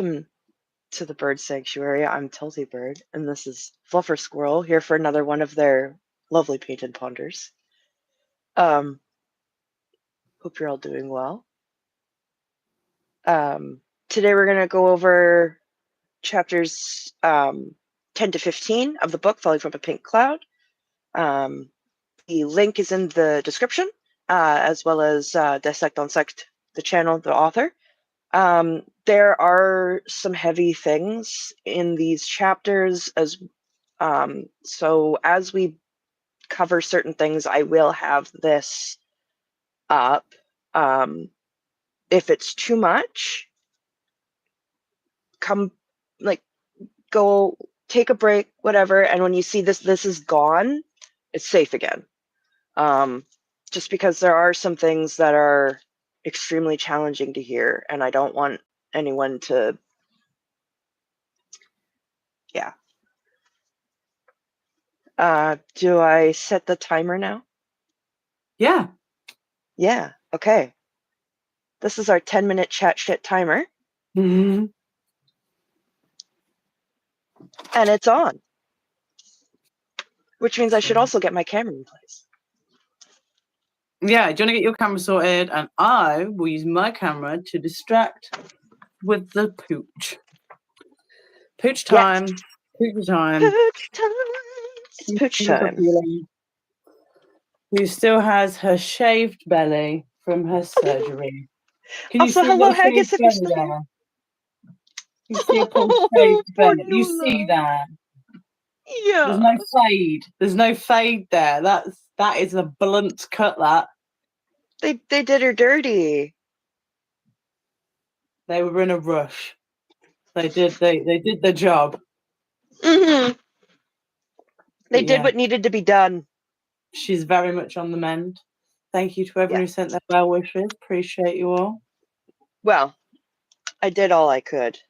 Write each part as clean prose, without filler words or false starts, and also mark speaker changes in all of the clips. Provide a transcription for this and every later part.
Speaker 1: Welcome to the Bird Sanctuary. I'm Tilty Bird, and this is Fluffer Squirrel here for another one of their lovely painted ponders. Hope you're all doing well. Today we're going to go over chapters 10 to 15 of the book, Falling from a Pink Cloud. The link is in the description, as well as Dissect, the channel, the author. There are some heavy things in these chapters, so as we cover certain things, I will have this up. If it's too much, go take a break, whatever, and when you see this is gone, it's safe again. Just because there are some things that are extremely challenging to hear, and I don't want anyone to, yeah. Do I set the timer now?
Speaker 2: Yeah.
Speaker 1: Yeah, okay. This is our 10-minute chat shit timer.
Speaker 2: Mm-hmm.
Speaker 1: And it's on. Which means I should also get my camera in place.
Speaker 2: Yeah, do you want to get your camera sorted? And I will use my camera to distract with the pooch. Pooch time.
Speaker 1: Yes.
Speaker 2: Pooch time.
Speaker 1: Pooch time. Pooch time.
Speaker 2: Who still has her shaved belly from her surgery. Can
Speaker 1: also,
Speaker 2: you see
Speaker 1: hello,
Speaker 2: the
Speaker 1: Haggis, if you're
Speaker 2: belly
Speaker 1: still
Speaker 2: there?
Speaker 1: here.
Speaker 2: You see a poor shaved belly. You see that?
Speaker 1: Yeah.
Speaker 2: There's no fade. There's no fade there. That is a blunt cut. That
Speaker 1: they did her dirty.
Speaker 2: They were in a rush. They did the job.
Speaker 1: Mm-hmm. They did what needed to be done.
Speaker 2: She's very much on the mend. Thank you to everyone who sent their well wishes. Appreciate you all.
Speaker 1: Well, I did all I could.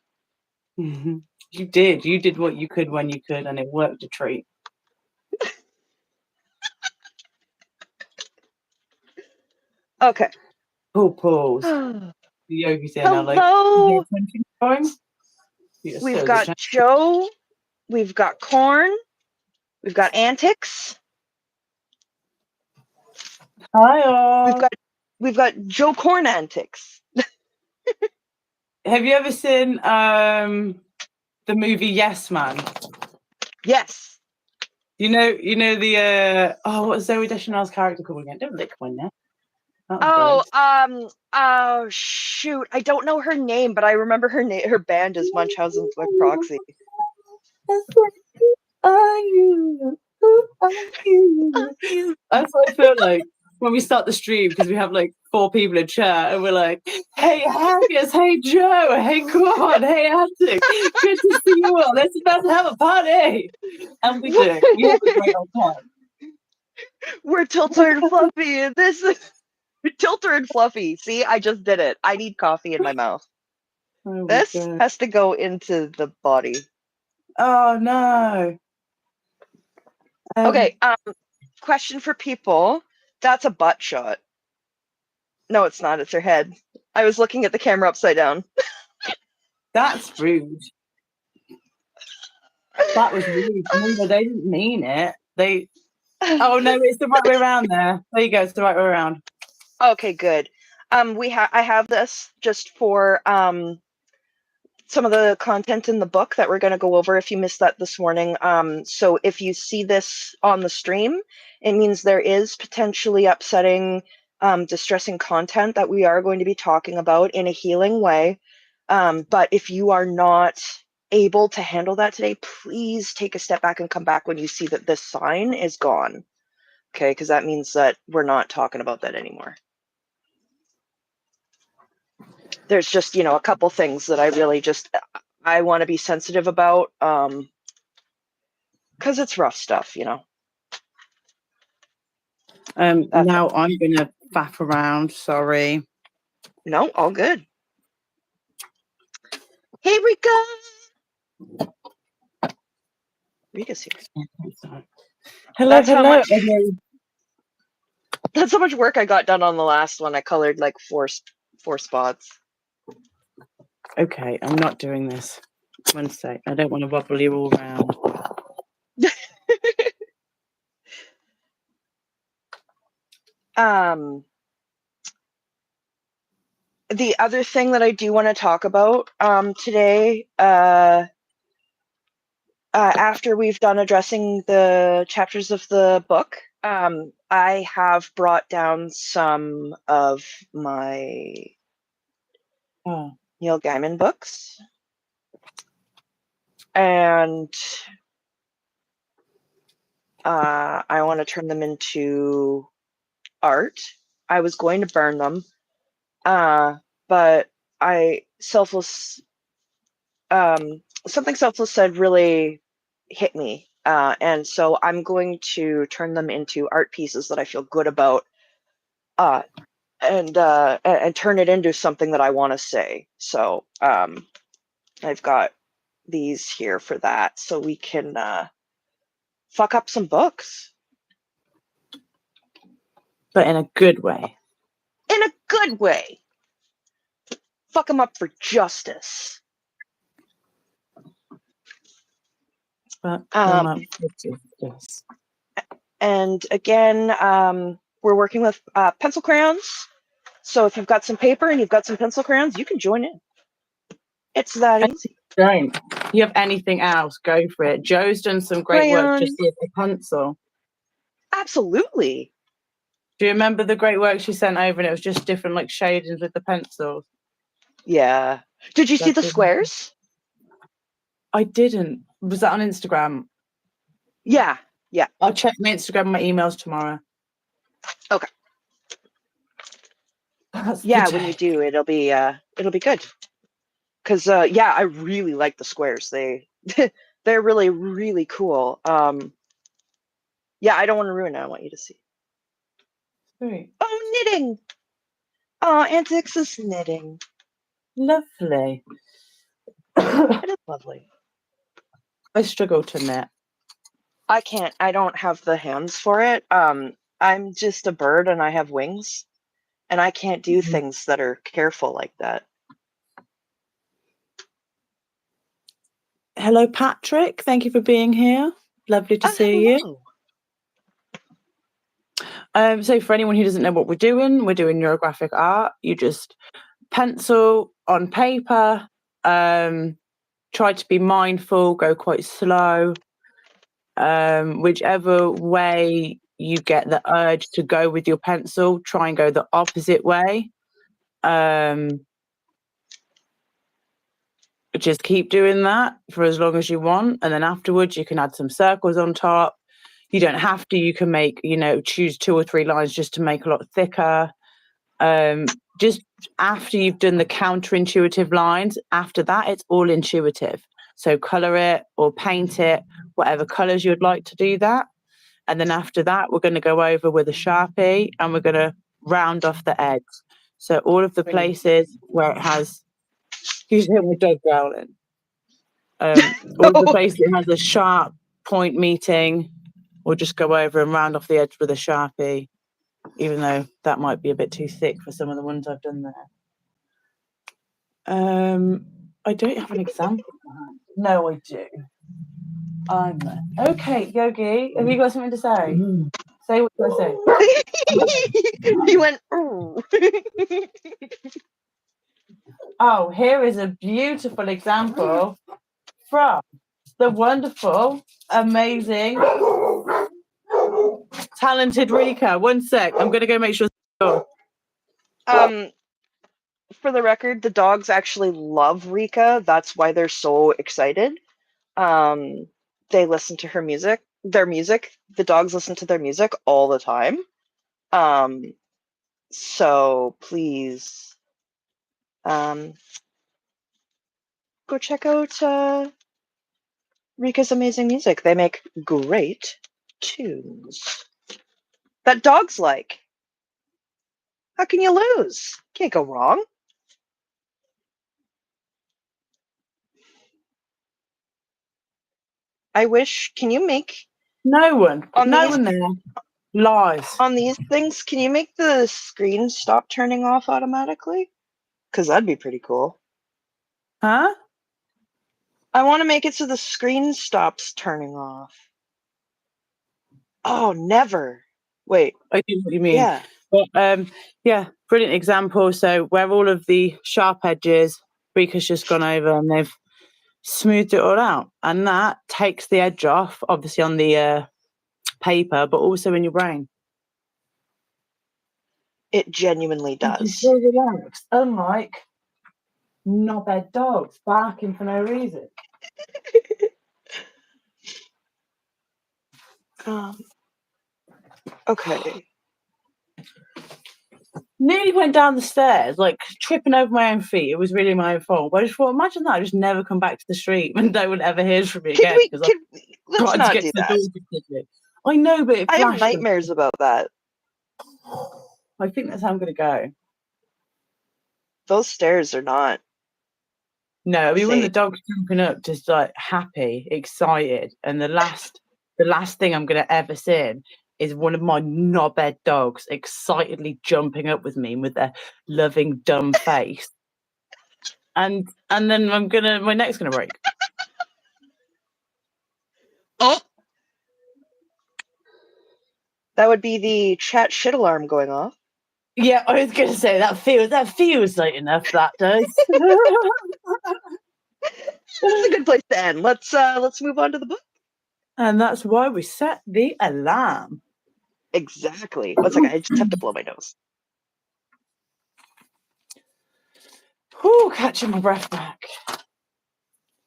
Speaker 2: Mm-hmm. You did. You did what you could when you could, and it worked a treat.
Speaker 1: Okay.
Speaker 2: Pause. The yogi's in.
Speaker 1: Hello.
Speaker 2: Yes,
Speaker 1: we've got Joe. We've got Corn. We've got Antics.
Speaker 2: Hi all.
Speaker 1: We've got Joe Corn Antics.
Speaker 2: Have you ever seen the movie Yes Man?
Speaker 1: Yes.
Speaker 2: You know the what's Zoe Deschanel's character called again? Don't lick my neck.
Speaker 1: Oh, shoot. I don't know her name, but I remember her band is Munchausen's by proxy.
Speaker 2: Are you? Who are you? That's what I feel like when we start the stream, because we have like 4 people in chat and we're like, hey Haggis, hey Joe, hey Quad, hey Antic, good to see you all. Let's about to have a party. And we do. We have a great old time.
Speaker 1: We're Tilter and Fluffy, and this is Tilter and Fluffy. See, I just did it. I need coffee in my mouth.
Speaker 2: Oh,
Speaker 1: this has to go into the body.
Speaker 2: Oh no.
Speaker 1: Okay, question for people. That's a butt shot. No, it's not. It's her head. I was looking at the camera upside down.
Speaker 2: That's rude. That was rude. No, they didn't mean it. Oh no, it's the right way around there. There you go, it's the right way around.
Speaker 1: Okay, good. I have this just for some of the content in the book that we're going to go over if you missed that this morning. So if you see this on the stream, it means there is potentially upsetting, distressing content that we are going to be talking about in a healing way. But if you are not able to handle that today, please take a step back and come back when you see that this sign is gone. Okay, because that means that we're not talking about that anymore. There's just, a couple things that I really I want to be sensitive about, because it's rough stuff,
Speaker 2: Now I'm gonna faff around. Sorry.
Speaker 1: No, all good. Hey, Rika. Rika's here.
Speaker 2: Hello.
Speaker 1: That's how much work I got done on the last one. I colored like four spots.
Speaker 2: Okay, I'm not doing this. 1 sec. I don't want to wobble you all around.
Speaker 1: The other thing that I do want to talk about today, after we've done addressing the chapters of the book, I have brought down some of my Neil Gaiman books, and I want to turn them into art. I was going to burn them, but something Selfless said really hit me, and so I'm going to turn them into art pieces that I feel good about, and turn it into something that I want to say. So I've got these here for that, so we can fuck up some books.
Speaker 2: But in a good way.
Speaker 1: In a good way. Fuck them up for justice.
Speaker 2: Fuck them up for justice.
Speaker 1: And again, we're working with pencil crayons. So if you've got some paper and you've got some pencil crayons, you can join in. It's that easy.
Speaker 2: Don't. If you have anything else, go for it. Joe's done some great work just with a pencil.
Speaker 1: Absolutely.
Speaker 2: Do you remember the great work she sent over and it was just different like shadings with the pencils?
Speaker 1: Yeah. Did you see the squares?
Speaker 2: I didn't. Was that on Instagram?
Speaker 1: Yeah. Yeah.
Speaker 2: I'll check my Instagram and my emails tomorrow.
Speaker 1: Okay. Yeah, when you do, it'll be good. Because yeah, I really like the squares. They're really, really cool. Yeah, I don't want to ruin it. I want you to see.
Speaker 2: Sweet.
Speaker 1: Oh, knitting. Oh, Antix is knitting.
Speaker 2: Lovely.
Speaker 1: It is lovely.
Speaker 2: I struggle to knit.
Speaker 1: I can't. I don't have the hands for it. I'm just a bird and I have wings, and I can't do things that are careful like that.
Speaker 2: Hello, Patrick. Thank you for being here. Lovely to see you. So for anyone who doesn't know what we're doing neurographic art. You just pencil on paper, try to be mindful, go quite slow. Whichever way you get the urge to go with your pencil, try and go the opposite way. Just keep doing that for as long as you want, and then afterwards you can add some circles on top. You don't have to. You can make, choose 2 or 3 lines just to make a lot thicker. Just after you've done the counterintuitive lines, after that, it's all intuitive. So color it or paint it, whatever colors you'd like to do that. And then after that, we're going to go over with a Sharpie and we're going to round off the edge. So all of the places where it has, you hear my dog growling. All the places it has a sharp point meeting, we'll just go over and round off the edge with a Sharpie, even though that might be a bit too thick for some of the ones I've done there. I don't have an example. No, I do. Okay, Yogi, have you got something to say? Say what you say.
Speaker 1: He went, ooh.
Speaker 2: Oh, here is a beautiful example from the wonderful, amazing, talented Rika. 1 sec. I'm going to go make sure.
Speaker 1: For the record, the dogs actually love Rika. That's why they're so excited. They listen to her music. Their music. The dogs listen to their music all the time. So please, go check out Rika's amazing music. They make great tunes that dogs like. How can you lose? Can't go wrong. I wish. Can you make
Speaker 2: No one there lies
Speaker 1: on these things? Can you make the screen stop turning off automatically? Because that'd be pretty cool.
Speaker 2: Huh?
Speaker 1: I want to make it so the screen stops turning off. Oh, never. Wait.
Speaker 2: I see what you mean.
Speaker 1: Yeah.
Speaker 2: But yeah, brilliant example. So where all of the sharp edges, Rika's just gone over and they've smoothed it all out, and that takes the edge off, obviously on the paper, but also in your brain.
Speaker 1: It genuinely
Speaker 2: You just
Speaker 1: does.
Speaker 2: feel relaxed, unlike knobhead dogs barking for no reason.
Speaker 1: Okay.
Speaker 2: Nearly went down the stairs, like tripping over my own feet. It was really my own fault. But I just thought, imagine that. I just never come back to the street and no one ever hears from me again because I
Speaker 1: Let's
Speaker 2: tried to
Speaker 1: not
Speaker 2: get
Speaker 1: do
Speaker 2: to the
Speaker 1: that.
Speaker 2: door quickly. I know, but it
Speaker 1: I have
Speaker 2: flashed.
Speaker 1: nightmares about that.
Speaker 2: I think that's how I'm going to go.
Speaker 1: Those stairs are not
Speaker 2: No, I mean when the
Speaker 1: safe.
Speaker 2: dog's jumping up, just like happy, excited, and the last thing I'm going to ever see is one of my knobhead dogs excitedly jumping up with me with their loving dumb face, and then my neck's gonna break.
Speaker 1: Oh, that would be the chat shit alarm going off.
Speaker 2: Yeah, I was gonna say that feels like enough. That does.
Speaker 1: That's a good place to end. Let's move on to the book.
Speaker 2: And that's why we set the alarm.
Speaker 1: Exactly. One second, I just have to blow my nose.
Speaker 2: Whew, catching my breath back.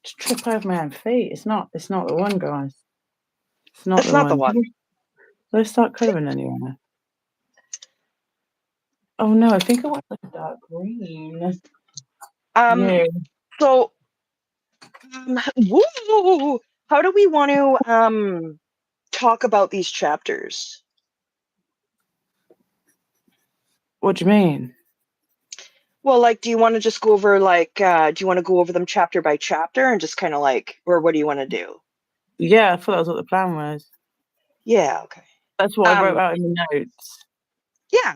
Speaker 2: Just trip over my own feet. It's not the one, guys. It's not the one. Let's start colouring anyway. Oh no, I think I want like a dark green. Yeah.
Speaker 1: So, woo, how do we want to talk about these chapters?
Speaker 2: What do you mean?
Speaker 1: Well, like, do you want to just go over do you want to go over them chapter by chapter and just kind of like, or what do you want to do?
Speaker 2: Yeah, I thought that was what the plan was.
Speaker 1: Yeah, okay.
Speaker 2: That's what I wrote out in the notes.
Speaker 1: Yeah.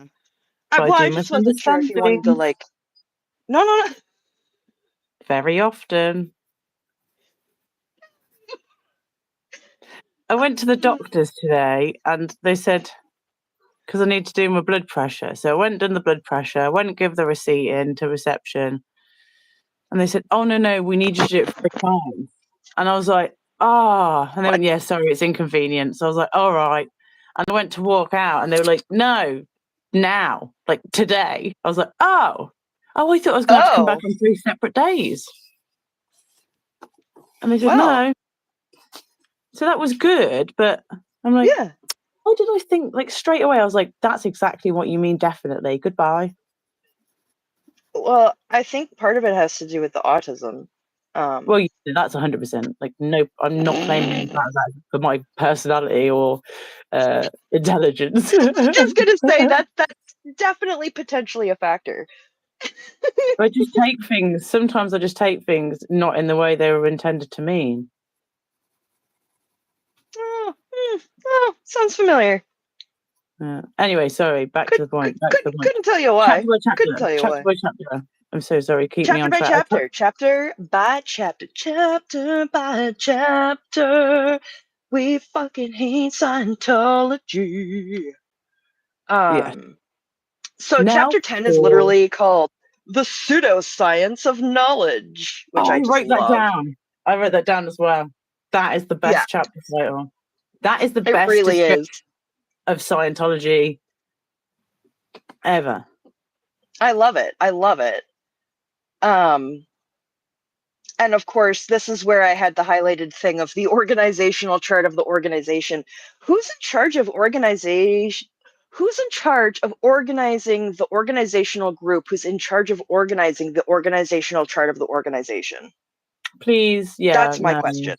Speaker 1: Well, I just wasn't sure if you wanted to like. No.
Speaker 2: Very often. I went to the doctors today and they said, because I need to do my blood pressure. So I went and done the blood pressure. I went and give the receipt in to reception. And they said, oh, no, we need you to do it 3 times. And I was like, And they went, yeah, sorry, it's inconvenient. So I was like, all right. And I went to walk out and they were like, no, now, like today. I was like, oh, I thought I was going to have to come back on 3 separate days. And they said, no. So that was good. But I'm like,
Speaker 1: yeah.
Speaker 2: Why did I think, like, straight away? I was like, that's exactly what you mean, definitely. Goodbye.
Speaker 1: Well, I think part of it has to do with the autism.
Speaker 2: Well, yeah, that's 100%. Like, no, I'm not claiming that for my personality or intelligence.
Speaker 1: I was just gonna say that's definitely potentially a factor.
Speaker 2: Sometimes I just take things not in the way they were intended to mean.
Speaker 1: Sounds familiar.
Speaker 2: Anyway, sorry, back to the point.
Speaker 1: Couldn't tell you why.
Speaker 2: Chapter by chapter. I'm so sorry. Keep me on track.
Speaker 1: Chapter by chapter. We fucking hate Scientology.
Speaker 2: Yeah.
Speaker 1: So chapter 10 is literally called The Pseudoscience of Knowledge, which I just love.
Speaker 2: Down. I wrote that down as well. That is the best chapter title. That is the best
Speaker 1: really is.
Speaker 2: Of Scientology ever.
Speaker 1: I love it. And of course, this is where I had the highlighted thing of the organizational chart of the organization. Who's in charge of organization? Who's in charge of organizing the organizational group? Who's in charge of organizing the organizational chart of the organization?
Speaker 2: Please, yeah.
Speaker 1: That's my question.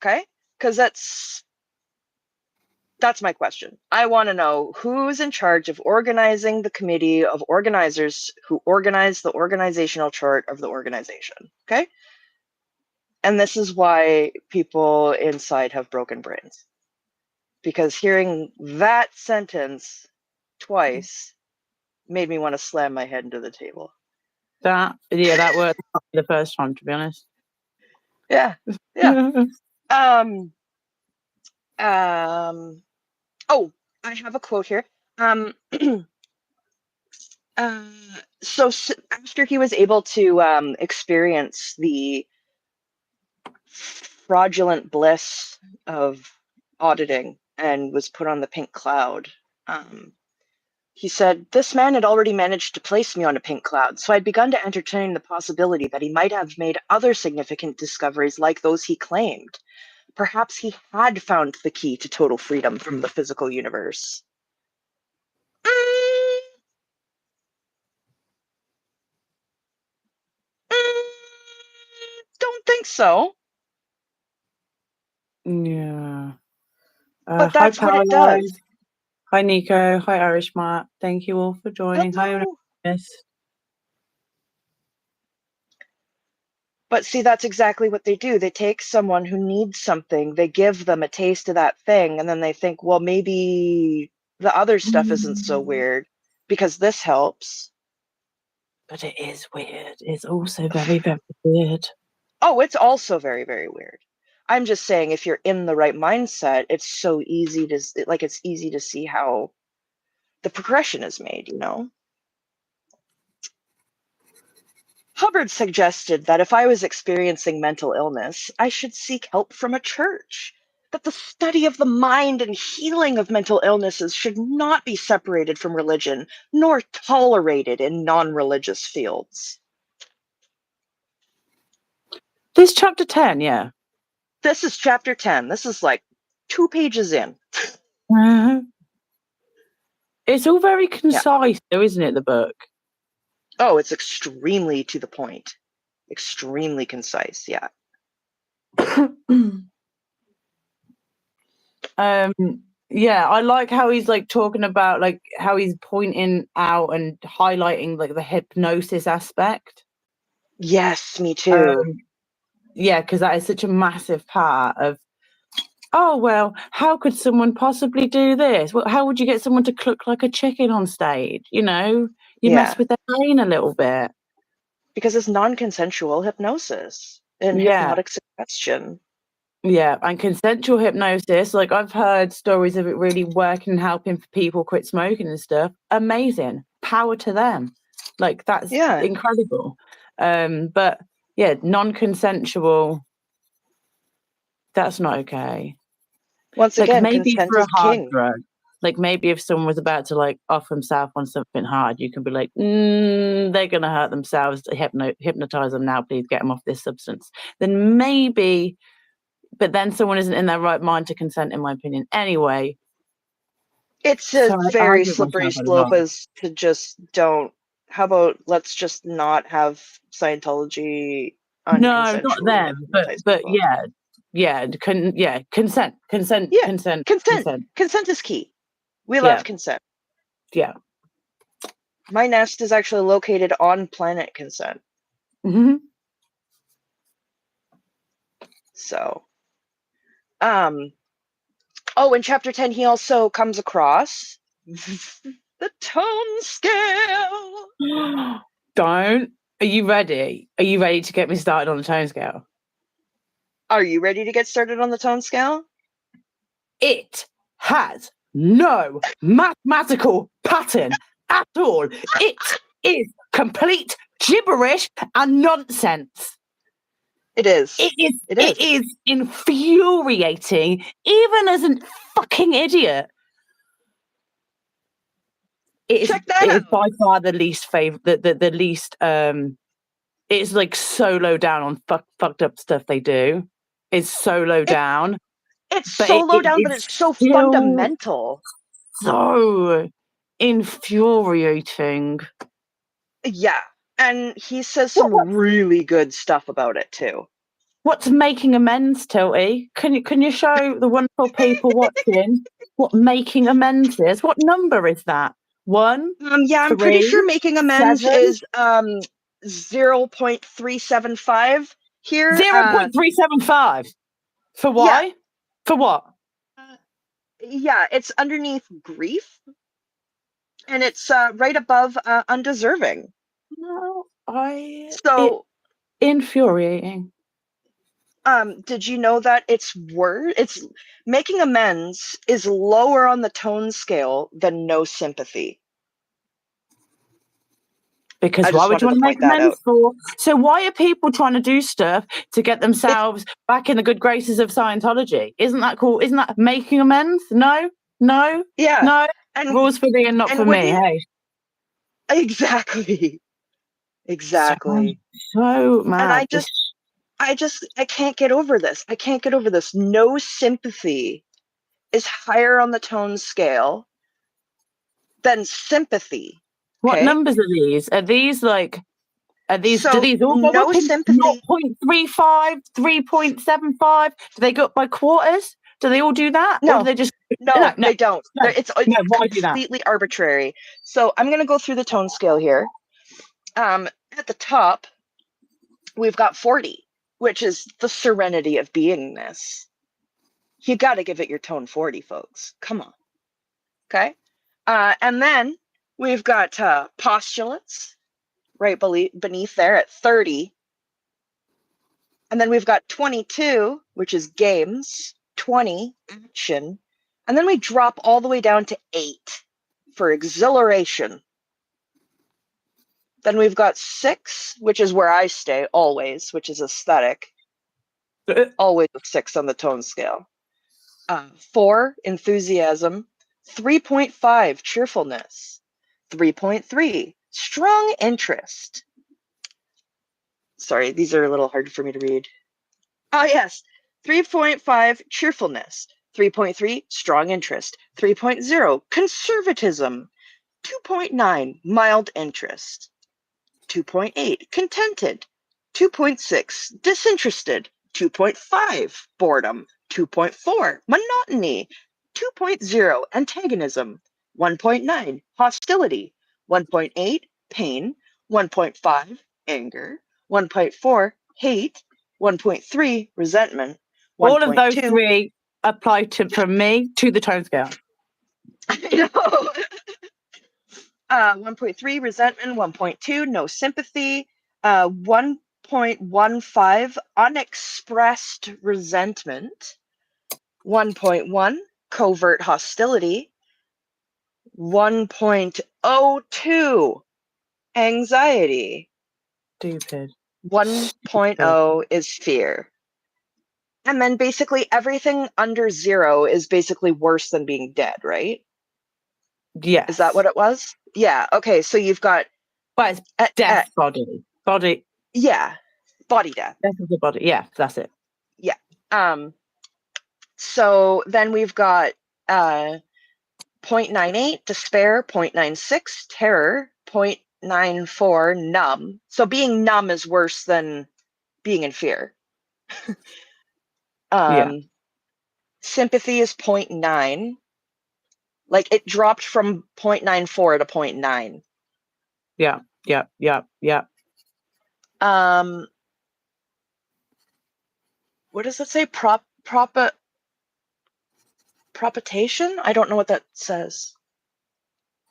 Speaker 1: Okay? Because that's my question. I want to know who's in charge of organizing the committee of organizers who organize the organizational chart of the organization. Okay? And this is why people inside have broken brains. Because hearing that sentence twice made me want to slam my head into the table.
Speaker 2: That worked the first time, to be honest.
Speaker 1: Yeah. Oh, I have a quote here. So after he was able to experience the fraudulent bliss of auditing and was put on the pink cloud, he said, "This man had already managed to place me on a pink cloud, so I'd begun to entertain the possibility that he might have made other significant discoveries like those he claimed. Perhaps he had found the key to total freedom from the physical universe." Mm, don't think so.
Speaker 2: Yeah.
Speaker 1: But
Speaker 2: Hi,
Speaker 1: that's what it does.
Speaker 2: Powerline. Hi, Nico. Hi, Irish Matt. Thank you all for joining. Hi,
Speaker 1: Hello.
Speaker 2: Miss.
Speaker 1: But see, that's exactly what they do. They take someone who needs something, they give them a taste of that thing, and then they think, well, maybe the other stuff isn't so weird because this helps.
Speaker 2: But it is weird. It's also very, very weird.
Speaker 1: Oh, it's also very, very weird. I'm just saying, if you're in the right mindset, it's so easy to, like, it's easy to see how the progression is made, you know? Hubbard suggested that if I was experiencing mental illness, I should seek help from a church, that the study of the mind and healing of mental illnesses should not be separated from religion, nor tolerated in non religious fields.
Speaker 2: This chapter 10, yeah.
Speaker 1: This is chapter 10. This is like 2 pages in.
Speaker 2: It's all very concise, though, isn't it, the book?
Speaker 1: Oh, it's extremely to the point. Extremely concise, yeah.
Speaker 2: Yeah, I like how he's like talking about like how he's pointing out and highlighting like the hypnosis aspect.
Speaker 1: Yes, me too.
Speaker 2: Yeah, because that is such a massive part of, oh, well, how could someone possibly do this? Well, how would you get someone to cluck like a chicken on stage? You know, you
Speaker 1: Yeah.
Speaker 2: mess with their brain a little bit.
Speaker 1: Because it's non-consensual hypnosis and
Speaker 2: Yeah.
Speaker 1: hypnotic suggestion.
Speaker 2: Yeah, and consensual hypnosis, like I've heard stories of it really working and helping people quit smoking and stuff. Amazing. Power to them. Like that's incredible. But yeah, non-consensual, that's not okay.
Speaker 1: Once
Speaker 2: Like
Speaker 1: again,
Speaker 2: maybe
Speaker 1: consent
Speaker 2: for a
Speaker 1: is
Speaker 2: hard
Speaker 1: king.
Speaker 2: drug. Like maybe if someone was about to like off himself on something hard, you can be like, they're gonna hurt themselves. Hypnotize them now, please get them off this substance. Then maybe, but then someone isn't in their right mind to consent, in my opinion. Anyway,
Speaker 1: It's a
Speaker 2: so I
Speaker 1: very
Speaker 2: argue with
Speaker 1: slippery
Speaker 2: myself a
Speaker 1: slope
Speaker 2: lot.
Speaker 1: as to just don't. How about let's just not have Scientology
Speaker 2: No, not
Speaker 1: unconsensually
Speaker 2: them,
Speaker 1: hypnotize
Speaker 2: but
Speaker 1: people?
Speaker 2: consent,
Speaker 1: Yeah,
Speaker 2: consent.
Speaker 1: Consent is key. We
Speaker 2: Yeah,
Speaker 1: love consent.
Speaker 2: yeah.
Speaker 1: My nest is actually located on planet consent.
Speaker 2: Mm-hmm.
Speaker 1: So, oh, in chapter 10, he also comes across the tone scale.
Speaker 2: Don't. Are you ready? Are you ready to get me started on the tone scale?
Speaker 1: Are you ready to get started on the tone scale?
Speaker 2: It has no mathematical pattern at all. It is complete gibberish and nonsense.
Speaker 1: It is.
Speaker 2: It is infuriating, even as a fucking idiot. It is by far the least favorite. The least. It's like so low down on fucked up stuff they do. It's so low down.
Speaker 1: It's so low down, but it's so fundamental.
Speaker 2: So infuriating.
Speaker 1: Yeah, and he says some really good stuff about it too.
Speaker 2: What's making amends, Tilty? Can you show the wonderful people watching what making amends is? What number is that? 1,
Speaker 1: Yeah, I'm
Speaker 2: 3,
Speaker 1: pretty sure making amends
Speaker 2: 7?
Speaker 1: is 0.375 here.
Speaker 2: 0.375. For why?
Speaker 1: Yeah.
Speaker 2: For what?
Speaker 1: Yeah, it's underneath grief, and it's right above undeserving.
Speaker 2: No.
Speaker 1: So,
Speaker 2: infuriating.
Speaker 1: did you know that it's making amends is lower on the tone scale than no sympathy?
Speaker 2: Because
Speaker 1: I
Speaker 2: why
Speaker 1: just
Speaker 2: would you
Speaker 1: wanted to
Speaker 2: want to make
Speaker 1: point that
Speaker 2: amends
Speaker 1: out.
Speaker 2: for? So why are people trying to do stuff to get themselves back in the good graces of Scientology? Isn't that cool? Isn't that making amends? No, no,
Speaker 1: Yeah,
Speaker 2: no.
Speaker 1: and
Speaker 2: Rules for thee and not for me.
Speaker 1: wouldn't
Speaker 2: Hey,
Speaker 1: exactly,
Speaker 2: so,
Speaker 1: exactly.
Speaker 2: so
Speaker 1: And
Speaker 2: mad.
Speaker 1: I can't get over this. I can't get over this. No sympathy is higher on the tone scale than sympathy.
Speaker 2: What
Speaker 1: Okay,
Speaker 2: numbers are these? Are these like? Do
Speaker 1: so
Speaker 2: these all go
Speaker 1: no
Speaker 2: up in
Speaker 1: sympathy.
Speaker 2: 0.35, 3.75? Do they go up by quarters? Do they all do that? Or do
Speaker 1: No,
Speaker 2: they just no,
Speaker 1: no,
Speaker 2: no,
Speaker 1: they don't.
Speaker 2: no,
Speaker 1: It's
Speaker 2: no, why do that?
Speaker 1: completely arbitrary. So I'm gonna go through the tone scale here. At the top, we've got 40, which is the serenity of beingness. You got to give it your tone 40, folks. Come on. Okay. And then we've got postulates right beneath there at 30. And then we've got 22, which is games, 20, action. And then we drop all the way down to 8 for exhilaration. Then we've got 6, which is where I stay always, which is aesthetic. Always a 6 on the tone scale. 4, enthusiasm. 3.5, cheerfulness. 3.3, strong interest. Sorry, these are a little hard for me to read. Oh, yes. 3.5, cheerfulness. 3.3, strong interest. 3.0, conservatism. 2.9, mild interest. 2.8, contented. 2.6, disinterested. 2.5, boredom. 2.4, monotony. 2.0, antagonism. 1.9, hostility. 1.8, pain. 1.5, anger. 1.4, hate. 1.3, resentment.
Speaker 2: All of those
Speaker 1: 1.2,
Speaker 2: three apply to from me to the tone scale.
Speaker 1: I know. 1.3, resentment. 1.2, no sympathy. 1.15, unexpressed resentment. 1.1, covert hostility. 1.02, anxiety.
Speaker 2: Stupid.
Speaker 1: 1.0 is fear. And then basically everything under 0 is basically worse than being dead, right?
Speaker 2: Yes.
Speaker 1: Is that what it was? Yeah. Okay. So you've got
Speaker 2: But it's death body. Body.
Speaker 1: Yeah, body death.
Speaker 2: Death of the body. Yeah, that's it.
Speaker 1: Yeah. So then we've got 0.98 despair, 0.96 terror, 0.94 numb. So being numb is worse than being in fear.
Speaker 2: Yeah.
Speaker 1: Sympathy is 0.9. Like it dropped from 0.94 to 0.9.
Speaker 2: Yeah. Yeah. Yeah. Yeah.
Speaker 1: What does it say? Propitation? I don't know what that says.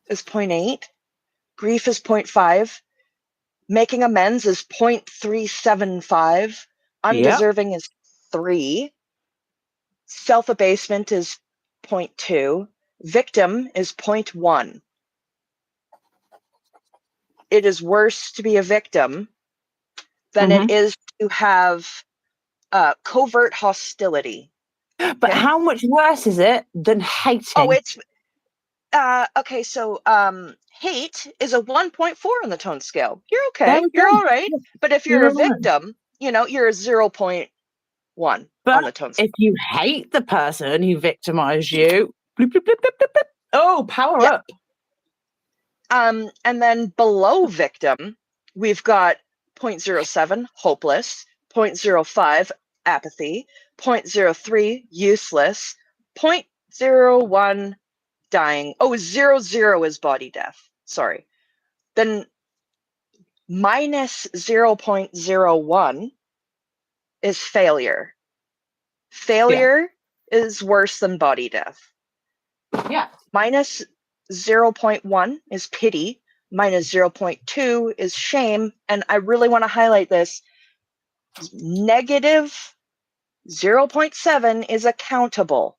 Speaker 1: Is 0.8. Grief is 0.5. Making amends is 0.375.
Speaker 2: Yeah.
Speaker 1: Undeserving is 3. Self-abasement is 0.2. Victim is 0.1. It is worse to be a victim than it is to have covert hostility.
Speaker 2: But
Speaker 1: Okay?
Speaker 2: how much worse is it than hating?
Speaker 1: Oh, it's okay. So hate is a 1.4 on the tone scale. You're
Speaker 2: There
Speaker 1: okay.
Speaker 2: we
Speaker 1: You're
Speaker 2: go.
Speaker 1: all right. But if you're
Speaker 2: You're
Speaker 1: a
Speaker 2: all right.
Speaker 1: victim, you're a 0.1
Speaker 2: But
Speaker 1: on the tone scale.
Speaker 2: if you hate the person who victimized you, bloop, bloop, bloop, bloop, bloop, bloop. Oh, power
Speaker 1: Yeah.
Speaker 2: up.
Speaker 1: And then below victim, we've got 0.07, hopeless, 0.05, apathy, 0.03, useless, 0.01, dying. Oh, 00 is body death. Sorry. Then minus 0.01 is failure. Failure is worse than body death.
Speaker 2: Yeah.
Speaker 1: Minus 0.1 is pity. minus 0.2 is shame. And I really want to highlight this. Negative 0.7 is accountable.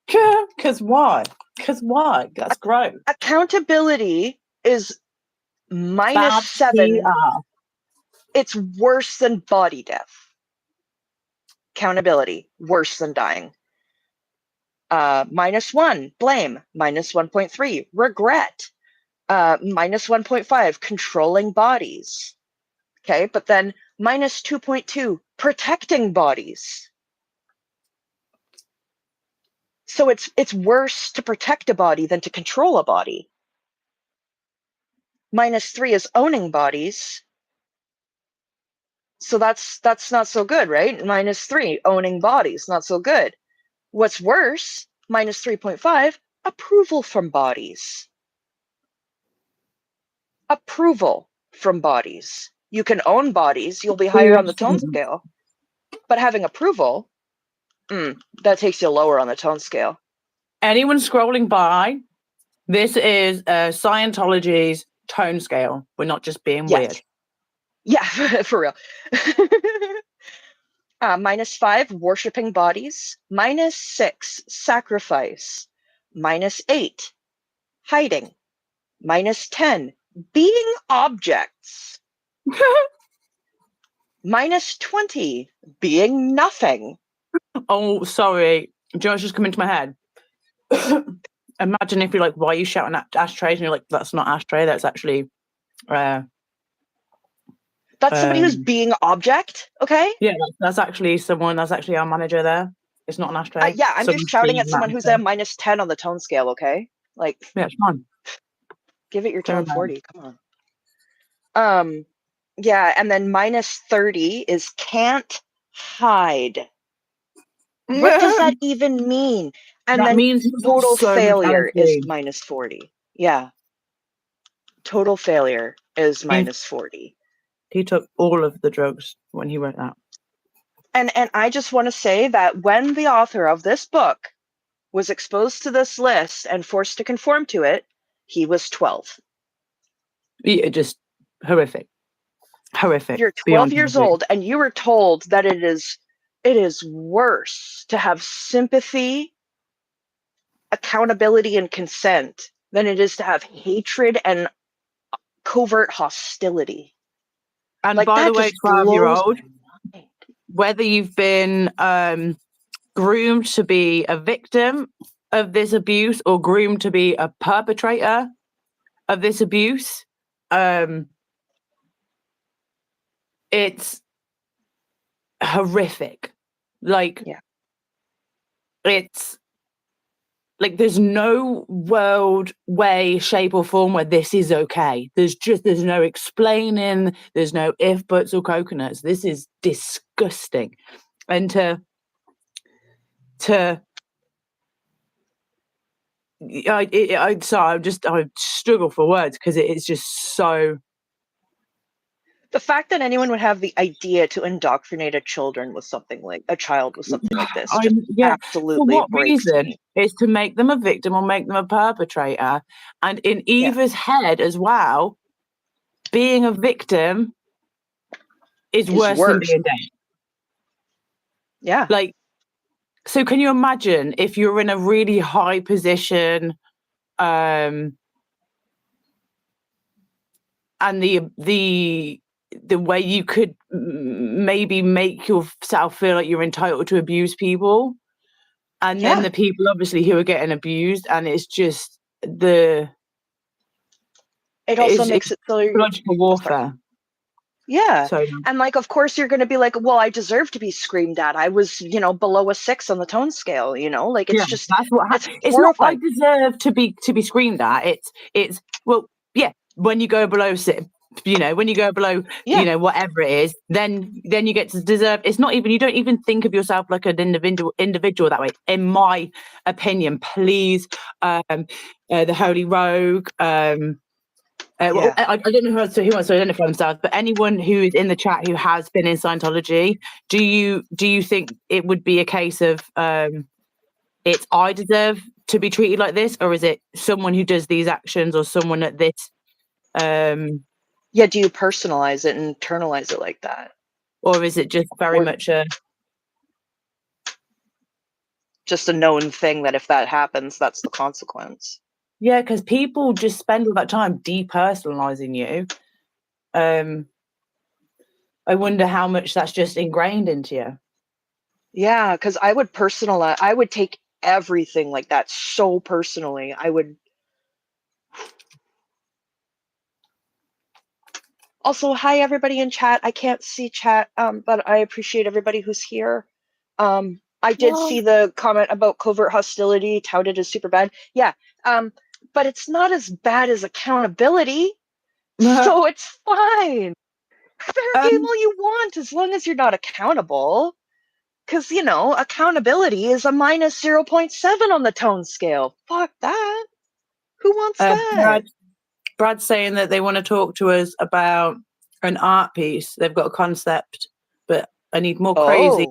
Speaker 2: Because why? Because why? That's gross.
Speaker 1: Accountability is minus
Speaker 2: Bad
Speaker 1: 7.
Speaker 2: PR.
Speaker 1: It's worse than body death. Accountability, worse than dying. Minus 1, blame. Minus 1.3, regret. Minus 1.5, controlling bodies. Okay, but then minus 2.2, protecting bodies. So it's worse to protect a body than to control a body. Minus 3 is owning bodies. So that's not so good, right? Minus 3, owning bodies, not so good. What's worse, minus 3.5, approval from bodies. Approval from bodies. You can own bodies, you'll be higher on the tone scale. But having approval, that takes you lower on the tone scale.
Speaker 2: Anyone scrolling by, this is Scientology's tone scale. We're not just being weird.
Speaker 1: Yeah, for real. Minus 5, worshipping bodies. Minus 6, sacrifice. Minus 8, hiding. Minus 10, being objects. Minus 20, being nothing.
Speaker 2: Oh, sorry. Do you know what's just come into my head? Imagine if you're like, why are you shouting at ashtrays? And you're like, that's not ashtray, that's actually
Speaker 1: that's somebody who's being object, okay?
Speaker 2: Yeah, that's actually someone, that's actually our manager there. It's not an ashtray.
Speaker 1: Yeah, I'm just shouting at someone who's at minus 10 on the tone scale, okay? Like,
Speaker 2: yeah, it's fine.
Speaker 1: Give it your tone 40, come on. Yeah, and then minus 30 is can't hide. What does that even mean? And
Speaker 2: that
Speaker 1: then
Speaker 2: means
Speaker 1: total failure is minus 40. Yeah. Total failure is minus 40.
Speaker 2: He took all of the drugs when he wrote that.
Speaker 1: And I just want to say that when the author of this book was exposed to this list and forced to conform to it, he was 12.
Speaker 2: Yeah, just horrific. Horrific.
Speaker 1: You're 12 years old and you were told that it is worse to have sympathy, accountability, and consent than it is to have hatred and covert hostility.
Speaker 2: And like, by the way, 12-year-old, whether you've been groomed to be a victim of this abuse or groomed to be a perpetrator of this abuse, it's horrific. Like, it's like there's no world, way, shape, or form where this is okay. There's no explaining. There's no if, buts, or coconuts. This is disgusting. And I struggle for words because it's just so.
Speaker 1: The fact that anyone would have the idea to indoctrinate a child with something like this, absolutely.
Speaker 2: For what reason?
Speaker 1: Me.
Speaker 2: It's to make them a victim or make them a perpetrator. And in Eva's head as well, being a victim is worse than being dead.
Speaker 1: Yeah.
Speaker 2: Like, so can you imagine if you're in a really high position, and the way you could maybe make yourself feel like you're entitled to abuse people, and then the people obviously who are getting abused, and it's just it also makes it psychological warfare.
Speaker 1: Yeah. And like, of course, you're going to be like, well, I deserve to be screamed at. I was, below a 6 on the tone scale, like it's just,
Speaker 2: that's what it's not, I deserve to be screamed at. It's well, yeah, when you go below 6, when you go below, whatever it is, then you get to deserve. It's not even, you don't even think of yourself like an individual that way, in my opinion. Please, the Holy Rogue, well, I don't know who wants to identify themselves, but anyone who is in the chat who has been in Scientology, do you think it would be a case of it's I deserve to be treated like this, or is it someone who does these actions or someone at this
Speaker 1: Yeah, do you personalize it and internalize it like that?
Speaker 2: Or is it just very much
Speaker 1: just a known thing that if that happens, that's the consequence?
Speaker 2: Yeah, because people just spend all that time depersonalizing you. I wonder how much that's just ingrained into you.
Speaker 1: Yeah, because I would personalize. I would take everything like that so personally. I would. Also, hi everybody in chat. I can't see chat, but I appreciate everybody who's here. I did see the comment about covert hostility touted as super bad. Yeah, but it's not as bad as accountability, so it's fine. Fair game all you want, as long as you're not accountable. Because, accountability is a minus 0.7 on the tone scale. Fuck that. Who wants that?
Speaker 2: Brad's saying that they want to talk to us about an art piece. They've got a concept, but I need more crazy.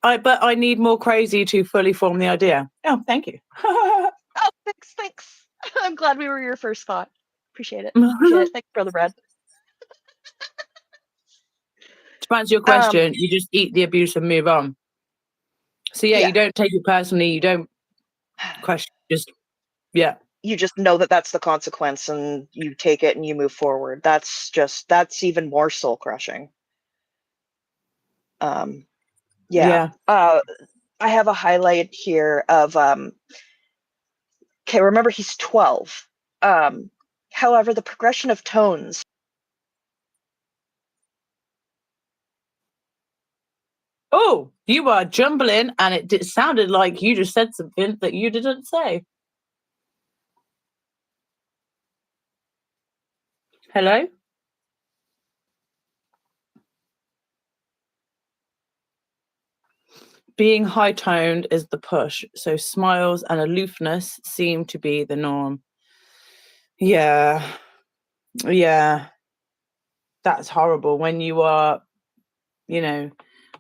Speaker 2: But I need more crazy to fully form the idea. Oh, thank you.
Speaker 1: Oh, thanks. I'm glad we were your first thought. Appreciate it. Thanks, Brother Brad.
Speaker 2: To answer your question, you just eat the abuse and move on. So yeah, you don't take it personally. You don't question.
Speaker 1: You just know that that's the consequence, and you take it and you move forward. That's even more soul crushing. I have a highlight here of okay, remember he's 12. However, the progression of tones.
Speaker 2: Oh, you are jumbling, and it sounded like you just said something that you didn't say. Hello? Being high-toned is the push, so smiles and aloofness seem to be the norm. Yeah. That's horrible when you are,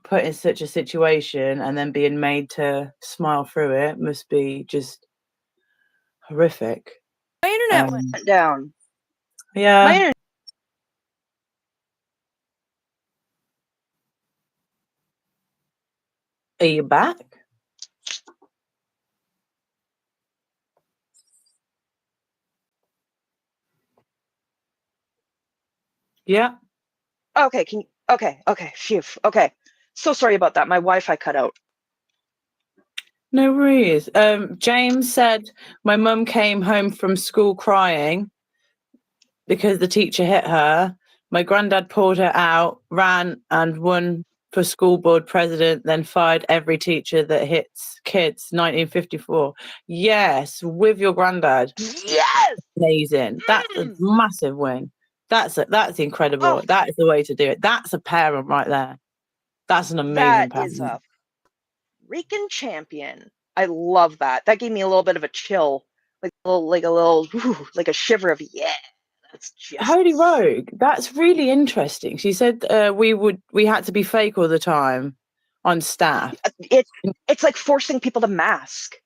Speaker 2: put in such a situation and then being made to smile through it must be just horrific.
Speaker 1: My internet went down.
Speaker 2: Yeah.
Speaker 1: My internet.
Speaker 2: Are you back? Yeah.
Speaker 1: Okay, okay, phew. Okay. So sorry about that. My Wi-Fi cut out.
Speaker 2: No worries. James said my mum came home from school crying because the teacher hit her. My granddad pulled her out, ran and won for school board president, then fired every teacher that hits kids. 1954. Yes, with your granddad.
Speaker 1: Yes.
Speaker 2: Amazing. That's a massive win. That's incredible. Oh. That is the way to do it. That's a parent right there. That's an amazing parent.
Speaker 1: That is a freaking champion. I love that. That gave me a little bit of a chill, like a shiver of yeah. That's just
Speaker 2: Holy Rogue. That's really interesting. She said we had to be fake all the time on staff.
Speaker 1: It's like forcing people to mask.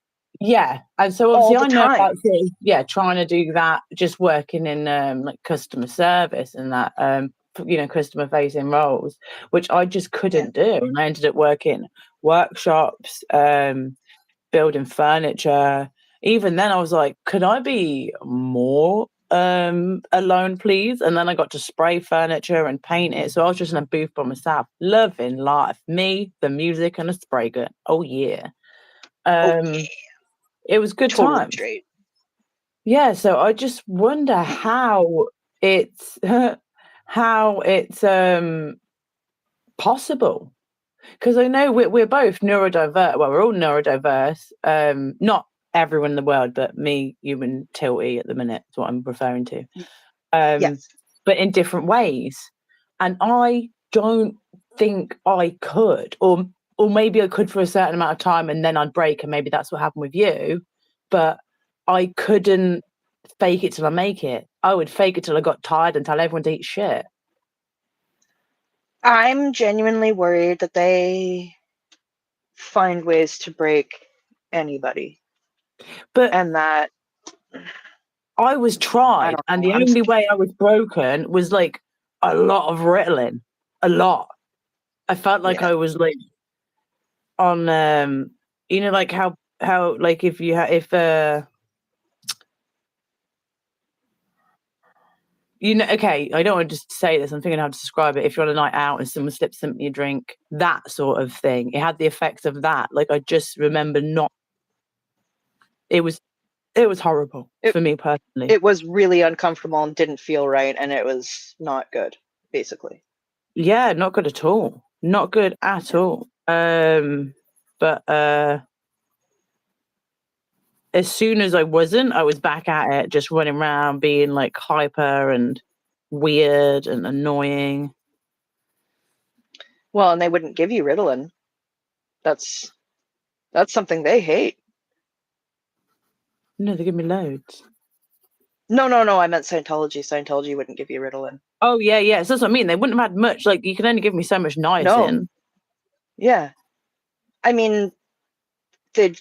Speaker 2: Yeah, and so obviously I know about trying to do that, just working in like customer service and that customer facing roles, which I just couldn't do. And I ended up working workshops, building furniture. Even then I was like, could I be more alone, please? And then I got to spray furniture and paint it. So I was just in a booth by myself, loving life. Me, the music, and a spray gun. Oh yeah. It was good
Speaker 1: totally
Speaker 2: time.
Speaker 1: Straight.
Speaker 2: Yeah, so I just wonder how it's possible. Because I know we're both neurodiverse. Well, we're all neurodiverse. Not everyone in the world, but me, you, and Tilty at the minute is what I'm referring to.
Speaker 1: Yes.
Speaker 2: But in different ways. And I don't think I could, or maybe I could for a certain amount of time and then I'd break, and maybe that's what happened with you. But I couldn't fake it till I make it. I would fake it till I got tired and tell everyone to eat shit.
Speaker 1: I'm genuinely worried that they find ways to break anybody.
Speaker 2: But
Speaker 1: and that
Speaker 2: I was
Speaker 1: I
Speaker 2: tried,
Speaker 1: don't
Speaker 2: and
Speaker 1: know.
Speaker 2: the only way I was broken was like a lot of Ritalin. A lot. I felt like
Speaker 1: Yeah.
Speaker 2: I was like on you know, like how like if you if you know, okay, I don't want to just say this, I'm thinking how to describe it. If you're on a night out and someone slips something in your drink, that sort of thing. It had the effects of that. Like I just remember not it was horrible
Speaker 1: It
Speaker 2: for me personally.
Speaker 1: it was really uncomfortable and didn't feel right, and it was not good, basically.
Speaker 2: Yeah, not good at all. Not good at
Speaker 1: Yeah.
Speaker 2: all. But as soon as I wasn't, I was back at it, just running around being like hyper and weird and annoying.
Speaker 1: Well, and they wouldn't give you Ritalin. That's something they hate.
Speaker 2: No, they give me loads.
Speaker 1: No, no, no. I meant Scientology. Scientology wouldn't give you Ritalin.
Speaker 2: Oh yeah, yeah. So that's what I mean. They wouldn't have had much. Like you can only give me so much
Speaker 1: No.
Speaker 2: niacin.
Speaker 1: Yeah. I mean, they'd.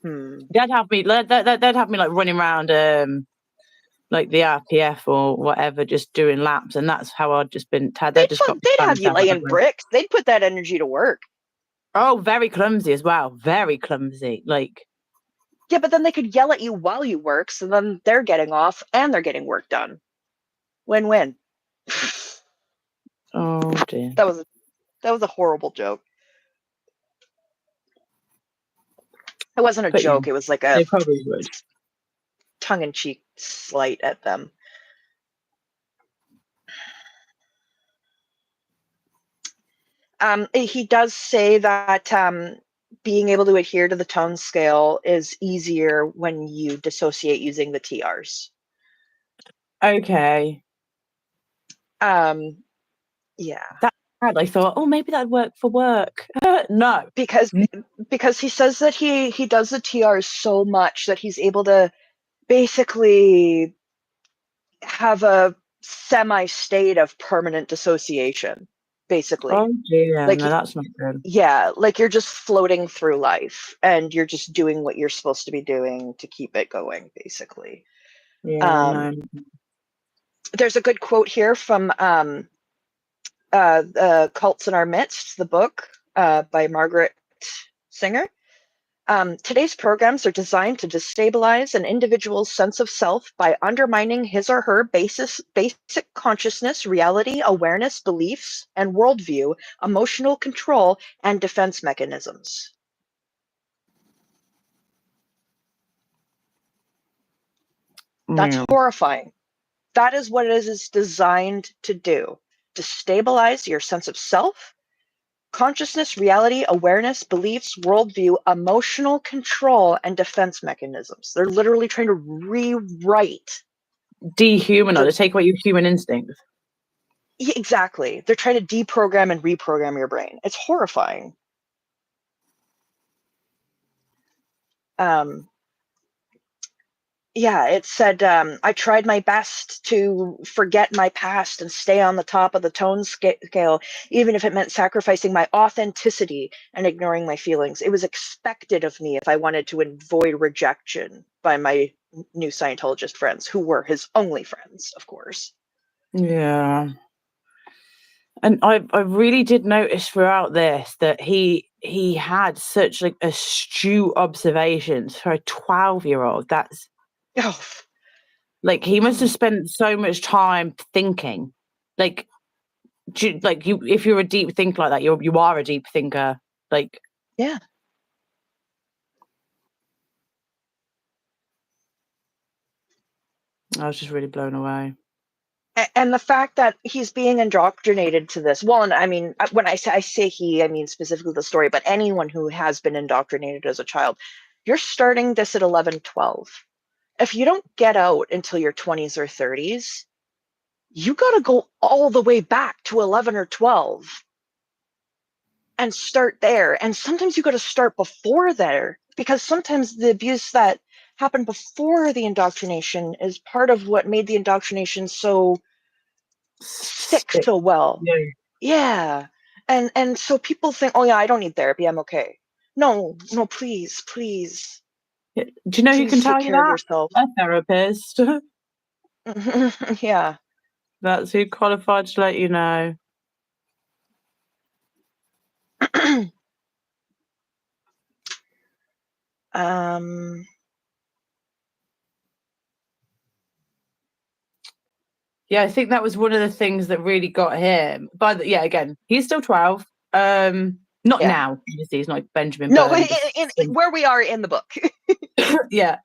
Speaker 2: They'd have me. They'd have me like running around, like the RPF or whatever, just doing laps, and that's how I'd just been. They'd just got me
Speaker 1: They'd
Speaker 2: by
Speaker 1: have you
Speaker 2: myself on the
Speaker 1: laying
Speaker 2: road.
Speaker 1: bricks. They'd put that energy to work.
Speaker 2: Oh, very clumsy as well. Very clumsy. Like.
Speaker 1: Yeah, but then they could yell at you while you work, so then they're getting off and they're getting work done. Win-win.
Speaker 2: Oh dear.
Speaker 1: That was a horrible joke. It wasn't a
Speaker 2: But yeah,
Speaker 1: joke. It was like a
Speaker 2: they probably would.
Speaker 1: tongue-in-cheek slight at them. He does say that being able to adhere to the tone scale is easier when you dissociate using the TRs.
Speaker 2: Okay.
Speaker 1: Yeah.
Speaker 2: That I thought, oh, maybe that'd work for work. No.
Speaker 1: Because he says that he does the TRs so much that he's able to basically have a semi-state of permanent dissociation, basically.
Speaker 2: Oh dear.
Speaker 1: Like,
Speaker 2: No, that's not good.
Speaker 1: yeah, like you're just floating through life and you're just doing what you're supposed to be doing to keep it going, basically.
Speaker 2: Yeah,
Speaker 1: Um,
Speaker 2: no.
Speaker 1: there's a good quote here from Cults in Our Midst, the book by Margaret Singer. Today's programs are designed to destabilize an individual's sense of self by undermining his or her basic consciousness, reality, awareness, beliefs, and worldview, emotional control, and defense mechanisms. That's
Speaker 2: Yeah.
Speaker 1: horrifying. That is what it is designed to do. Destabilize your sense of self, consciousness, reality, awareness, beliefs, worldview, emotional control, and defense mechanisms. They're literally trying to rewrite.
Speaker 2: Dehumanize. They take away your human instincts.
Speaker 1: Yeah, exactly. They're trying to deprogram and reprogram your brain. It's horrifying. Yeah, it said, I tried my best to forget my past and stay on the top of the tone scale, even if it meant sacrificing my authenticity and ignoring my feelings. It was expected of me if I wanted to avoid rejection by my new Scientologist friends, who were his only friends, of course.
Speaker 2: Yeah. And I really did notice throughout this that he had such like astute observations for a 12-year-old. That's
Speaker 1: Oh,
Speaker 2: like he must have spent so much time thinking. Like like you, if you're a deep thinker like that, you are a deep thinker. Like
Speaker 1: yeah.
Speaker 2: I was just really blown away.
Speaker 1: And the fact that he's being indoctrinated to this, well, and I mean, when I say he, I mean specifically the story, but anyone who has been indoctrinated as a child, you're starting this at 11, 12. If you don't get out until your 20s or 30s, you got to go all the way back to 11 or 12 and start there. And sometimes you got to start before there, because sometimes the abuse that happened before the indoctrination is part of what made the indoctrination so stick so well.
Speaker 2: Yeah.
Speaker 1: Yeah. And so people think, oh yeah, I don't need therapy, I'm okay. No, no, please, please.
Speaker 2: Do you know who
Speaker 1: Please
Speaker 2: can
Speaker 1: take
Speaker 2: tell you
Speaker 1: care of
Speaker 2: that?
Speaker 1: yourself.
Speaker 2: A therapist.
Speaker 1: Yeah.
Speaker 2: That's who qualified to let you know.
Speaker 1: um.
Speaker 2: Yeah, I think that was one of the things that really got him. But yeah, again, he's still 12. Not
Speaker 1: Yeah.
Speaker 2: now, obviously, he's not Benjamin
Speaker 1: No,
Speaker 2: Button.
Speaker 1: in where we are in the book.
Speaker 2: Yeah.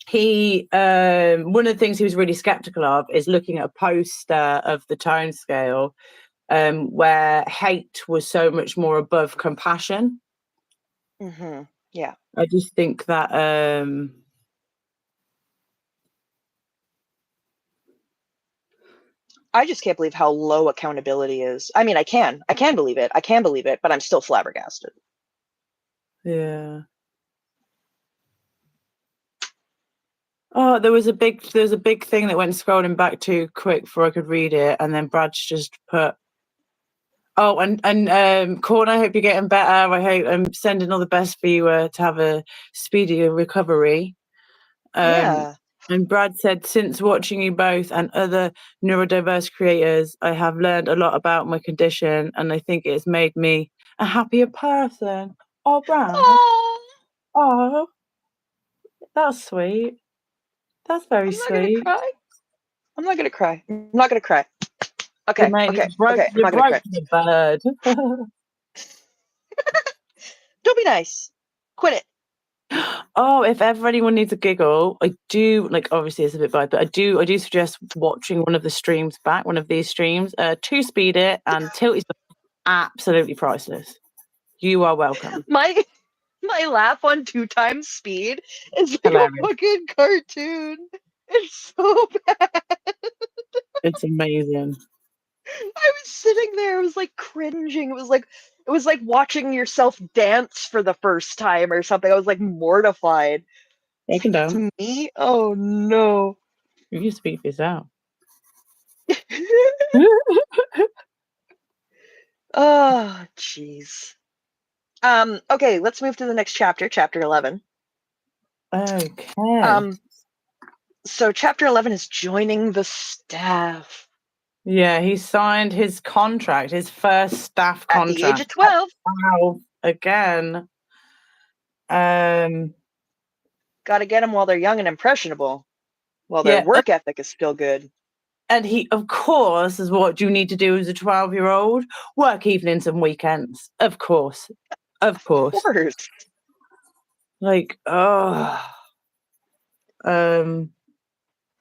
Speaker 2: He one of the things he was really skeptical of is looking at a poster of the tone scale, where hate was so much more above compassion.
Speaker 1: Yeah.
Speaker 2: I just think that
Speaker 1: I just can't believe how low accountability is. I mean, I can believe it. I can believe it, but I'm still flabbergasted.
Speaker 2: yeah. Oh, there was a big thing that went scrolling back too quick before I could read it, and then Brad's just put, oh, and Corn, I hope you're getting better. I hope I'm sending all the best for you to have a speedy recovery.
Speaker 1: Yeah.
Speaker 2: And Brad said, since watching you both and other neurodiverse creators, I have learned a lot about my condition, and I think it's made me a happier person. Oh, Brad.
Speaker 1: Oh,
Speaker 2: Oh, that's sweet. That's very
Speaker 1: I'm not gonna
Speaker 2: sweet.
Speaker 1: cry. I'm not gonna cry. I'm not gonna cry.
Speaker 2: You
Speaker 1: Okay.
Speaker 2: mate,
Speaker 1: Okay. Okay. I'm
Speaker 2: you
Speaker 1: not gonna
Speaker 2: broke
Speaker 1: cry.
Speaker 2: the bird.
Speaker 1: Don't be nice. Quit it.
Speaker 2: Oh, if ever anyone needs a giggle, I do, like, obviously it's a bit bad, but I do suggest watching one of the streams back, one of these streams. Two Speed It and Tilty's absolutely priceless. You are welcome.
Speaker 1: My laugh on 2 times speed is like a
Speaker 2: Hilarious.
Speaker 1: fucking cartoon. It's so bad.
Speaker 2: It's amazing.
Speaker 1: I was sitting there, it was like cringing. It was like watching yourself dance for the first time or something. I was like mortified. It's
Speaker 2: Broken
Speaker 1: like, that's
Speaker 2: down.
Speaker 1: me? Oh no.
Speaker 2: You speak for yourself.
Speaker 1: Oh, jeez. Okay, let's move to the next chapter, chapter 11.
Speaker 2: Okay.
Speaker 1: Um, so chapter 11 is joining the staff.
Speaker 2: Yeah, he signed his contract, his first staff
Speaker 1: At the age
Speaker 2: contract.
Speaker 1: of 12.
Speaker 2: Wow. Again.
Speaker 1: Gotta get them while they're young and impressionable, while their
Speaker 2: Yeah,
Speaker 1: work ethic is still good.
Speaker 2: and he, of course, is what you need to do as a 12-year-old. Work evenings and weekends. Of course. Of
Speaker 1: Of
Speaker 2: course.
Speaker 1: course.
Speaker 2: Like, oh.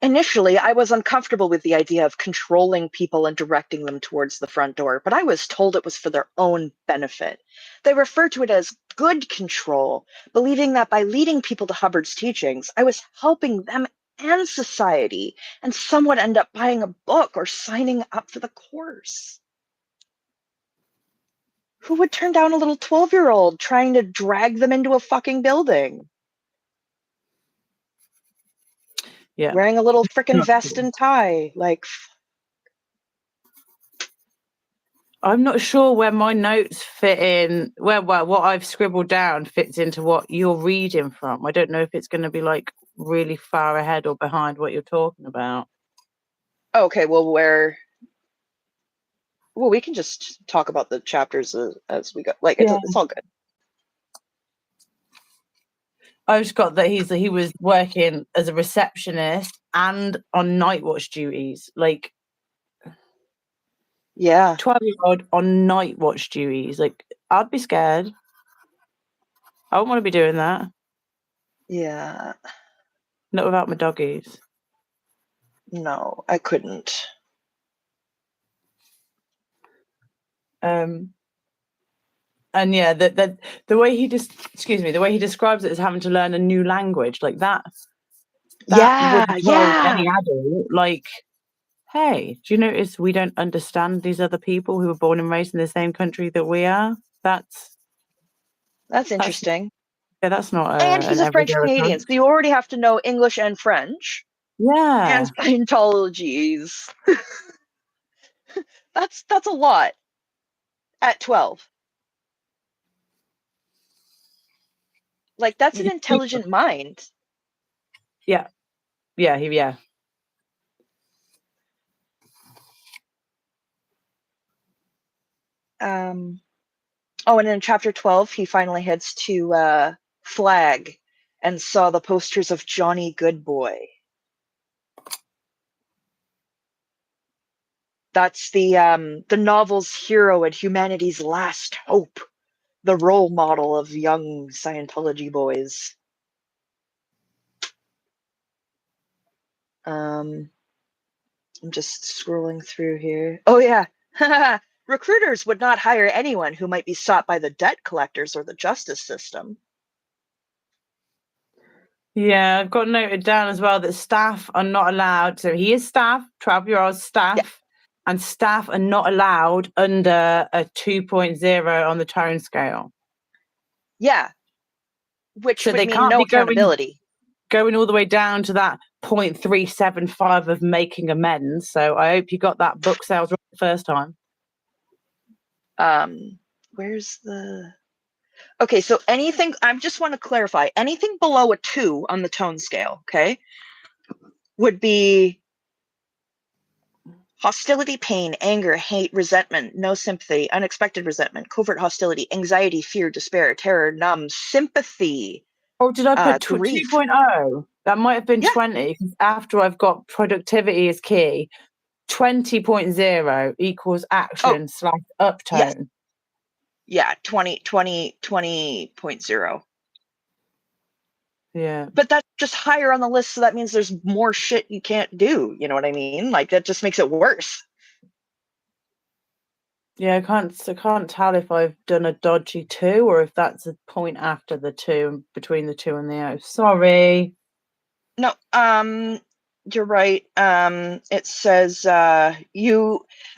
Speaker 1: Initially, I was uncomfortable with the idea of controlling people and directing them towards the front door, but I was told it was for their own benefit. They refer to it as good control, believing that by leading people to Hubbard's teachings, I was helping them and society, and some would end up buying a book or signing up for the course. Who would turn down a little 12-year-old trying to drag them into a fucking building?
Speaker 2: yeah.
Speaker 1: Wearing a little frickin' vest and tie. Like,
Speaker 2: I'm not sure where my notes fit in, where well, what I've scribbled down fits into what you're reading from. I don't know if it's going to be like really far ahead or behind what you're talking about.
Speaker 1: okay, well, we can just talk about the chapters as we go. Like,
Speaker 2: Yeah.
Speaker 1: it's all good.
Speaker 2: I've just got that he was working as a receptionist and on night watch duties. Like,
Speaker 1: Yeah.
Speaker 2: 12-year-old on night watch duties. Like, I'd be scared. I wouldn't want to be doing that.
Speaker 1: Yeah.
Speaker 2: Not without my doggies.
Speaker 1: No, I couldn't.
Speaker 2: And yeah, the way he the way he describes it as having to learn a new language, like that would
Speaker 1: Yeah,
Speaker 2: tell
Speaker 1: yeah.
Speaker 2: any adult, like, hey, do you notice we don't understand these other people who were born and raised in the same country that we are?
Speaker 1: That's
Speaker 2: That's
Speaker 1: interesting.
Speaker 2: yeah, that's not
Speaker 1: And
Speaker 2: an
Speaker 1: he's a
Speaker 2: everyday
Speaker 1: French Canadian,
Speaker 2: occurrence.
Speaker 1: so you already have to know English and French and
Speaker 2: Yeah.
Speaker 1: Scientologies. That's a lot at 12. Like, that's an intelligent mind.
Speaker 2: Yeah.
Speaker 1: Oh, and in chapter 12, he finally heads to Flag and saw the posters of Johnny Goodboy. That's the novel's hero and humanity's last hope, the role model of young Scientology boys. I'm just scrolling through here. Oh, yeah. Recruiters would not hire anyone who might be sought by the debt collectors or the justice system.
Speaker 2: Yeah, I've got noted down as well that staff are not allowed. So he is staff, 12-year-old staff,
Speaker 1: Yeah.
Speaker 2: and staff are not allowed under a 2.0 on the tone scale.
Speaker 1: Yeah. Which
Speaker 2: So
Speaker 1: would
Speaker 2: they
Speaker 1: mean
Speaker 2: can't
Speaker 1: no
Speaker 2: be
Speaker 1: accountability.
Speaker 2: going all the way down to that 0.375 of making amends. So I hope you got that book sales right the first time.
Speaker 1: Where's the... Okay, so anything, I just want to clarify, anything below a 2 on the tone scale, okay, would be hostility, pain, anger, hate, resentment, no sympathy, unexpected resentment, covert hostility, anxiety, fear, despair, terror, numb, sympathy,
Speaker 2: Oh, did I put
Speaker 1: grief.
Speaker 2: 2.0? That might have been
Speaker 1: Yeah.
Speaker 2: 20, because after I've got productivity is key, 20.0 equals action / uptone.
Speaker 1: Yes. Yeah, 20.0.
Speaker 2: Yeah.
Speaker 1: But that's just higher on the list, so that means there's more shit you can't do. You know what I mean? Like, that just makes it worse.
Speaker 2: Yeah, I can't tell if I've done a dodgy 2 or if that's a point after the 2, between the 2 and the O. Sorry.
Speaker 1: No, you're right. It says a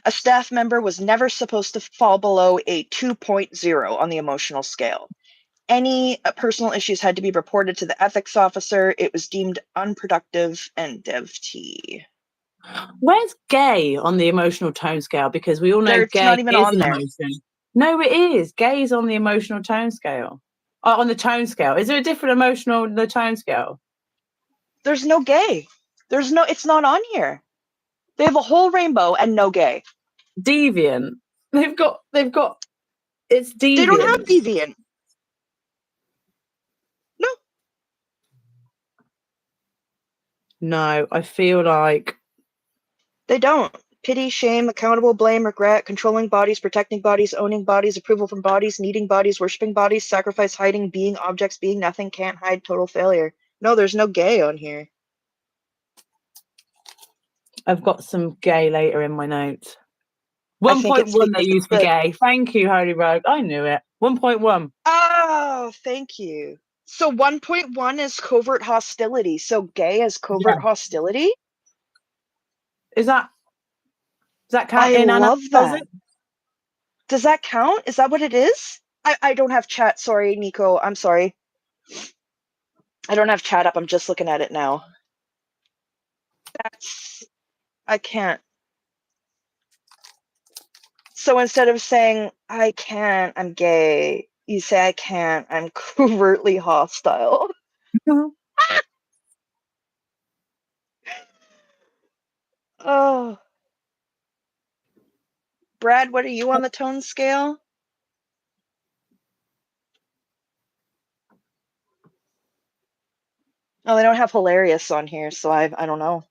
Speaker 1: staff member was never supposed to fall below a 2.0 on the emotional scale. Any personal issues had to be reported to the ethics officer. It was deemed unproductive and Dev T.
Speaker 2: Where's gay on the emotional tone scale? Because we all know
Speaker 1: It's
Speaker 2: gay
Speaker 1: not even
Speaker 2: is
Speaker 1: on
Speaker 2: an
Speaker 1: there.
Speaker 2: emotion. No, it is. Gay is on the emotional tone scale. Oh, on the tone scale. Is there a different emotional the tone scale?
Speaker 1: There's no gay. It's not on here. They have a whole rainbow and no gay.
Speaker 2: Deviant. They've got it's deviant.
Speaker 1: They don't have deviant. No.
Speaker 2: No, I feel like
Speaker 1: They don't. Pity, shame, accountable, blame, regret, controlling bodies, protecting bodies, owning bodies, approval from bodies, needing bodies, worshipping bodies, sacrifice, hiding, being objects, being nothing, can't hide, total failure. No, there's no gay on here.
Speaker 2: I've got some gay later in my notes.
Speaker 1: I think it's
Speaker 2: 1.1 they
Speaker 1: because
Speaker 2: use for gay. Thank you, Holy Rogue. I knew it. 1.1.
Speaker 1: Oh, thank you. So 1.1 is covert hostility. So gay is covert hostility?
Speaker 2: Does that count
Speaker 1: I
Speaker 2: in
Speaker 1: love that.
Speaker 2: it?
Speaker 1: Does that count? Is that what it is? I don't have chat. Sorry, Nico. I'm sorry. I don't have chat up. I'm just looking at it now. I can't. So instead of saying, I can't, I'm gay, you say, I can't, I'm covertly hostile. Oh. Brad, what are you on the tone scale? Oh, they don't have hilarious on here, so I don't know.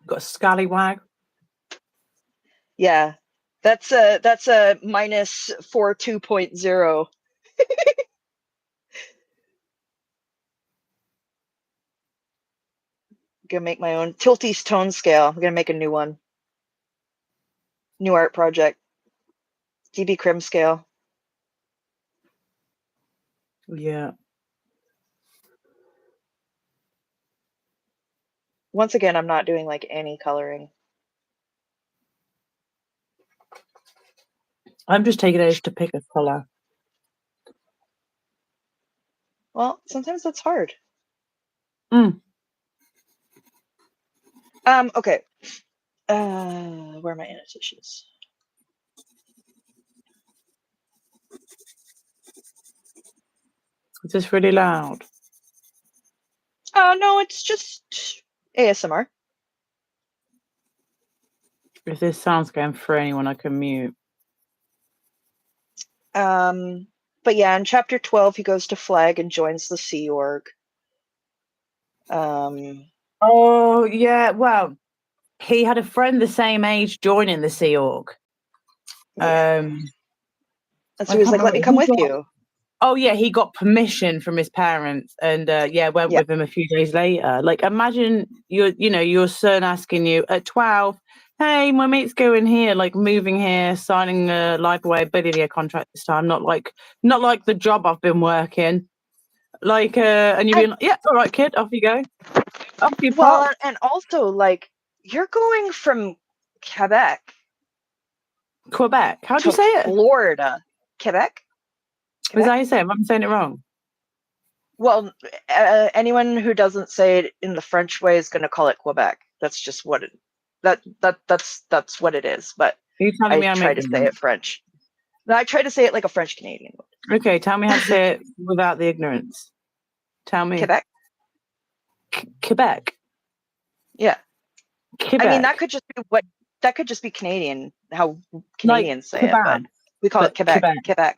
Speaker 2: Got a scallywag.
Speaker 1: Yeah. That's a minus 4 2.0. Gonna make my own Tilty's tone scale. I'm gonna make a new one. New art project. DB Crim scale.
Speaker 2: Yeah.
Speaker 1: Once again, I'm not doing like any coloring.
Speaker 2: I'm just taking ages to pick a color.
Speaker 1: Well, sometimes that's hard. Okay. Where are my annotations?
Speaker 2: Is this really loud?
Speaker 1: Oh no, it's just ASMR.
Speaker 2: If this sound's going for anyone, I can mute.
Speaker 1: But yeah, in chapter 12, he goes to Flag and joins the Sea Org.
Speaker 2: Oh yeah, well, he had a friend the same age joining the Sea Org.
Speaker 1: Yeah.
Speaker 2: And
Speaker 1: so he was like, "Let me come with you."
Speaker 2: Oh yeah, he got permission from his parents, and went with him a few days later. Like, imagine your son asking you at 12, "Hey, my mate's going here, like moving here, signing a life away billionaire contract this time. Not like the job I've been working. Like, and you'd be like, yeah, all right, kid, off you go, off you pop."
Speaker 1: Well, and also like you're going from Quebec.
Speaker 2: How do you say it?
Speaker 1: Florida. Quebec?
Speaker 2: Was that how you say it? I'm saying it wrong.
Speaker 1: Well, anyone who doesn't say it in the French way is going to call it Quebec. That's just what it. That's what it is. But
Speaker 2: Are you telling me I'm
Speaker 1: try to say it French. No, I try to say it like a French Canadian would.
Speaker 2: Okay, tell me how to say it without the ignorance. Tell me.
Speaker 1: Quebec.
Speaker 2: Quebec.
Speaker 1: Yeah.
Speaker 2: Quebec.
Speaker 1: I mean, that could just be Canadian. How Canadians say it, but we call it Quebec. Quebec.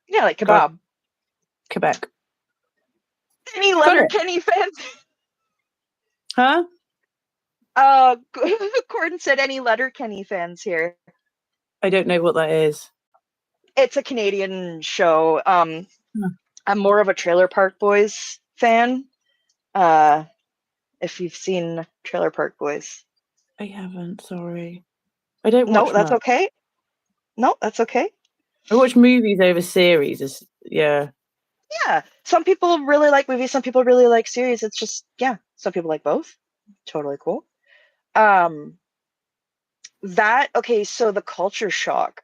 Speaker 1: Yeah, like kebab.
Speaker 2: Quebec.
Speaker 1: Any Letterkenny fans?
Speaker 2: Huh?
Speaker 1: Gordon said any Letterkenny fans here.
Speaker 2: I don't know what that is.
Speaker 1: It's a Canadian show. I'm more of a Trailer Park Boys fan. If you've seen Trailer Park Boys.
Speaker 2: I haven't, sorry. I don't watch
Speaker 1: No, that's okay. No, that's okay.
Speaker 2: I watch movies over series. Yeah.
Speaker 1: Yeah. Some people really like movies, some people really like series. It's just, yeah, some people like both. Totally cool. So the culture shock.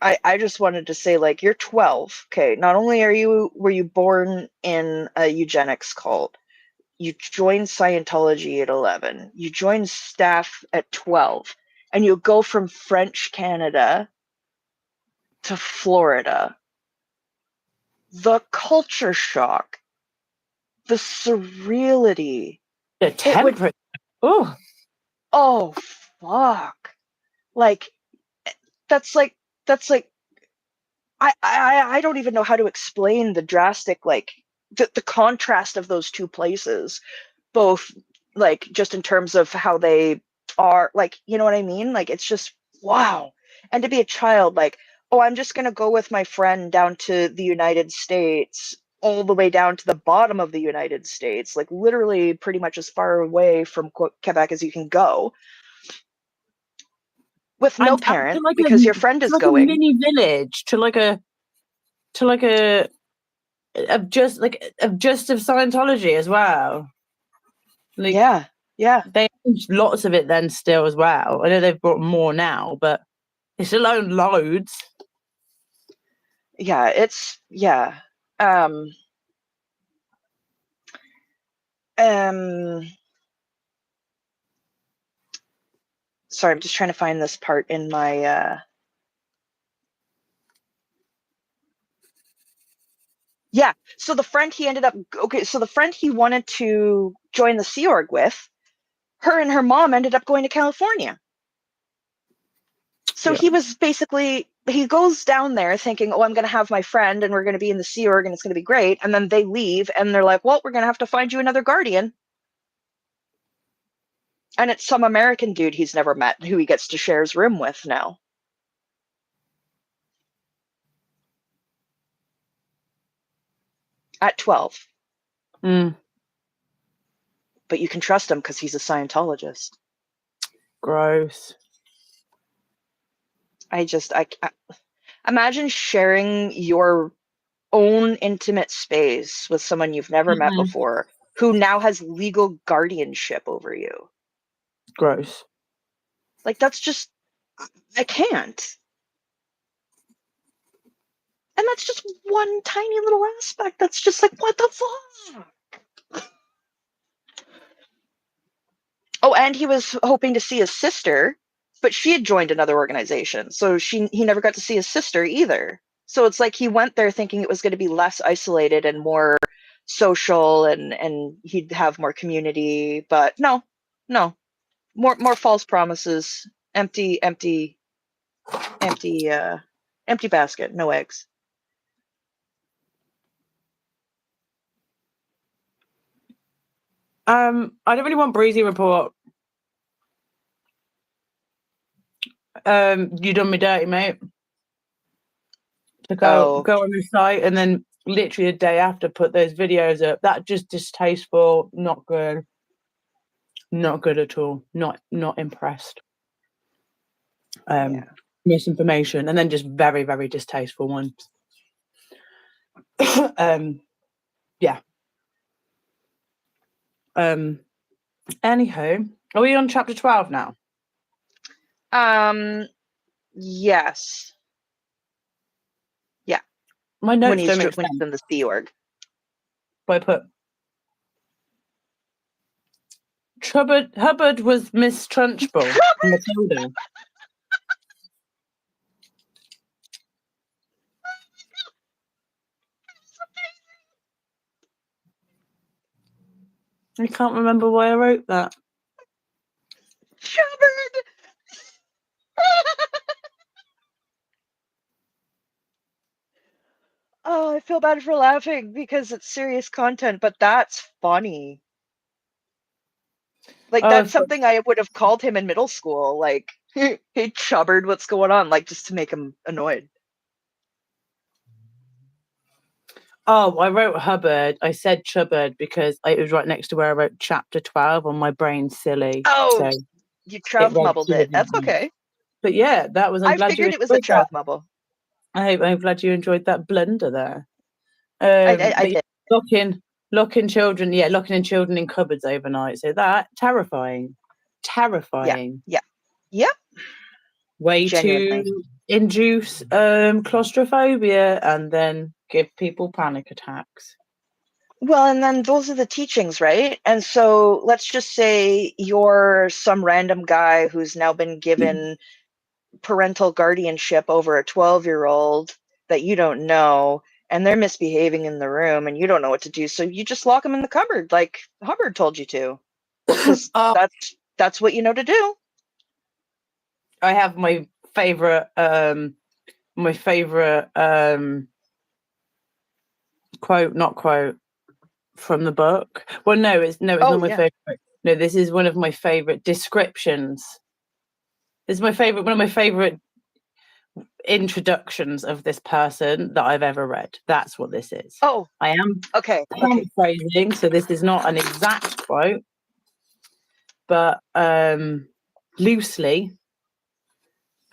Speaker 1: I just wanted to say, like, you're 12. Okay, not only were you born in a eugenics cult, you joined Scientology at 11. You joined staff at 12, and you go from French Canada to Florida. The culture shock, the surreality,
Speaker 2: the temperature.
Speaker 1: Oh fuck! Like that's like I don't even know how to explain the drastic, like the contrast of those two places, both like just in terms of how they are, like, you know what I mean? Like, it's just wow. And to be a child, like, oh, I'm just gonna go with my friend down to the United States, all the way down to the bottom of the United States, like literally pretty much as far away from Quebec as you can go, with no parent,
Speaker 2: like
Speaker 1: because your friend is going.
Speaker 2: A mini village to of Scientology as well. Like,
Speaker 1: yeah.
Speaker 2: They own lots of it then still as well. I know they've brought more now, but they still own loads.
Speaker 1: Yeah, it's sorry, I'm just trying to find this part in my yeah, so the friend he wanted to join the Sea Org with, her and her mom ended up going to California. So he was basically, he goes down there thinking, oh, I'm going to have my friend and we're going to be in the Sea Org and it's going to be great. And then they leave and they're like, well, we're going to have to find you another guardian. And it's some American dude he's never met who he gets to share his room with now. At 12.
Speaker 2: Mm.
Speaker 1: But you can trust him because he's a Scientologist.
Speaker 2: Gross.
Speaker 1: I imagine sharing your own intimate space with someone you've never met before, who now has legal guardianship over you.
Speaker 2: Gross.
Speaker 1: Like, that's just, I can't. And that's just one tiny little aspect that's just like, what the fuck? Oh, and he was hoping to see his sister, but she had joined another organization, so he never got to see his sister either. So it's like he went there thinking it was going to be less isolated and more social, and he'd have more community, but no, no, more false promises, empty, empty, empty, empty basket, no eggs.
Speaker 2: I don't really want Breezy report. You done me dirty, mate. To go on the site and then literally a day after put those videos up. That just distasteful, not good. Not good at all. Not impressed. Misinformation, and then just very, very distasteful ones. Yeah. Anywho, are we on chapter 12 now?
Speaker 1: Yes. Yeah.
Speaker 2: My notes don't make
Speaker 1: when
Speaker 2: sense.
Speaker 1: he's in the Sea Org.
Speaker 2: I put Hubbard was Miss Trunchbull. Matilda. I can't remember why I wrote that.
Speaker 1: Hubbard! Oh, I feel bad for laughing because it's serious content, but that's funny. Like, that's something I would have called him in middle school. Like, hey, Chubbard, what's going on? Like, just to make him annoyed.
Speaker 2: Oh, I wrote Hubbard. I said Chubbard because it was right next to where I wrote chapter 12 on my brain. Silly.
Speaker 1: Oh,
Speaker 2: so
Speaker 1: you trout-mubbled it. That's okay.
Speaker 2: But yeah, that was.
Speaker 1: I figured it was a trout-mubble.
Speaker 2: I'm glad you enjoyed that blunder there.
Speaker 1: I did.
Speaker 2: Locking children, locking in children in cupboards overnight. So that terrifying.
Speaker 1: Yeah. Yep.
Speaker 2: Way
Speaker 1: Genuinely.
Speaker 2: to induce claustrophobia and then give people panic attacks.
Speaker 1: Well, and then those are the teachings, right? And so let's just say you're some random guy who's now been given parental guardianship over a 12-year-old that you don't know, and they're misbehaving in the room and you don't know what to do. So you just lock them in the cupboard like Hubbard told you to. Because that's what you know to do.
Speaker 2: I have my favorite quote from the book. Well, no, it's not my favorite. No, this is one of my favorite descriptions. This is one of my favorite introductions of this person that I've ever read. That's what this is.
Speaker 1: Oh,
Speaker 2: I am paraphrasing, so this is not an exact quote, but loosely.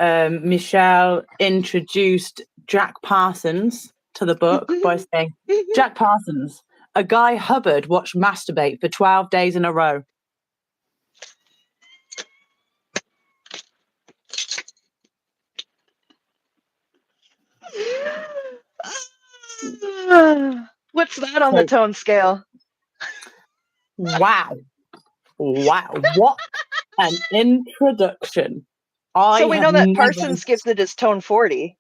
Speaker 2: Michelle introduced Jack Parsons to the book by saying, Jack Parsons, a guy Hubbard watched masturbate for 12 days in a row.
Speaker 1: What's that on the tone scale?
Speaker 2: Wow. What an introduction.
Speaker 1: So we know that Parsons gives it his tone 40.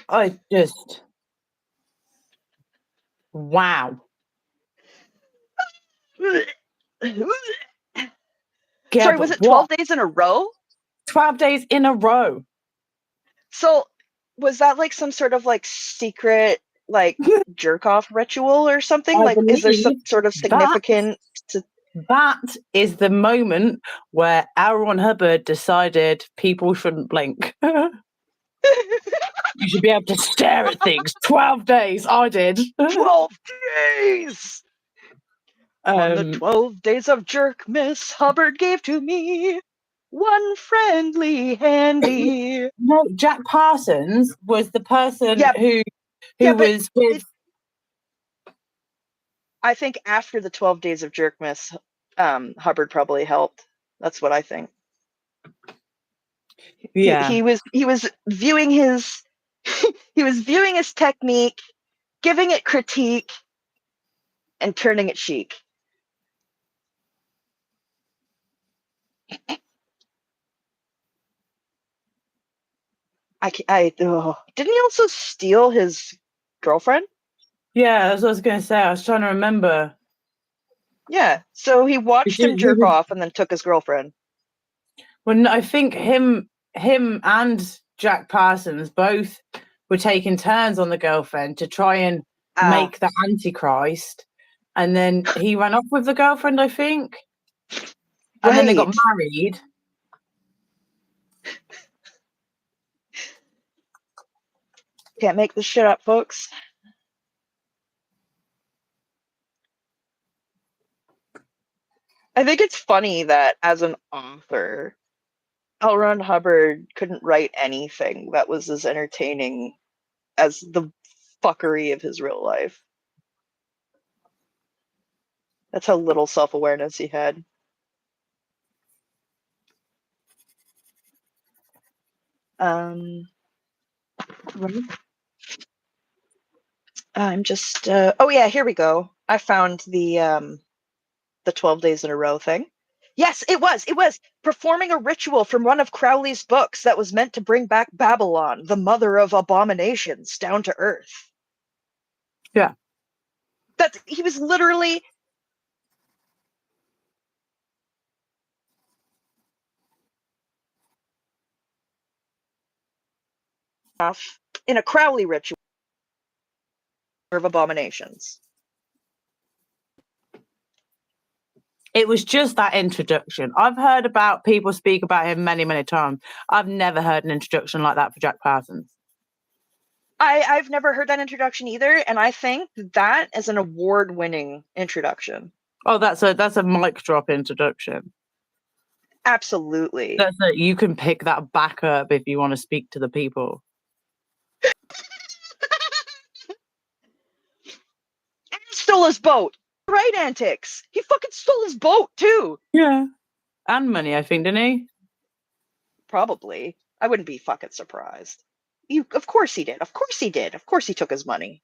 Speaker 2: I just... Wow.
Speaker 1: Sorry, was it 12 days in a row?
Speaker 2: 12 days in a row.
Speaker 1: So was that like some sort of like secret like jerk off ritual or something? Like, is there some sort of significant?
Speaker 2: That is the moment where L. Ron Hubbard decided people shouldn't blink. You should be able to stare at things. 12 days. I did.
Speaker 1: 12 days. On the 12 days of jerk, Miss Hubbard gave to me one friendly handy.
Speaker 2: No, Jack Parsons was the person who was with.
Speaker 1: I think after the 12 days of jerk, Miss Hubbard probably helped. That's what I think.
Speaker 2: Yeah,
Speaker 1: he was viewing his technique, giving it critique, and turning it chic. Didn't he also steal his girlfriend?
Speaker 2: Yeah, that's what I was going to say. I was trying to remember.
Speaker 1: Yeah, so he watched him jerk off and then took his girlfriend.
Speaker 2: Well, no, I think him and Jack Parsons both were taking turns on the girlfriend to try and make the Antichrist, and then he ran off with the girlfriend, I think, and then they got married.
Speaker 1: Can't make this shit up, folks. I think it's funny that as an author, L. Ron Hubbard couldn't write anything that was as entertaining as the fuckery of his real life. That's how little self-awareness he had. I'm just oh yeah, here we go. I found the 12 days in a row thing. Yes, it was performing a ritual from one of Crowley's books that was meant to bring back Babylon, the mother of abominations, down to earth.
Speaker 2: Yeah.
Speaker 1: He was literally in a Crowley ritual of abominations.
Speaker 2: It was just that introduction. I've heard about people speak about him many, many times. I've never heard an introduction like that for Jack Parsons.
Speaker 1: I've never heard that introduction either, and I think that is an award-winning introduction.
Speaker 2: Oh, that's a mic drop introduction.
Speaker 1: Absolutely.
Speaker 2: You can pick that back up if you want to speak to the people.
Speaker 1: And he stole his boat. Right, antics. He fucking stole his boat too.
Speaker 2: Yeah. And money, I think, didn't he?
Speaker 1: Probably. I wouldn't be fucking surprised. Of course he did. Of course he did. Of course he took his money.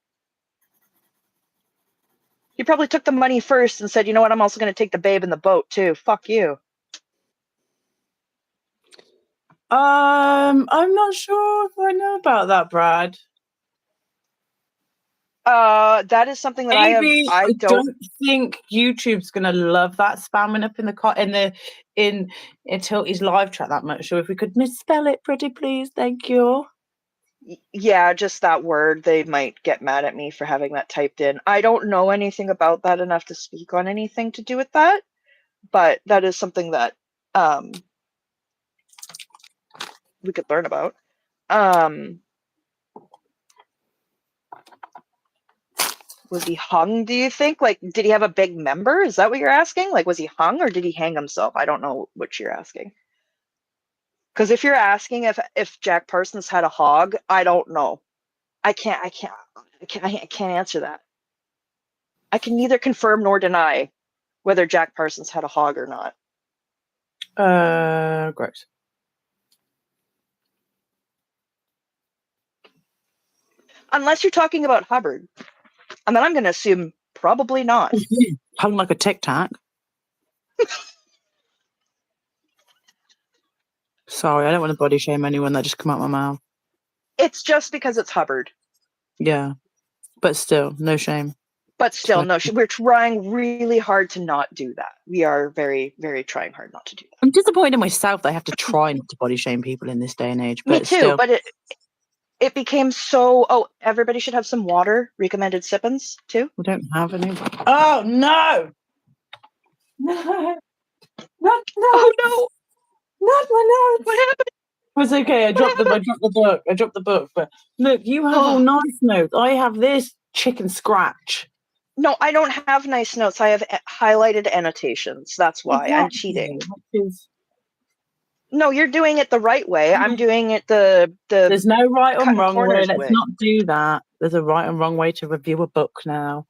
Speaker 1: He probably took the money first and said, you know what, I'm also going to take the babe in the boat too. Fuck you.
Speaker 2: I'm not sure if I know about that, Brad.
Speaker 1: That is something that I don't
Speaker 2: think YouTube's gonna love that spamming up in Tilty's live chat that much. So if we could misspell it pretty please, thank you.
Speaker 1: Yeah, just that word. They might get mad at me for having that typed in. I don't know anything about that enough to speak on anything to do with that, but that is something that we could learn about. Was he hung, do you think? Like, did he have a big member? Is that what you're asking? Like, was he hung or did he hang himself? I don't know what you're asking. Because if you're asking if Jack Parsons had a hog, I don't know. I can't answer that. I can neither confirm nor deny whether Jack Parsons had a hog or not.
Speaker 2: Great.
Speaker 1: Unless you're talking about Hubbard. And then I'm going to assume probably not.
Speaker 2: Hung like a tic tac. Sorry, I don't want to body shame anyone that just come out my mouth.
Speaker 1: It's just because it's Hubbard.
Speaker 2: Yeah. But still, no shame.
Speaker 1: But still, no, we're trying really hard to not do that. We are very, very trying hard not to do that.
Speaker 2: I'm disappointed in myself that I have to try not to body shame people in this day and age. But
Speaker 1: me too,
Speaker 2: still.
Speaker 1: But it became so, everybody should have some water, recommended sippins too.
Speaker 2: We don't have any. Oh, no! No! Not no!
Speaker 1: Oh, no!
Speaker 2: Not my notes!
Speaker 1: What happened?
Speaker 2: It was okay, I dropped the book. I dropped the book. But look, you have all nice notes. I have this chicken scratch.
Speaker 1: No, I don't have nice notes. I have highlighted annotations. That's why.
Speaker 2: Exactly.
Speaker 1: I'm cheating. No, you're doing it the right way. I'm doing it the
Speaker 2: There's no right or wrong way. Let's
Speaker 1: way.
Speaker 2: not do that. There's a right and wrong way to review a book now.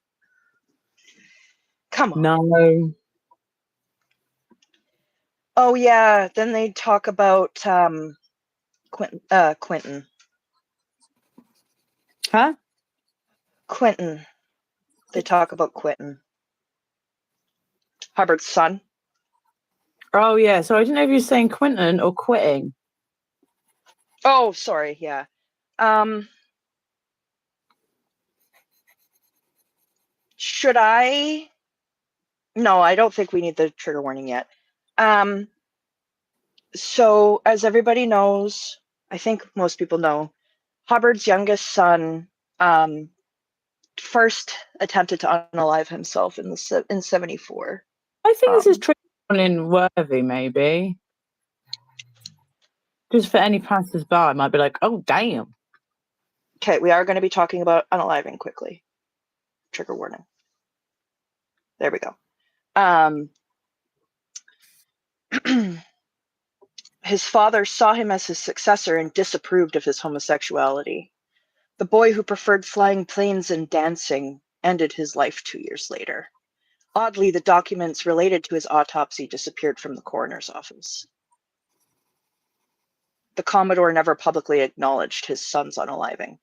Speaker 1: Come on.
Speaker 2: No.
Speaker 1: Oh yeah, then they talk about Quentin.
Speaker 2: Huh?
Speaker 1: Quentin. They talk about Quentin. Hubbard's son.
Speaker 2: Oh yeah, so I didn't know if you're saying Quentin or quitting.
Speaker 1: Oh, sorry. Yeah. Um, should I? No, I don't think we need the trigger warning yet. Um, so as everybody knows, I think most people know, Hubbard's youngest son um, first attempted to unalive himself in 74.
Speaker 2: I think this is
Speaker 1: Um,
Speaker 2: in worthy, maybe. Just for any passers-by, might be like, oh, damn.
Speaker 1: okay, we are going to be talking about unaliving quickly. Trigger warning. There we go. His father saw him as his successor and disapproved of his homosexuality. The boy who preferred flying planes and dancing ended his life 2 years later. Oddly, the documents related to his autopsy disappeared from the coroner's office. The Commodore never publicly acknowledged his son's unaliving,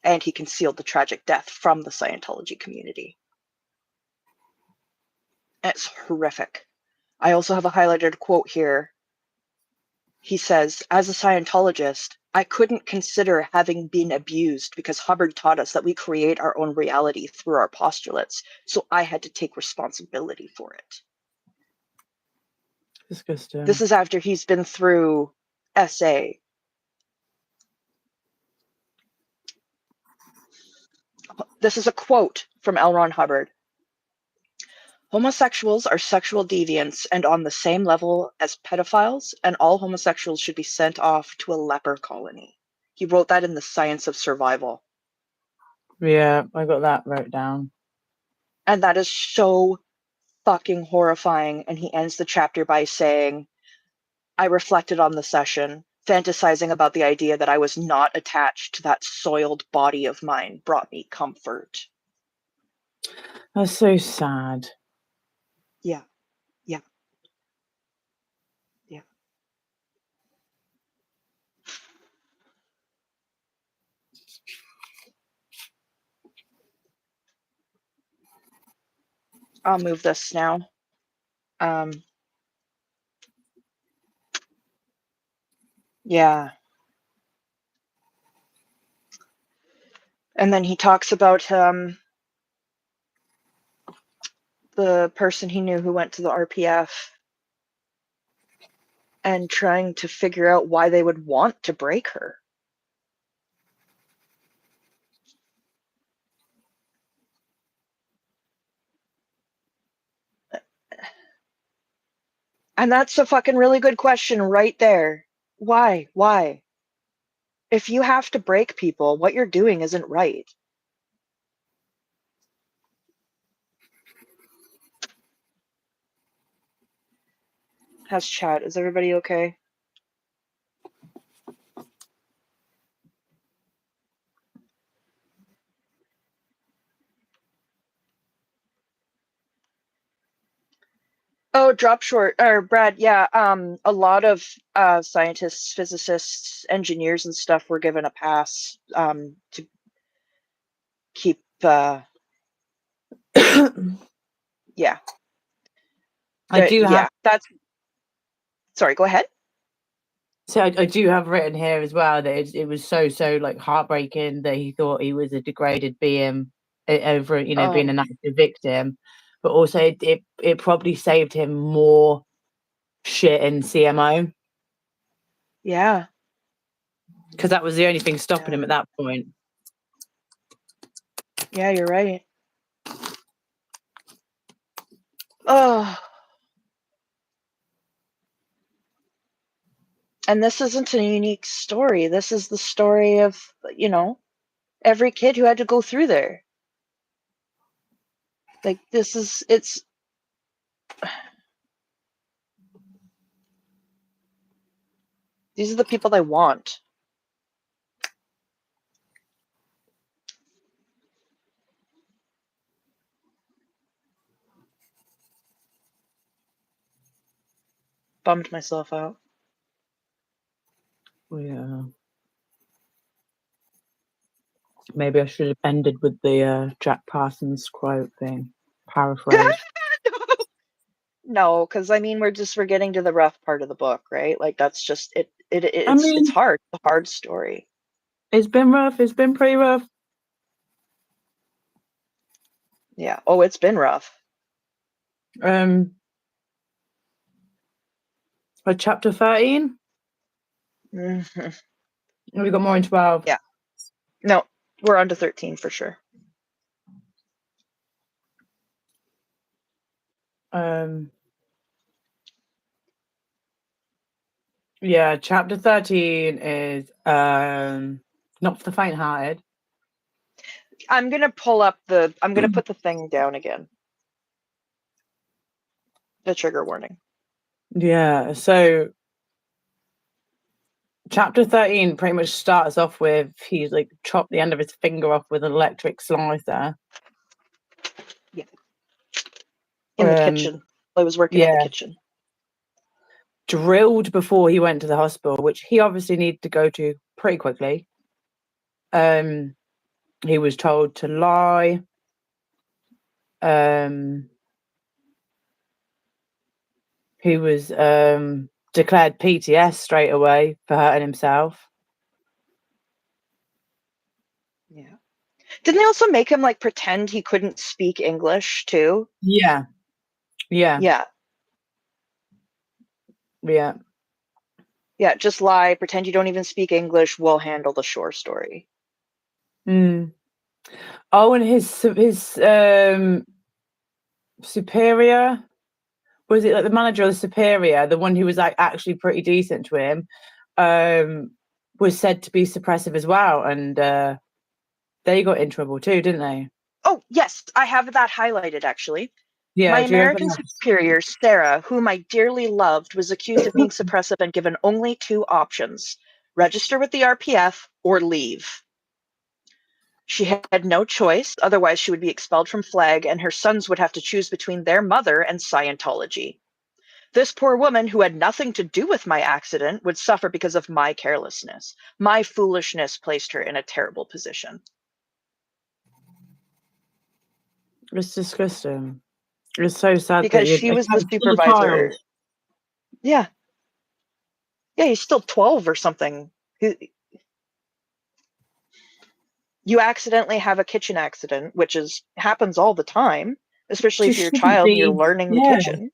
Speaker 1: and he concealed the tragic death from the Scientology community. And it's horrific. I also have a highlighted quote here. He says, as a Scientologist, I couldn't consider having been abused because Hubbard taught us that we create our own reality through our postulates, so I had to take responsibility for it.
Speaker 2: Disgusting.
Speaker 1: This is after he's been through SA. This is a quote from L. Ron Hubbard. Homosexuals are sexual deviants and on the same level as pedophiles, and all homosexuals should be sent off to a leper colony. He wrote that in The Science of Survival.
Speaker 2: Yeah, I got that wrote down.
Speaker 1: And that is so fucking horrifying. And he ends the chapter by saying, I reflected on the session, fantasizing about the idea that I was not attached to that soiled body of mine brought me comfort.
Speaker 2: That's so sad.
Speaker 1: Yeah. Yeah. Yeah. I'll move this now. Yeah. And then he talks about the person he knew who went to the RPF and trying to figure out why they would want to break her. And that's a fucking really good question right there. Why? Why? If you have to break people, what you're doing isn't right. How's chat? Is everybody okay? Oh, drop short or Brad, yeah. A lot of scientists, physicists, engineers, and stuff were given a pass to keep. Yeah.
Speaker 2: I do have.
Speaker 1: Yeah, that's. Sorry, go ahead.
Speaker 2: So I do have written here as well that it was so like heartbreaking that he thought he was a degraded being over being an active victim, but also it probably saved him more shit in CMO.
Speaker 1: Yeah.
Speaker 2: Because that was the only thing stopping him at that point.
Speaker 1: Yeah, you're right. Oh. And this isn't a unique story. This is the story of, every kid who had to go through there. Like, it's. These are the people they want. Bummed myself out.
Speaker 2: Yeah. Maybe I should have ended with the Jack Parsons quote thing. Paraphrase.
Speaker 1: No, because I mean we're getting to the rough part of the book, right? Like that's just it.
Speaker 2: I
Speaker 1: It's
Speaker 2: mean,
Speaker 1: hard. It's a hard story.
Speaker 2: it's been rough. It's been pretty rough.
Speaker 1: Yeah. Oh, it's been rough.
Speaker 2: By chapter 13,
Speaker 1: Mhm.
Speaker 2: we got more in 12.
Speaker 1: Yeah. No, we're on to 13 for sure.
Speaker 2: Um, yeah, chapter 13 is not for the faint-hearted.
Speaker 1: I'm gonna put the thing down again. The trigger warning.
Speaker 2: Yeah, so chapter 13 pretty much starts off with he's like chopped the end of his finger off with an electric slicer.
Speaker 1: Yeah. In the kitchen. I was working in the
Speaker 2: Yeah,
Speaker 1: kitchen.
Speaker 2: drilled before he went to the hospital, which he obviously needed to go to pretty quickly. He was told to lie. He was declared PTS straight away for hurting himself.
Speaker 1: Yeah. Didn't they also make him like pretend he couldn't speak English too?
Speaker 2: Yeah. Yeah.
Speaker 1: Yeah.
Speaker 2: Yeah.
Speaker 1: Yeah, just lie, pretend you don't even speak English, we'll handle the shore story.
Speaker 2: Mm. Oh, and his superior, was it like the manager or the superior, the one who was like actually pretty decent to him, was said to be suppressive as well, and they got in trouble too, didn't they?
Speaker 1: Oh, yes, I have that highlighted actually. My
Speaker 2: Yeah, do you have
Speaker 1: American superior, Sarah, whom I dearly loved, was accused of being suppressive and given only two options: register with the RPF or leave. She had no choice, otherwise, she would be expelled from Flag, and her sons would have to choose between their mother and Scientology. This poor woman, who had nothing to do with my accident, would suffer because of my carelessness. My foolishness placed her in a terrible position.
Speaker 2: It's disgusting. It's so sad that
Speaker 1: Because
Speaker 2: you're
Speaker 1: she was the
Speaker 2: still a child.
Speaker 1: supervisor. Yeah. Yeah, he's still 12 or something. You accidentally have a kitchen accident, which happens all the time, especially
Speaker 2: She
Speaker 1: if you're a
Speaker 2: shouldn't
Speaker 1: child and you're
Speaker 2: be.
Speaker 1: learning the
Speaker 2: Yeah,
Speaker 1: kitchen.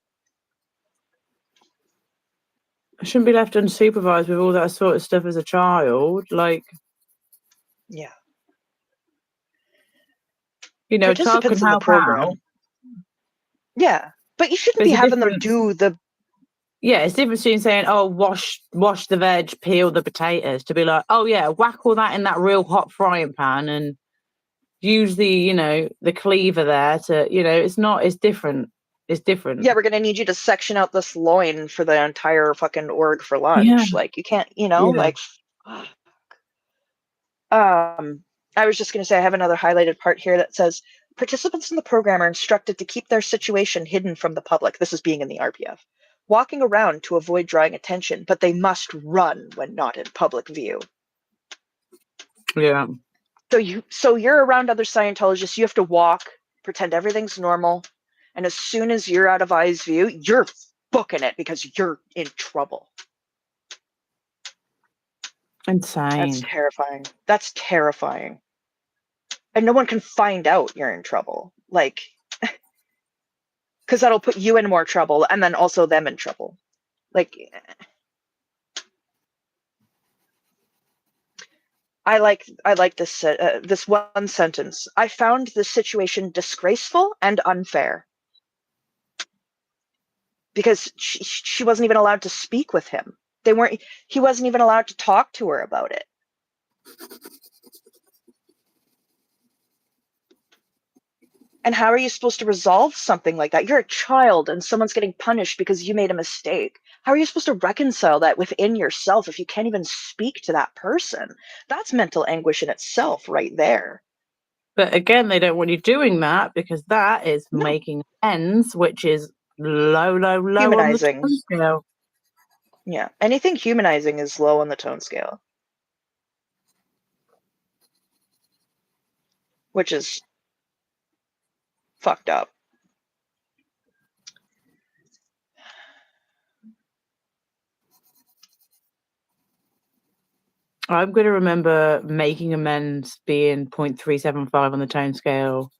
Speaker 2: shouldn't be left unsupervised with all that sort of stuff as a child. Like,
Speaker 1: Yeah.
Speaker 2: a child can
Speaker 1: Participants in the
Speaker 2: help out.
Speaker 1: program. Yeah. But you shouldn't
Speaker 2: There's
Speaker 1: be
Speaker 2: a
Speaker 1: having them
Speaker 2: difference.
Speaker 1: do the.
Speaker 2: Yeah, it's different between saying, "Oh, wash the veg, peel the potatoes," to be like, "Oh yeah, whack all that in that real hot frying pan and use the cleaver there to, it's not. It's different. It's different."
Speaker 1: Yeah, we're going to need you to section out this loin for the entire fucking org for
Speaker 2: Yeah,
Speaker 1: lunch. Like, you can't,
Speaker 2: yeah.
Speaker 1: like. I was just going to say, I have another highlighted part here that says participants in the program are instructed to keep their situation hidden from the public. This is being in the RPF. Walking around to avoid drawing attention, but they must run when not in public view.
Speaker 2: Yeah.
Speaker 1: So you're around other Scientologists, you have to walk, pretend everything's normal, and as soon as you're out of eyes view, you're booking it because you're in trouble. That's
Speaker 2: Insane.
Speaker 1: terrifying. That's terrifying. And no one can find out you're in trouble. Like, because that'll put you in more trouble and then also them in trouble. Like, I like this one sentence. I found this situation disgraceful and unfair because she wasn't even allowed to speak with him. He wasn't even allowed to talk to her about it. And how are you supposed to resolve something like that? You're a child and someone's getting punished because you made a mistake. How are you supposed to reconcile that within yourself if you can't even speak to that person? That's mental anguish in itself, right there.
Speaker 2: But again, they don't want you doing that because that is
Speaker 1: No,
Speaker 2: making ends, which is low, low, low on the
Speaker 1: humanizing.
Speaker 2: tone scale.
Speaker 1: Yeah, anything humanizing is low on the tone scale, which is fucked up.
Speaker 2: I'm going to remember making amends being 0.375 on the tone scale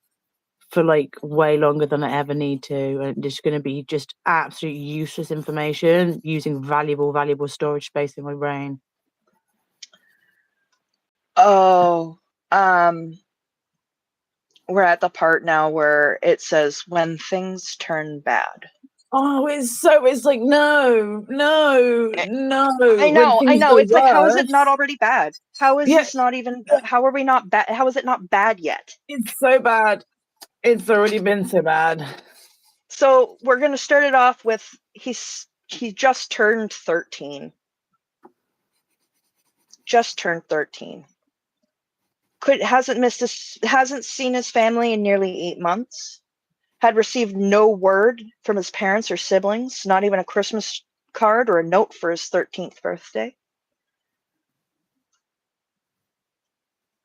Speaker 2: for like way longer than I ever need to, and just going to be just absolute useless information using valuable storage space in my brain.
Speaker 1: Oh, we're at the part now where it says when things turn bad.
Speaker 2: Oh, it's like no.
Speaker 1: I
Speaker 2: When
Speaker 1: know.
Speaker 2: things go
Speaker 1: It's like, how is it not
Speaker 2: worse.
Speaker 1: already bad? How is
Speaker 2: Yeah,
Speaker 1: this not even? How are we not bad? How is it not bad yet?
Speaker 2: it's so bad. It's already been so bad.
Speaker 1: So we're gonna start it off with he just turned 13. Just turned 13. Hasn't seen his family in nearly 8 months. Had received no word from his parents or siblings, not even a Christmas card or a note for his 13th birthday.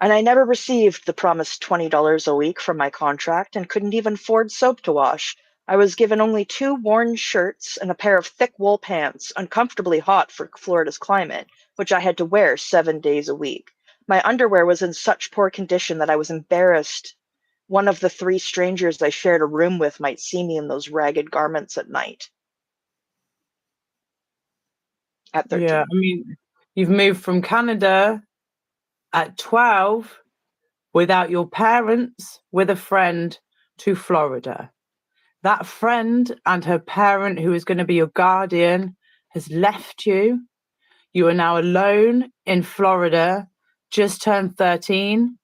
Speaker 1: And I never received the promised $20 a week from my contract and couldn't even afford soap to wash. I was given only 2 worn shirts and a pair of thick wool pants, uncomfortably hot for Florida's climate, which I had to wear 7 days a week. My underwear was in such poor condition that I was embarrassed. One of the 3 strangers I shared a room with might see me in those ragged garments at night. At 13.
Speaker 2: Yeah, I mean, you've moved from Canada at 12 without your parents with a friend to Florida. That friend and her parent, who is going to be your guardian, has left you. You are now alone in Florida, just turned 13.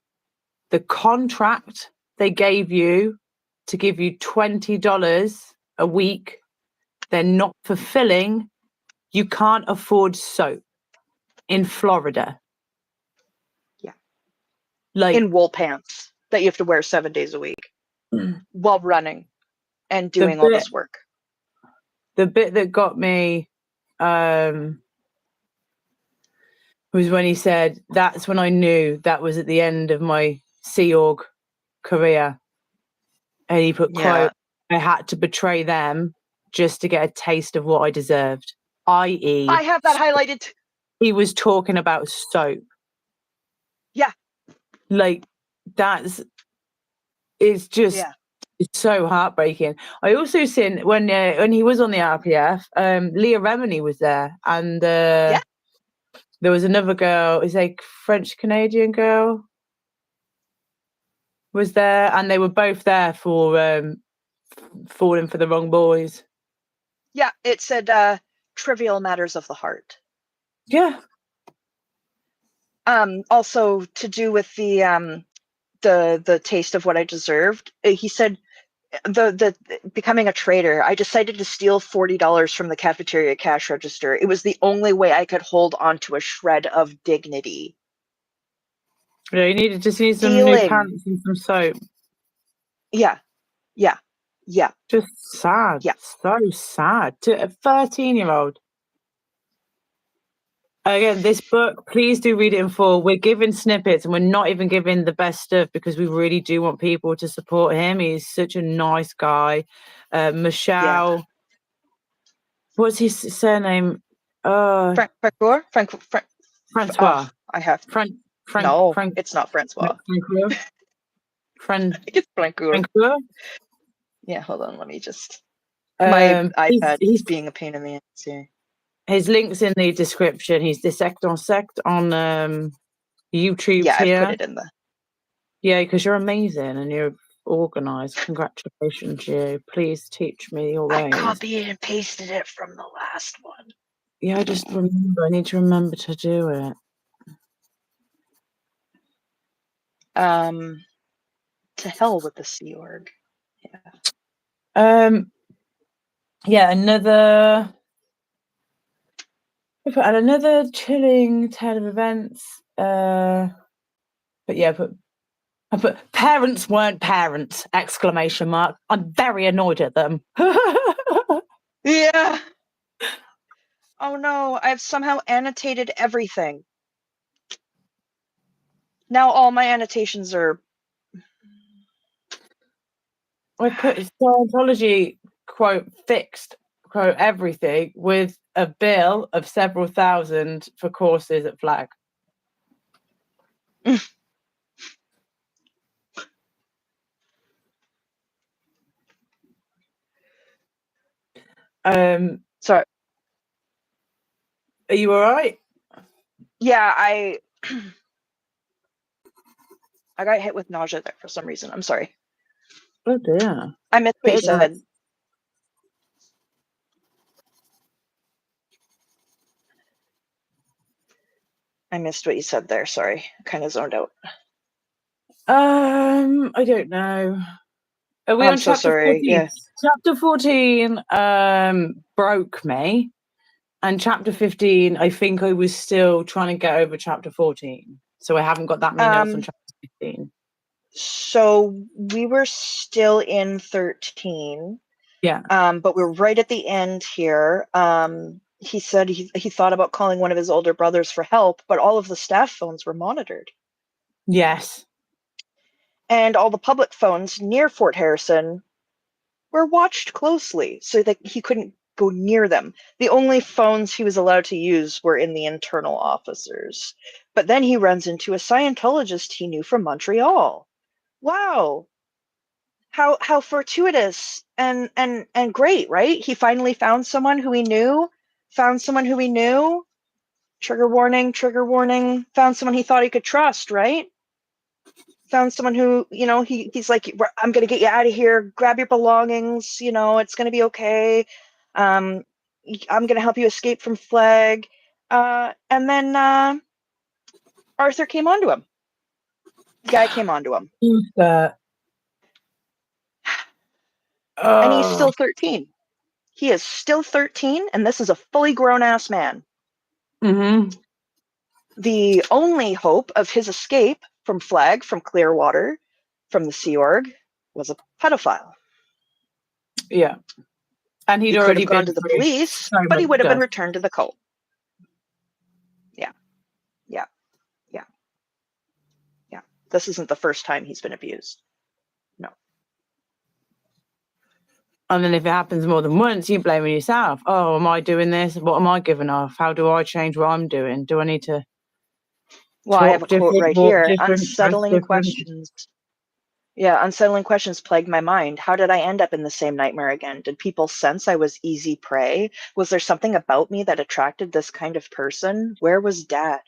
Speaker 2: The contract they gave you to give you $20 a week, they're not fulfilling. You can't afford soap in Florida.
Speaker 1: Yeah.
Speaker 2: Like,
Speaker 1: In wool pants that you have to wear 7 days a week while running and doing all this work.
Speaker 2: The bit that got me was when he said, that's when I knew that was at the end of my Sea Org career. And he put, quote, I had to betray them just to get a taste of what I deserved. I.e.,
Speaker 1: I have that highlighted.
Speaker 2: He was talking about soap.
Speaker 1: Yeah.
Speaker 2: Like, it's just, it's so heartbreaking. I also seen when he was on the RPF, Leah Remini was there, and there was another girl, it's like French Canadian girl was there, and they were both there for falling for the wrong boys.
Speaker 1: Yeah, it said trivial matters of the heart.
Speaker 2: Yeah.
Speaker 1: Also to do with the taste of what I deserved. He said the becoming a traitor. I decided to steal $40 from the cafeteria cash register. It was the only way I could hold on to a shred of dignity.
Speaker 2: Yeah, you just need some new pants and some soap.
Speaker 1: Yeah.
Speaker 2: Just sad.
Speaker 1: Yeah.
Speaker 2: So sad. To a 13-year-old. Again, this book, please do read it in full. We're giving snippets and we're not even giving the best stuff because we really do want people to support him. He's such a nice guy. Michelle. What's his surname?
Speaker 1: Francoeur?
Speaker 2: Francoeur.
Speaker 1: I have.
Speaker 2: No,
Speaker 1: it's not Francois.
Speaker 2: Francoeur.
Speaker 1: I think it's Francoeur.
Speaker 2: Francoeur.
Speaker 1: Yeah, hold on. Let me just. My iPad is being a pain in the ass here.
Speaker 2: His link's in the description. He's Dissect on Sect on YouTube.
Speaker 1: Yeah, I've put it in the.
Speaker 2: Yeah, because you're amazing and you're organized. Congratulations, you. Please teach me your ways.
Speaker 1: I copied and pasted it from the last one.
Speaker 2: Yeah, I just remember. I need to remember to do it.
Speaker 1: To hell with the Sea Org.
Speaker 2: Yeah. Yeah, another chilling tale of events. But yeah, I put parents weren't parents! ! I'm very annoyed at them.
Speaker 1: Yeah. Oh no, I've somehow annotated everything. Now all my annotations are.
Speaker 2: I put Scientology, quote, fixed, quote, everything with a bill of several thousand for courses at Flag.
Speaker 1: Sorry.
Speaker 2: Are you all right?
Speaker 1: Yeah, I got hit with nausea there for some reason. I'm sorry.
Speaker 2: Oh dear.
Speaker 1: I missed what you said. I missed what you said there. Sorry. Kind of zoned out.
Speaker 2: I don't know. Are we
Speaker 1: I'm
Speaker 2: on
Speaker 1: so
Speaker 2: chapter
Speaker 1: sorry.
Speaker 2: 14?
Speaker 1: Yeah.
Speaker 2: Chapter 14 broke me. And chapter 15, I think I was still trying to get over chapter 14. So I haven't got that many notes on chapter 15.
Speaker 1: So we were still in 13.
Speaker 2: Yeah.
Speaker 1: But we're right at the end here. He said he thought about calling one of his older brothers for help, but all of the staff phones were monitored.
Speaker 2: Yes.
Speaker 1: And all the public phones near Fort Harrison were watched closely so that he couldn't go near them. The only phones he was allowed to use were in the internal officers. But then he runs into a Scientologist he knew from Montreal. Wow. How fortuitous and great, right? He finally found someone who he knew, Trigger warning, trigger warning. Found someone he thought he could trust, right? Found someone who, he's like, I'm going to get you out of here. Grab your belongings. It's going to be okay. I'm going to help you escape from Flag. And then Arthur came onto him. The guy came onto him.
Speaker 2: Who's that?
Speaker 1: And he's still 13. He is still 13, and this is a fully grown-ass man.
Speaker 2: Mm-hmm.
Speaker 1: The only hope of his escape from Flag, from Clearwater, from the Sea Org, was a pedophile.
Speaker 2: Yeah. And he'd
Speaker 1: He could
Speaker 2: already
Speaker 1: have gone
Speaker 2: been
Speaker 1: to the
Speaker 2: through
Speaker 1: police,
Speaker 2: so
Speaker 1: but he
Speaker 2: much
Speaker 1: would have been
Speaker 2: stuff.
Speaker 1: returned to the cult. Yeah. This isn't the first time he's been abused. No.
Speaker 2: And then if it happens more than once, you blame yourself. Oh, am I doing this? What am I giving off? How do I change what I'm doing? Do I need to
Speaker 1: Well, I have a
Speaker 2: talk
Speaker 1: quote
Speaker 2: different,
Speaker 1: right
Speaker 2: walk
Speaker 1: here.
Speaker 2: different, dress
Speaker 1: Unsettling
Speaker 2: different?
Speaker 1: questions. Yeah, unsettling questions plagued my mind. How did I end up in the same nightmare again? Did people sense I was easy prey? Was there something about me that attracted this kind of person? Where was Dad?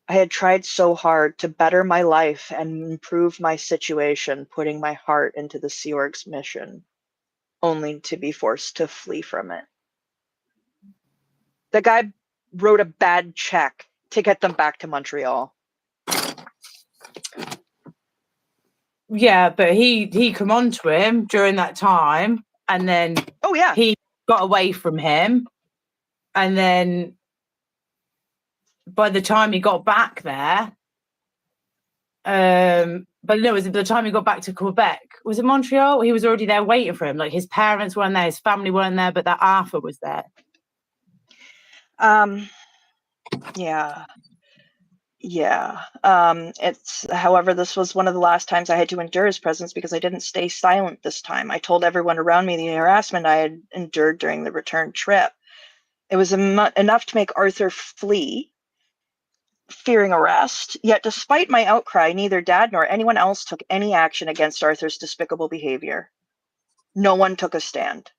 Speaker 1: I had tried so hard to better my life and improve my situation, putting my heart into the Sea Org's mission, only to be forced to flee from it. The guy wrote a bad check to get them back to Montreal.
Speaker 2: Yeah, but he come on to him during that time, and then he got away from him, and then by the time he got back there, but no, was it by the time he got back to Quebec? Was it Montreal? He was already there waiting for him. Like his parents weren't there, his family weren't there, but that Arthur was there.
Speaker 1: Yeah. However, this was one of the last times I had to endure his presence because I didn't stay silent this time. I told everyone around me the harassment I had endured during the return trip. It was enough to make Arthur flee, fearing arrest. Yet, despite my outcry, neither Dad nor anyone else took any action against Arthur's despicable behavior. No one took a stand.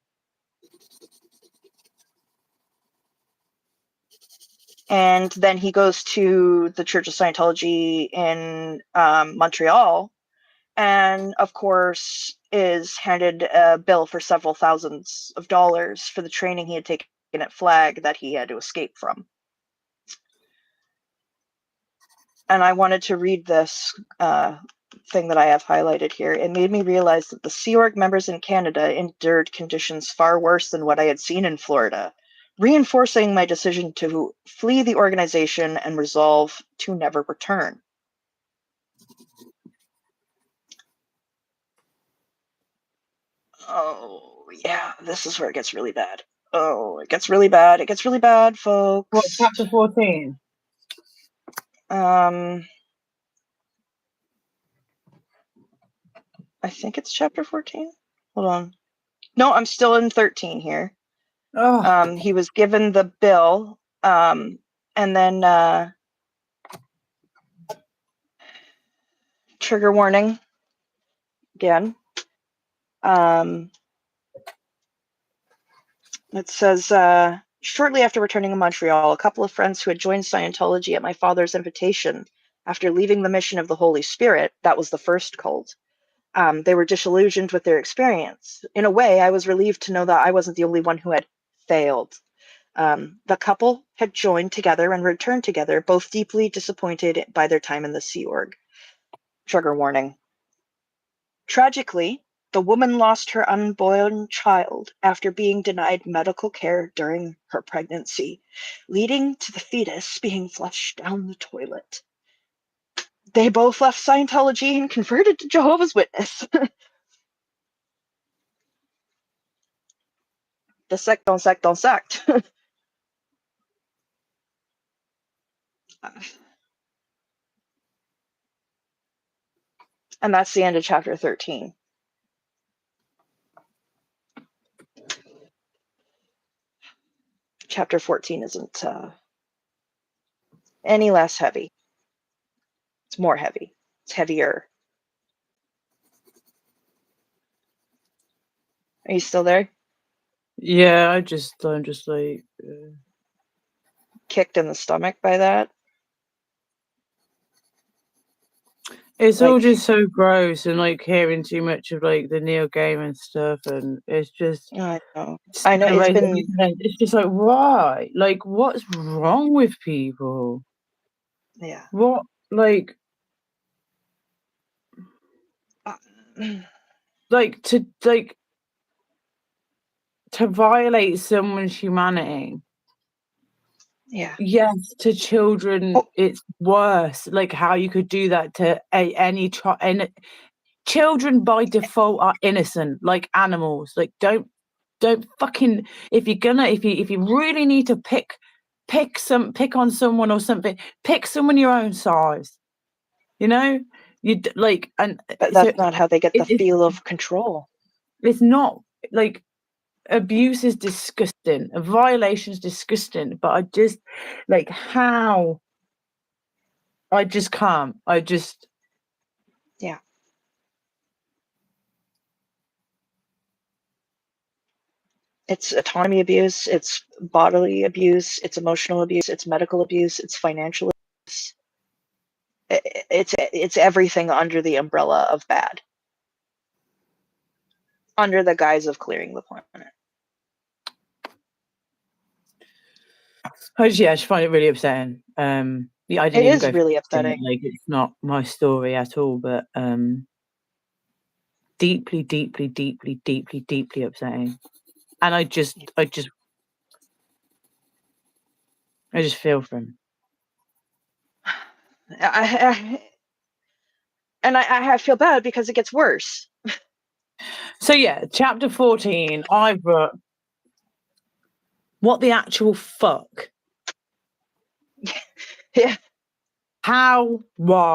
Speaker 1: And then he goes to the Church of Scientology in Montreal, and of course is handed a bill for several thousands of dollars for the training he had taken at Flag that he had to escape from. And I wanted to read this thing that I have highlighted here. It made me realize that the Sea Org members in Canada endured conditions far worse than what I had seen in Florida, reinforcing my decision to flee the organization and resolve to never return. Oh, yeah, this is where it gets really bad. Oh, it gets really bad. It gets really bad, folks.
Speaker 2: What, chapter 14?
Speaker 1: I think it's chapter 14. Hold on. No, I'm still in 13 here.
Speaker 2: Oh,
Speaker 1: He was given the bill, and then trigger warning again. It says, shortly after returning to Montreal, a couple of friends who had joined Scientology at my father's invitation after leaving the mission of the Holy Spirit, that was the first cult, they were disillusioned with their experience. In a way, I was relieved to know that I wasn't the only one who had failed. The couple had joined together and returned together, both deeply disappointed by their time in the Sea Org. Trigger warning. Tragically, the woman lost her unborn child after being denied medical care during her pregnancy, leading to the fetus being flushed down the toilet. They both left Scientology and converted to Jehovah's Witness. The sect don't sect don't sect. And that's the end of chapter 13. Chapter 14 isn't any less heavy. It's more heavy. It's heavier. Are you still there?
Speaker 2: yeah. I'm just like.
Speaker 1: Kicked in the stomach by that?
Speaker 2: It's all
Speaker 1: Like,
Speaker 2: just so gross, and like hearing too much of like the Neil Gaiman stuff, and it's just
Speaker 1: I know.
Speaker 2: it's
Speaker 1: I know it's been,
Speaker 2: it's just like, why? Like, what's wrong with people?
Speaker 1: yeah.
Speaker 2: What, like
Speaker 1: Uh,
Speaker 2: like to violate someone's humanity?
Speaker 1: yeah.
Speaker 2: Yes, to children
Speaker 1: Oh,
Speaker 2: it's worse. Like how you could do that to any child. And children by default are innocent, like animals. Like don't fucking, if you're gonna, if you really need to pick on someone or something, pick someone your own size, you know. Like, and
Speaker 1: but
Speaker 2: so
Speaker 1: that's not how they get the
Speaker 2: it's
Speaker 1: feel of control.
Speaker 2: it's not like, abuse is disgusting, a violation is disgusting, but I just, like, how, I just can't, I just.
Speaker 1: Yeah. It's autonomy abuse, it's bodily abuse, it's emotional abuse, it's medical abuse, it's financial abuse. It's everything under the umbrella of bad, under the guise of clearing the planet.
Speaker 2: Yeah, I just find it really upsetting. Yeah, I didn't
Speaker 1: It
Speaker 2: even
Speaker 1: is
Speaker 2: go for
Speaker 1: really
Speaker 2: it.
Speaker 1: upsetting.
Speaker 2: Like, it's not my story at all, but deeply, deeply, deeply, deeply, deeply upsetting. And I just feel for him.
Speaker 1: I feel bad because it gets worse.
Speaker 2: So yeah, chapter 14, I wrote, what the actual fuck?
Speaker 1: Yeah.
Speaker 2: How?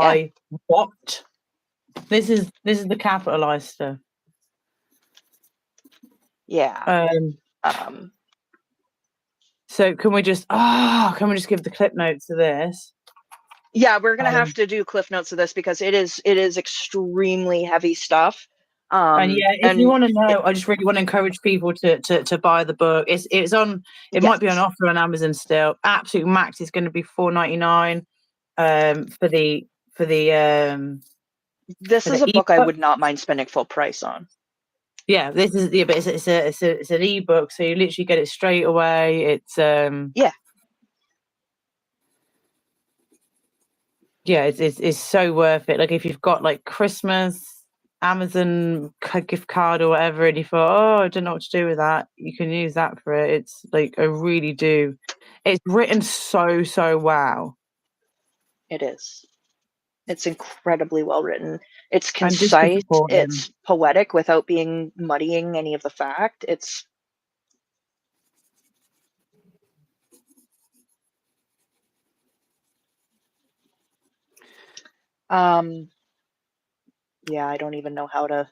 Speaker 1: Yeah.
Speaker 2: Why? What? This is the capitalized stuff.
Speaker 1: Yeah. Um,
Speaker 2: So can we just give the clip notes to this?
Speaker 1: yeah, we're gonna have
Speaker 2: Um,
Speaker 1: to do cliff notes of this because it is extremely heavy stuff.
Speaker 2: and yeah, if you
Speaker 1: And
Speaker 2: want to know, I just really want to encourage people to buy the book. It's on. It
Speaker 1: yes,
Speaker 2: might be on offer on Amazon still. Absolute max is going to be $4.99 for
Speaker 1: this is a
Speaker 2: the
Speaker 1: book I
Speaker 2: ebook.
Speaker 1: would not mind spending full price on.
Speaker 2: Yeah, this is, yeah, but it's an ebook, so you literally get it straight away. It's
Speaker 1: Yeah.
Speaker 2: yeah, it's so worth it. Like, if you've got like Christmas Amazon gift card or whatever, and you thought, oh, I don't know what to do with that, you can use that for it. It's like, I really do. It's written so well.
Speaker 1: It is. It's incredibly well written. It's
Speaker 2: And just to
Speaker 1: concise.
Speaker 2: support him.
Speaker 1: It's poetic without being muddying any of the fact. It's yeah, I don't even know how to.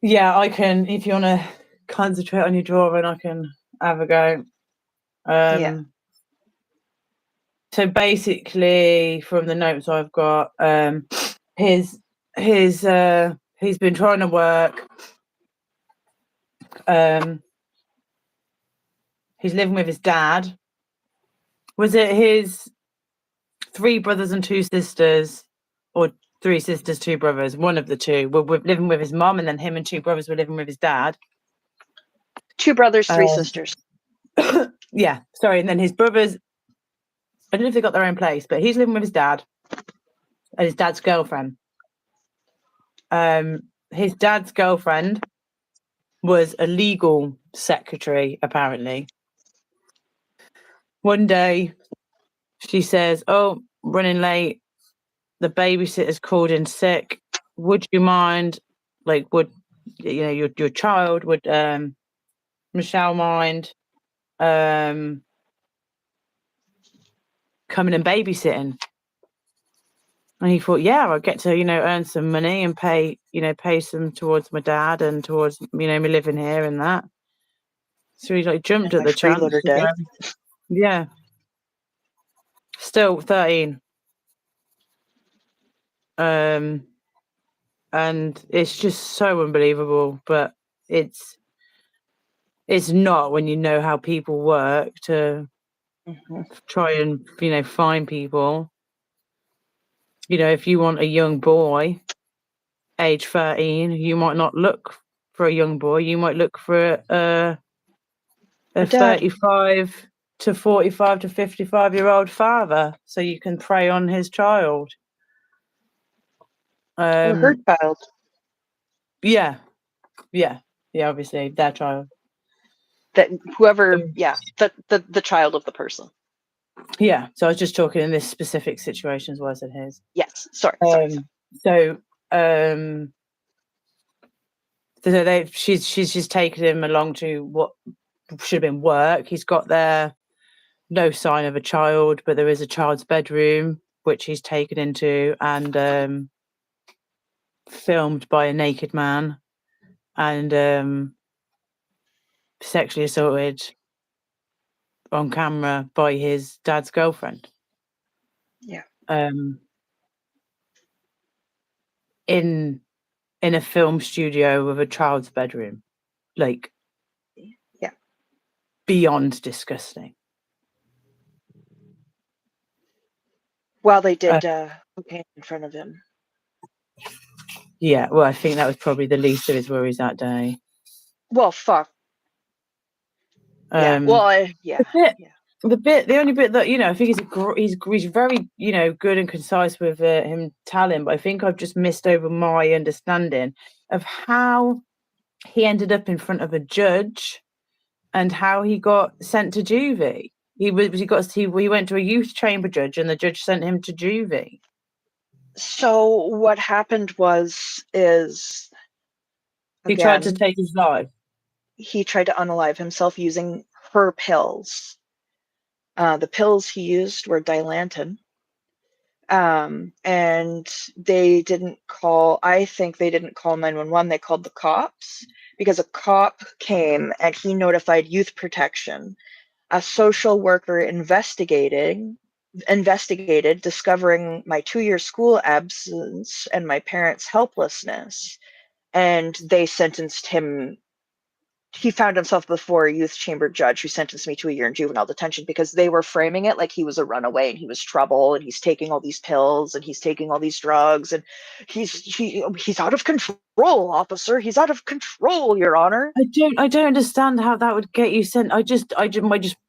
Speaker 2: Yeah, I can. If you want to concentrate on your drawing, I can have a go.
Speaker 1: Yeah.
Speaker 2: So basically, from the notes I've got, his he's been trying to work. He's living with his dad. Was it his 3 brothers and 2 sisters, or 3 sisters, 2 brothers? One of the 2 were living with his mum, and then him and 2 brothers were living with his dad.
Speaker 1: 2 brothers, 3 sisters.
Speaker 2: Yeah, sorry. And then his brothers, I don't know if they got their own place, but he's living with his dad and his dad's girlfriend. His dad's girlfriend was a legal secretary, apparently. One day, she says, "Oh, running late. The babysitter's called in sick. Would you mind? Like, would your child? Would Michelle mind coming and babysitting?" And he thought, yeah, I'll get to, earn some money and pay some towards my dad and towards, me living here and that. So he jumped at the chance. Yeah. Still 13. And it's just so unbelievable, but it's not when you know how people work to try and, find people. If you want a young boy, age 13, you might not look for a young boy. You might look for a 35 to 45 to 55-year-old father, so you can prey on his child.
Speaker 1: Her child.
Speaker 2: Yeah, obviously their child.
Speaker 1: That whoever, the child of the person.
Speaker 2: Yeah, so I was just talking in this specific situation as well as in his.
Speaker 1: Yes, sorry.
Speaker 2: So she's taken him along to what should have been work. He's got there, no sign of a child, but there is a child's bedroom which he's taken into and filmed by a naked man and sexually assaulted on camera by his dad's girlfriend.
Speaker 1: Yeah.
Speaker 2: In a film studio with a child's bedroom.
Speaker 1: Yeah.
Speaker 2: Beyond disgusting.
Speaker 1: While they did cocaine in front of him.
Speaker 2: Yeah, well, I think that was probably the least of his worries that day.
Speaker 1: Well, fuck. Yeah. Well,
Speaker 2: the only bit that I think he's very good and concise with him telling, but I think I've just missed over my understanding of how he ended up in front of a judge and how he got sent to juvie. He went to a youth chamber judge and the judge sent him to juvie.
Speaker 1: So what happened is
Speaker 2: he tried to take his life.
Speaker 1: He tried to unalive himself using her pills. The pills he used were Dilantin. And they didn't call, I think they didn't call 911, they called the cops because a cop came and he notified youth protection. A social worker investigated, discovering my 2-year school absence and my parents' helplessness. And they sentenced him. He found himself before a youth chamber judge who sentenced me to a year in juvenile detention because they were framing it like he was a runaway and he was trouble and he's taking all these pills and he's taking all these drugs and he's out of control, officer. He's out of control, Your Honor.
Speaker 2: I don't understand how that would get you sent.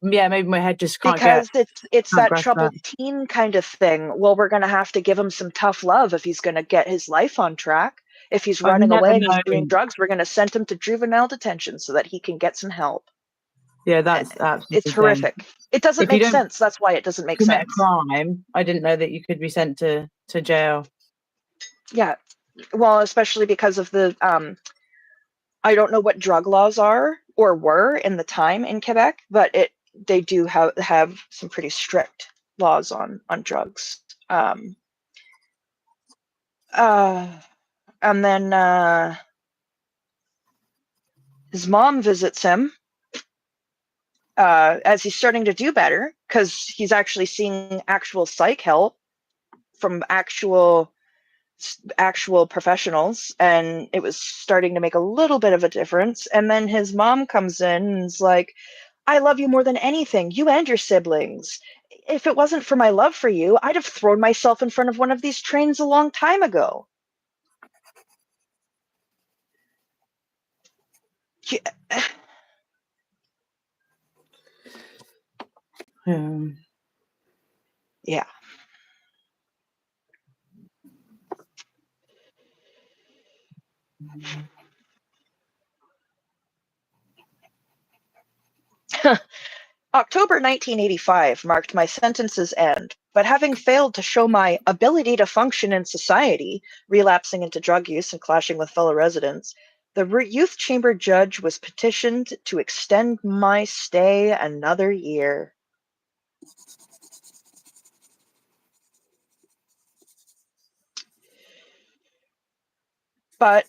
Speaker 2: Maybe my head just can't
Speaker 1: because it's that troubled teen kind of thing. Well, we're going to have to give him some tough love if he's going to get his life on track. If he's running away and he's doing drugs, we're going to send him to juvenile detention so that he can get some help.
Speaker 2: Yeah, that's absolutely
Speaker 1: it's horrific. It doesn't make sense. That's why it doesn't make sense.
Speaker 2: A crime, I didn't know that you could be sent to jail.
Speaker 1: Yeah, well, especially because of the I don't know what drug laws are or were in the time in Quebec, but they do have some pretty strict laws on drugs. And then His mom visits him as he's starting to do better, because he's actually seeing actual psych help from actual professionals, and it was starting to make a little bit of a difference. And then his mom comes in and is like, I love you more than anything, you and your siblings. If it wasn't for my love for you, I'd have thrown myself in front of one of these trains a long time ago. Yeah. October 1985 marked my sentence's end, but having failed to show my ability to function in society, relapsing into drug use and clashing with fellow residents, the youth chamber judge was petitioned to extend my stay another year. But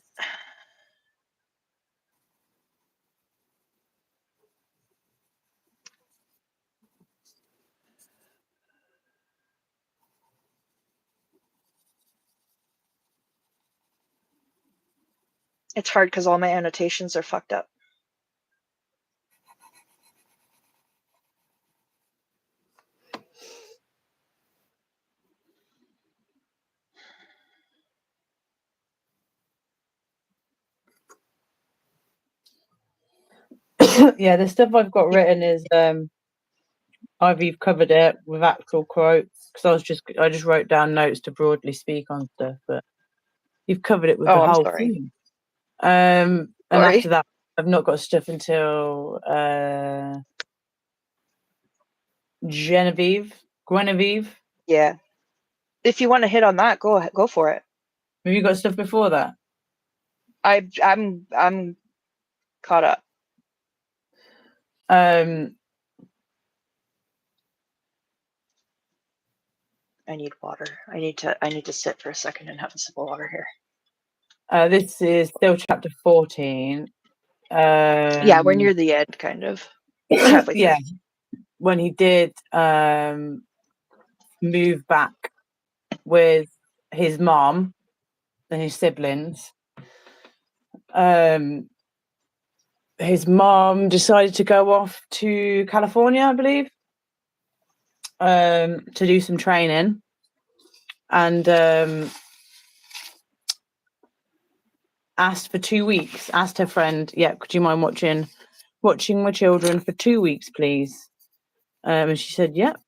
Speaker 1: it's hard because all my annotations are fucked up.
Speaker 2: Yeah, the stuff I've got written is I've covered it with actual quotes because I just wrote down notes to broadly speak on stuff, but you've covered it with the
Speaker 1: Oh, I'm
Speaker 2: whole
Speaker 1: sorry.
Speaker 2: thing. And
Speaker 1: Sorry.
Speaker 2: after that, I've not got stuff until Genevieve.
Speaker 1: Yeah. If you want to hit on that, go for it.
Speaker 2: Have you got stuff before that?
Speaker 1: I'm caught up. I need water. I need to sit for a second and have a sip of water here.
Speaker 2: This is still chapter 14.
Speaker 1: Yeah, we're near the end, kind of. Halfway through.
Speaker 2: Yeah, when he did move back with his mom and his siblings, his mom decided to go off to California, I believe, to do some training, and asked for 2 weeks. Asked her friend, "Yeah, could you mind watching my children for 2 weeks, please?" And she said, "Yep,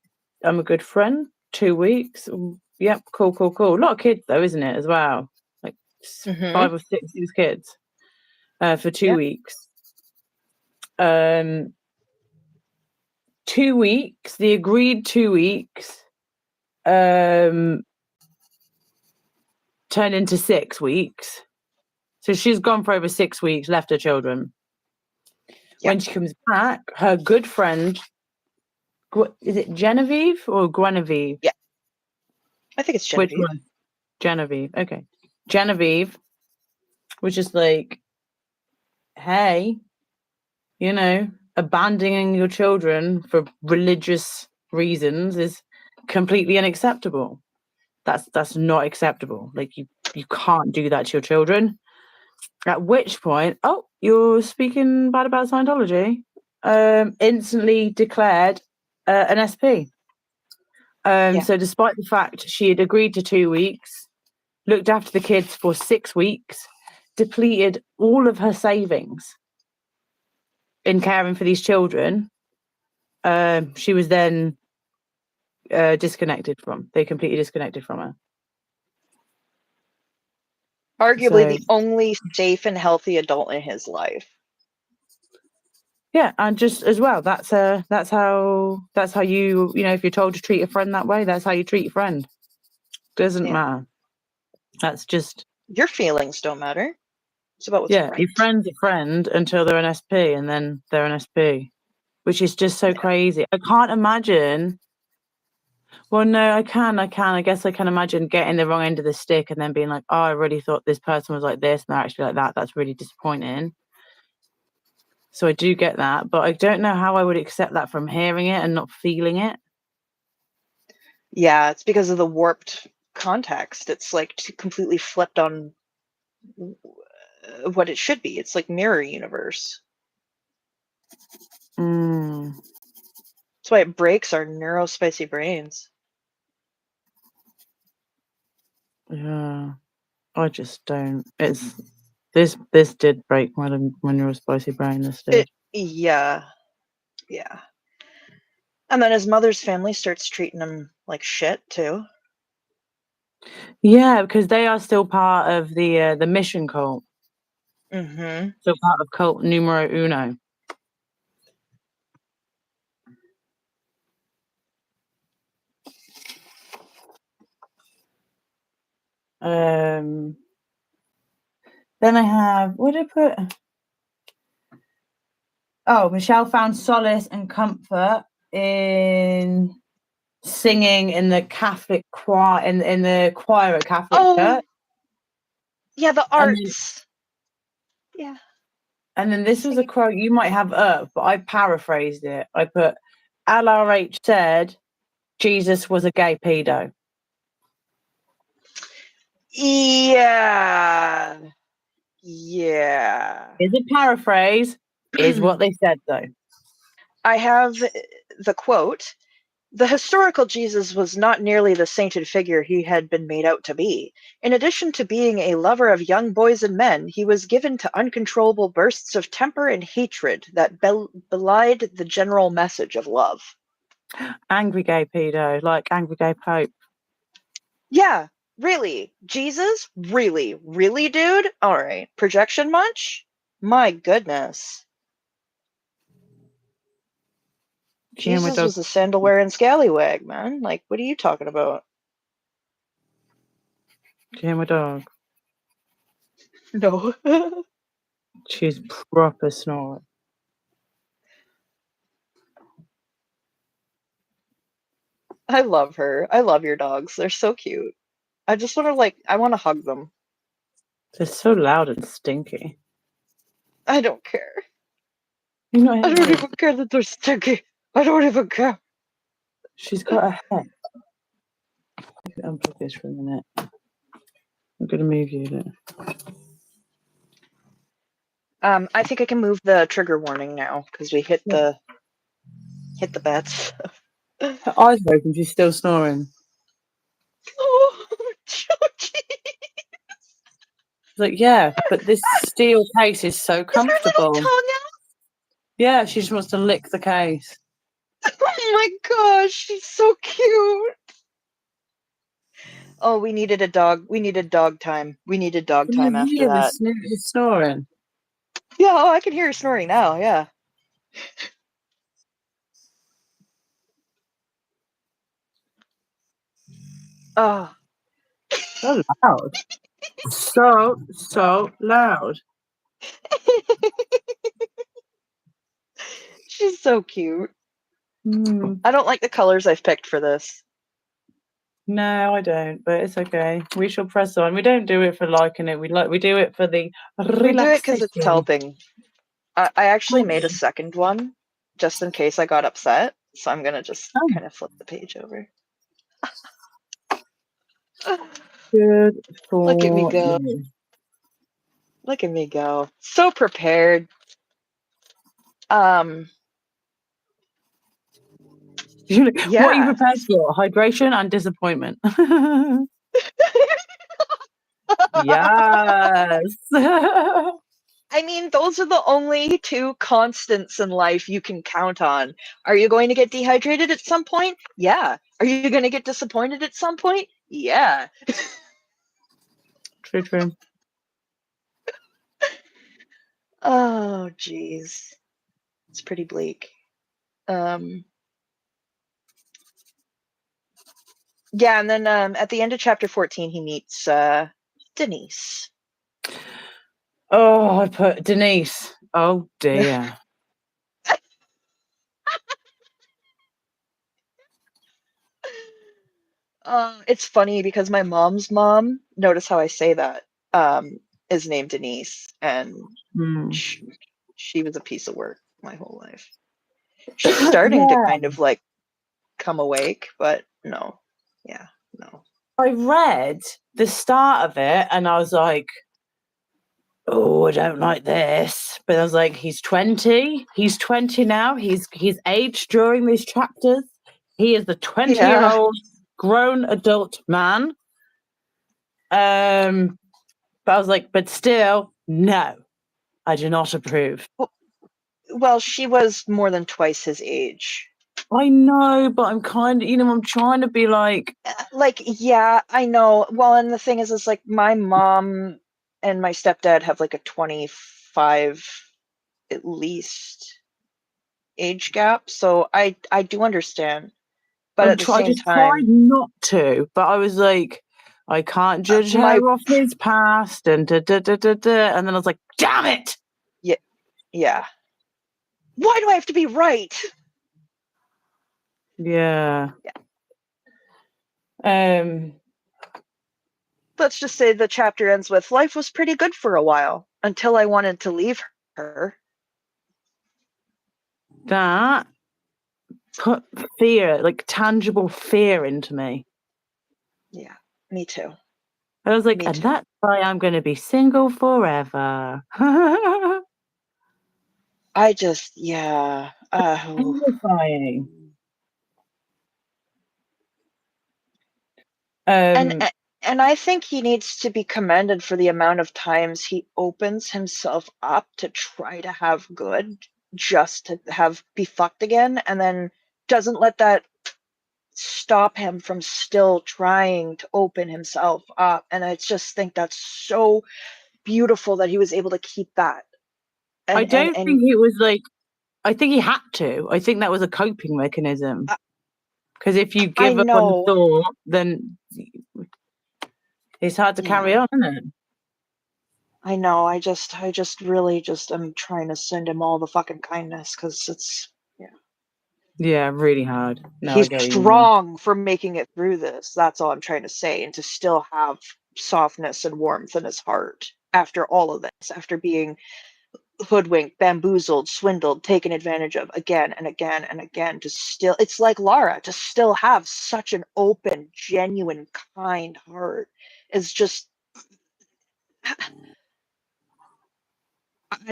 Speaker 2: I'm a good friend. 2 weeks. Yep, cool. A lot of kids, though, isn't it? As well, like 5 or 6 these kids for 2 weeks. 2 weeks. The agreed 2 weeks turned into 6 weeks. So she's gone for over 6 weeks, left her children. Yeah. When she comes back, her good friend, is it Genevieve or Guinevere?
Speaker 1: Yeah, I think it's Genevieve.
Speaker 2: Which one? Genevieve. Okay. Genevieve was just like, hey, abandoning your children for religious reasons is completely unacceptable. That's not acceptable. Like you can't do that to your children. At which point, oh, you're speaking bad about Scientology. Instantly declared an SP. So despite the fact she had agreed to 2 weeks, looked after the kids for 6 weeks, depleted all of her savings in caring for these children, she was then disconnected from. They completely disconnected from her.
Speaker 1: Arguably the only safe and healthy adult in his life.
Speaker 2: Yeah, and just as well, that's how you if you're told to treat a friend that way, that's how you treat your friend. Doesn't matter. That's just
Speaker 1: your feelings don't matter. It's about what's right.
Speaker 2: Your friend's a friend until they're an SP, and then they're an SP, which is just so crazy. I can't imagine. Well, no, I can. I guess I can imagine getting the wrong end of the stick and then being like, "Oh, I really thought this person was like this, and they're actually like that. That's really disappointing." So I do get that, but I don't know how I would accept that from hearing it and not feeling it.
Speaker 1: Yeah, it's because of the warped context. It's like completely flipped on what it should be. It's like mirror universe.
Speaker 2: Mm.
Speaker 1: That's why it breaks our neurospicy brains.
Speaker 2: Yeah, I just don't. It's this did break my neurospicy brain. This did.
Speaker 1: Yeah. And then his mother's family starts treating him like shit too.
Speaker 2: Yeah, because they are still part of the mission cult.
Speaker 1: Mm-hmm.
Speaker 2: Still part of cult numero uno. Then I have, what did I put? Oh, Michelle found solace and comfort in singing in the Catholic choir in the choir at Catholic church.
Speaker 1: Yeah, the arts. Yeah.
Speaker 2: And then this was a quote you might have up, but I paraphrased it. I put, LRH said Jesus was a gay pedo.
Speaker 1: Yeah. Yeah.
Speaker 2: Is a paraphrase, is what they said though.
Speaker 1: I have the quote. The historical Jesus was not nearly the sainted figure he had been made out to be. In addition to being a lover of young boys and men, he was given to uncontrollable bursts of temper and hatred that belied the general message of love.
Speaker 2: Angry gay pedo, like angry gay pope.
Speaker 1: Yeah, really. Jesus? Really? Really, dude? Alright. Projection much? My goodness. Jesus was a sandal wearing scallywag, man. Like, what are you talking about?
Speaker 2: Do you hear my dog?
Speaker 1: No.
Speaker 2: She's proper snoring.
Speaker 1: I love her. I love your dogs. They're so cute. I just want to I want to hug them.
Speaker 2: They're so loud and stinky.
Speaker 1: I don't care.
Speaker 2: I
Speaker 1: don't even care that they're stinky. I don't even care.
Speaker 2: She's got a head. Let me unplug this for a minute. I'm going to move you there.
Speaker 1: I think I can move the trigger warning now because we hit the bets.
Speaker 2: Her eyes are open. She's still snoring.
Speaker 1: Oh, Georgie.
Speaker 2: Like, yeah, but this steel case is so comfortable.
Speaker 1: Is her little tongue out?
Speaker 2: Yeah, she just wants to lick the case.
Speaker 1: Oh my gosh, she's so cute. Oh, we needed a dog. We needed dog time. We needed dog time after that.
Speaker 2: The snoring.
Speaker 1: Yeah, oh, I can hear her snoring now. Yeah. Oh.
Speaker 2: So loud. So loud.
Speaker 1: She's so cute.
Speaker 2: Mm.
Speaker 1: I don't like the colors I've picked for this.
Speaker 2: No, I don't, but it's okay. We shall press on. We don't do it for liking it. We do it for the relaxation.
Speaker 1: We do it because it's helping. I actually made a second one just in case I got upset, so I'm gonna just kind of flip the page over.
Speaker 2: Good for
Speaker 1: Look at me go.
Speaker 2: you.
Speaker 1: Look at me go. So prepared.
Speaker 2: Yeah. What are you prepared for? Hydration and disappointment. Yes.
Speaker 1: I mean, those are the only two constants in life you can count on. Are you going to get dehydrated at some point? Yeah. Are you going to get disappointed at some point? Yeah.
Speaker 2: True.
Speaker 1: Oh, geez. It's pretty bleak. Yeah, and then at the end of chapter 14, he meets Denise.
Speaker 2: Oh, I put Denise. Oh, dear.
Speaker 1: It's funny because my mom's mom, notice how I say that, is named Denise, and she was a piece of work my whole life. She's starting to kind of like come awake, but no. Yeah, no.
Speaker 2: I read the start of it and I was like, oh, I don't like this. But I was like, he's 20. He's 20 now. He's aged during these chapters. He is the 20-year-old grown adult man. But I was like, but still, no, I do not approve.
Speaker 1: Well, she was more than twice his age.
Speaker 2: I know, but I'm kind of, I'm trying to be like,
Speaker 1: yeah, I know. Well, and the thing is like my mom and my stepdad have like a 25 at least age gap, so I do understand. But at the
Speaker 2: I
Speaker 1: same
Speaker 2: just
Speaker 1: time,
Speaker 2: tried not to, but I was like, I can't judge her off his past, and and then I was like, damn it!
Speaker 1: Yeah. Why do I have to be right?
Speaker 2: Yeah.
Speaker 1: Let's just say the chapter ends with, life was pretty good for a while until I wanted to leave her.
Speaker 2: That put fear, like tangible fear, into me.
Speaker 1: Yeah, me too.
Speaker 2: I was like, and that's why I'm going to be single forever.
Speaker 1: I just, yeah.
Speaker 2: Terrifying.
Speaker 1: And I think he needs to be commended for the amount of times he opens himself up to try to have good, just to be fucked again, and then doesn't let that stop him from still trying to open himself up. And I just think that's so beautiful that he was able to keep that.
Speaker 2: I don't think he was like, I think he had to. I think that was a coping mechanism. Because if you give up on the thought, then it's hard to carry on, isn't it?
Speaker 1: I know. I just really I'm trying to send him all the fucking kindness because it's,
Speaker 2: yeah, really hard. No,
Speaker 1: he's strong for making it through this. That's all I'm trying to say. And to still have softness and warmth in his heart after all of this, after being hoodwinked, bamboozled, swindled, taken advantage of again and again and again, to still, it's like Lara, to still have such an open, genuine, kind heart is just, I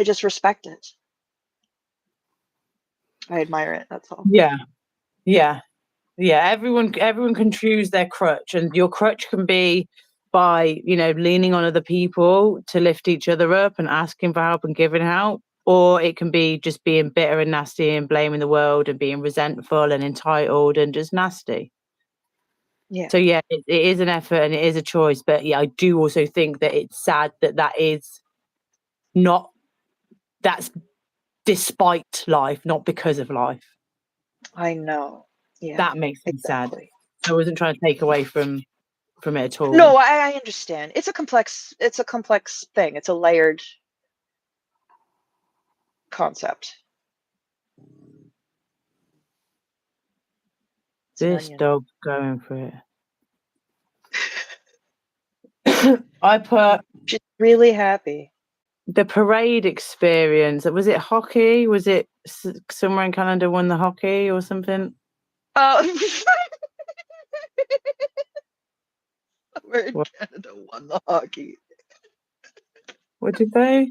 Speaker 1: just respect it. I admire it. That's all.
Speaker 2: Yeah. Everyone can choose their crutch, and your crutch can be by, leaning on other people to lift each other up and asking for help and giving help, or it can be just being bitter and nasty and blaming the world and being resentful and entitled and just nasty.
Speaker 1: Yeah.
Speaker 2: So yeah, it is an effort and it is a choice, but yeah, I do also think that it's sad that is not, that's despite life, not because of life.
Speaker 1: I know. Yeah.
Speaker 2: That makes me sad. I wasn't trying to take away from it at all.
Speaker 1: No, I understand. It's a complex thing. It's a layered concept.
Speaker 2: This dog's going for it. I put,
Speaker 1: she's really happy.
Speaker 2: The parade experience. Was it hockey? Was it somewhere in Canada won the hockey or something?
Speaker 1: Somewhere in Canada won the hockey.
Speaker 2: What did they?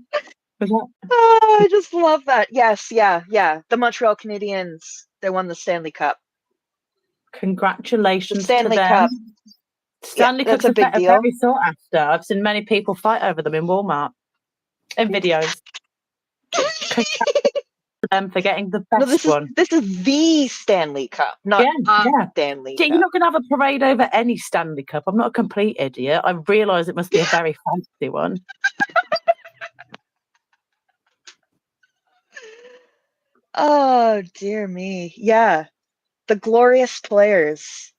Speaker 2: Was that?
Speaker 1: Oh, I just love that. Yes, yeah. The Montreal Canadiens, they won the Stanley Cup.
Speaker 2: Congratulations
Speaker 1: the Stanley
Speaker 2: to them.
Speaker 1: Cup.
Speaker 2: Stanley Cups are very sought after. I've seen many people fight over them in Walmart in videos. Them for getting the best one.
Speaker 1: This is the Stanley Cup, not Stanley Cup.
Speaker 2: You're not going to have a parade over any Stanley Cup. I'm not a complete idiot. I realise it must be a very fancy one.
Speaker 1: Oh, dear me. Yeah. The glorious players.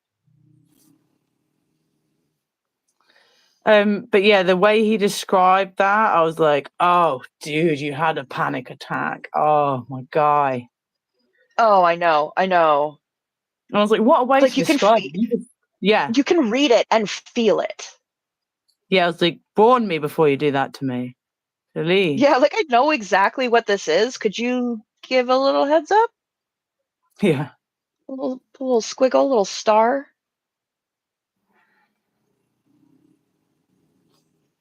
Speaker 2: But yeah, the way he described that, I was like, oh, dude, you had a panic attack. Oh, my guy.
Speaker 1: Oh, I know. And I
Speaker 2: was like, what a way to describe it. Yeah.
Speaker 1: You can read it and feel it.
Speaker 2: Yeah, I was like, warn me before you do that to me. Delete.
Speaker 1: Yeah, like I know exactly what this is. Could you give a little heads up?
Speaker 2: Yeah.
Speaker 1: A little squiggle, a little star.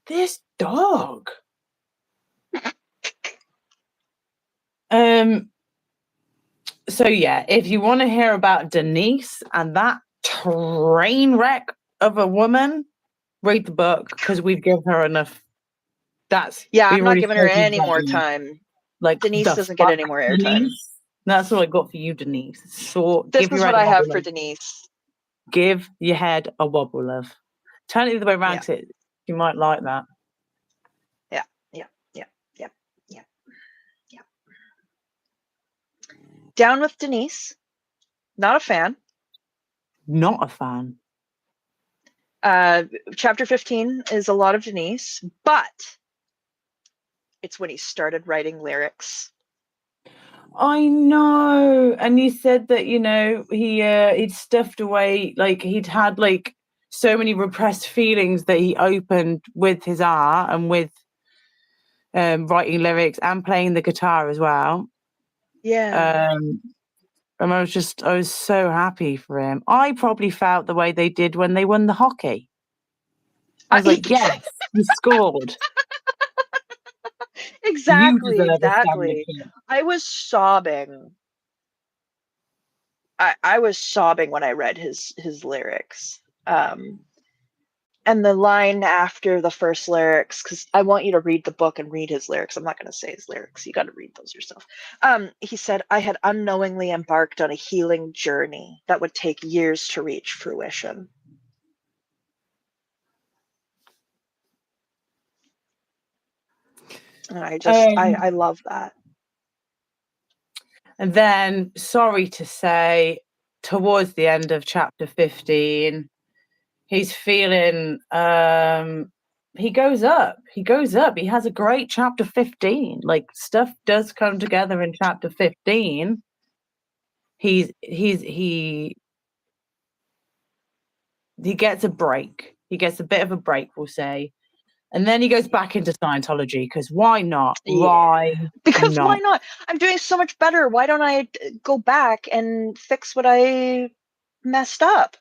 Speaker 2: This dog. So yeah, if you want to hear about Denise and that train wreck of a woman, read the book because we've given her enough.
Speaker 1: Yeah,
Speaker 2: We've
Speaker 1: I'm not
Speaker 2: already
Speaker 1: giving her
Speaker 2: spoken
Speaker 1: any
Speaker 2: about
Speaker 1: more
Speaker 2: enough.
Speaker 1: time.
Speaker 2: Like
Speaker 1: Denise
Speaker 2: the
Speaker 1: doesn't get
Speaker 2: fuck,
Speaker 1: any more airtime.
Speaker 2: Denise. That's all I got for you, Denise. So
Speaker 1: This
Speaker 2: give
Speaker 1: is
Speaker 2: your
Speaker 1: what
Speaker 2: head a
Speaker 1: I have
Speaker 2: wobble,
Speaker 1: for
Speaker 2: love.
Speaker 1: Denise.
Speaker 2: Give your head a wobble, love. Turn it the other way around,
Speaker 1: Yeah.
Speaker 2: 'cause you might like that.
Speaker 1: Yeah. Down with Denise. Not a fan.
Speaker 2: Not a fan.
Speaker 1: Chapter 15 is a lot of Denise, but it's when he started writing lyrics.
Speaker 2: I know. And you said that, he'd stuffed away, like he'd had like so many repressed feelings that he opened with his art and with writing lyrics and playing the guitar as well.
Speaker 1: Yeah.
Speaker 2: And I was so happy for him. I probably felt the way they did when they won the hockey. I was like, yes, you scored. You
Speaker 1: Exactly.
Speaker 2: deserve a Stanley Cup.
Speaker 1: I was sobbing. I was sobbing when I read his lyrics. And the line after the first lyrics, because I want you to read the book and read his lyrics. I'm not going to say his lyrics. You got to read those yourself. He said, I had unknowingly embarked on a healing journey that would take years to reach fruition. And I love that.
Speaker 2: And then, sorry to say, towards the end of chapter 15, he's feeling, he goes up. He has a great chapter 15. Like, stuff does come together in chapter 15. He gets a break. He gets a bit of a break, we'll say. And then he goes back into Scientology, because why not? Why
Speaker 1: Because
Speaker 2: not?
Speaker 1: why not? I'm doing so much better. Why don't I go back and fix what I messed up?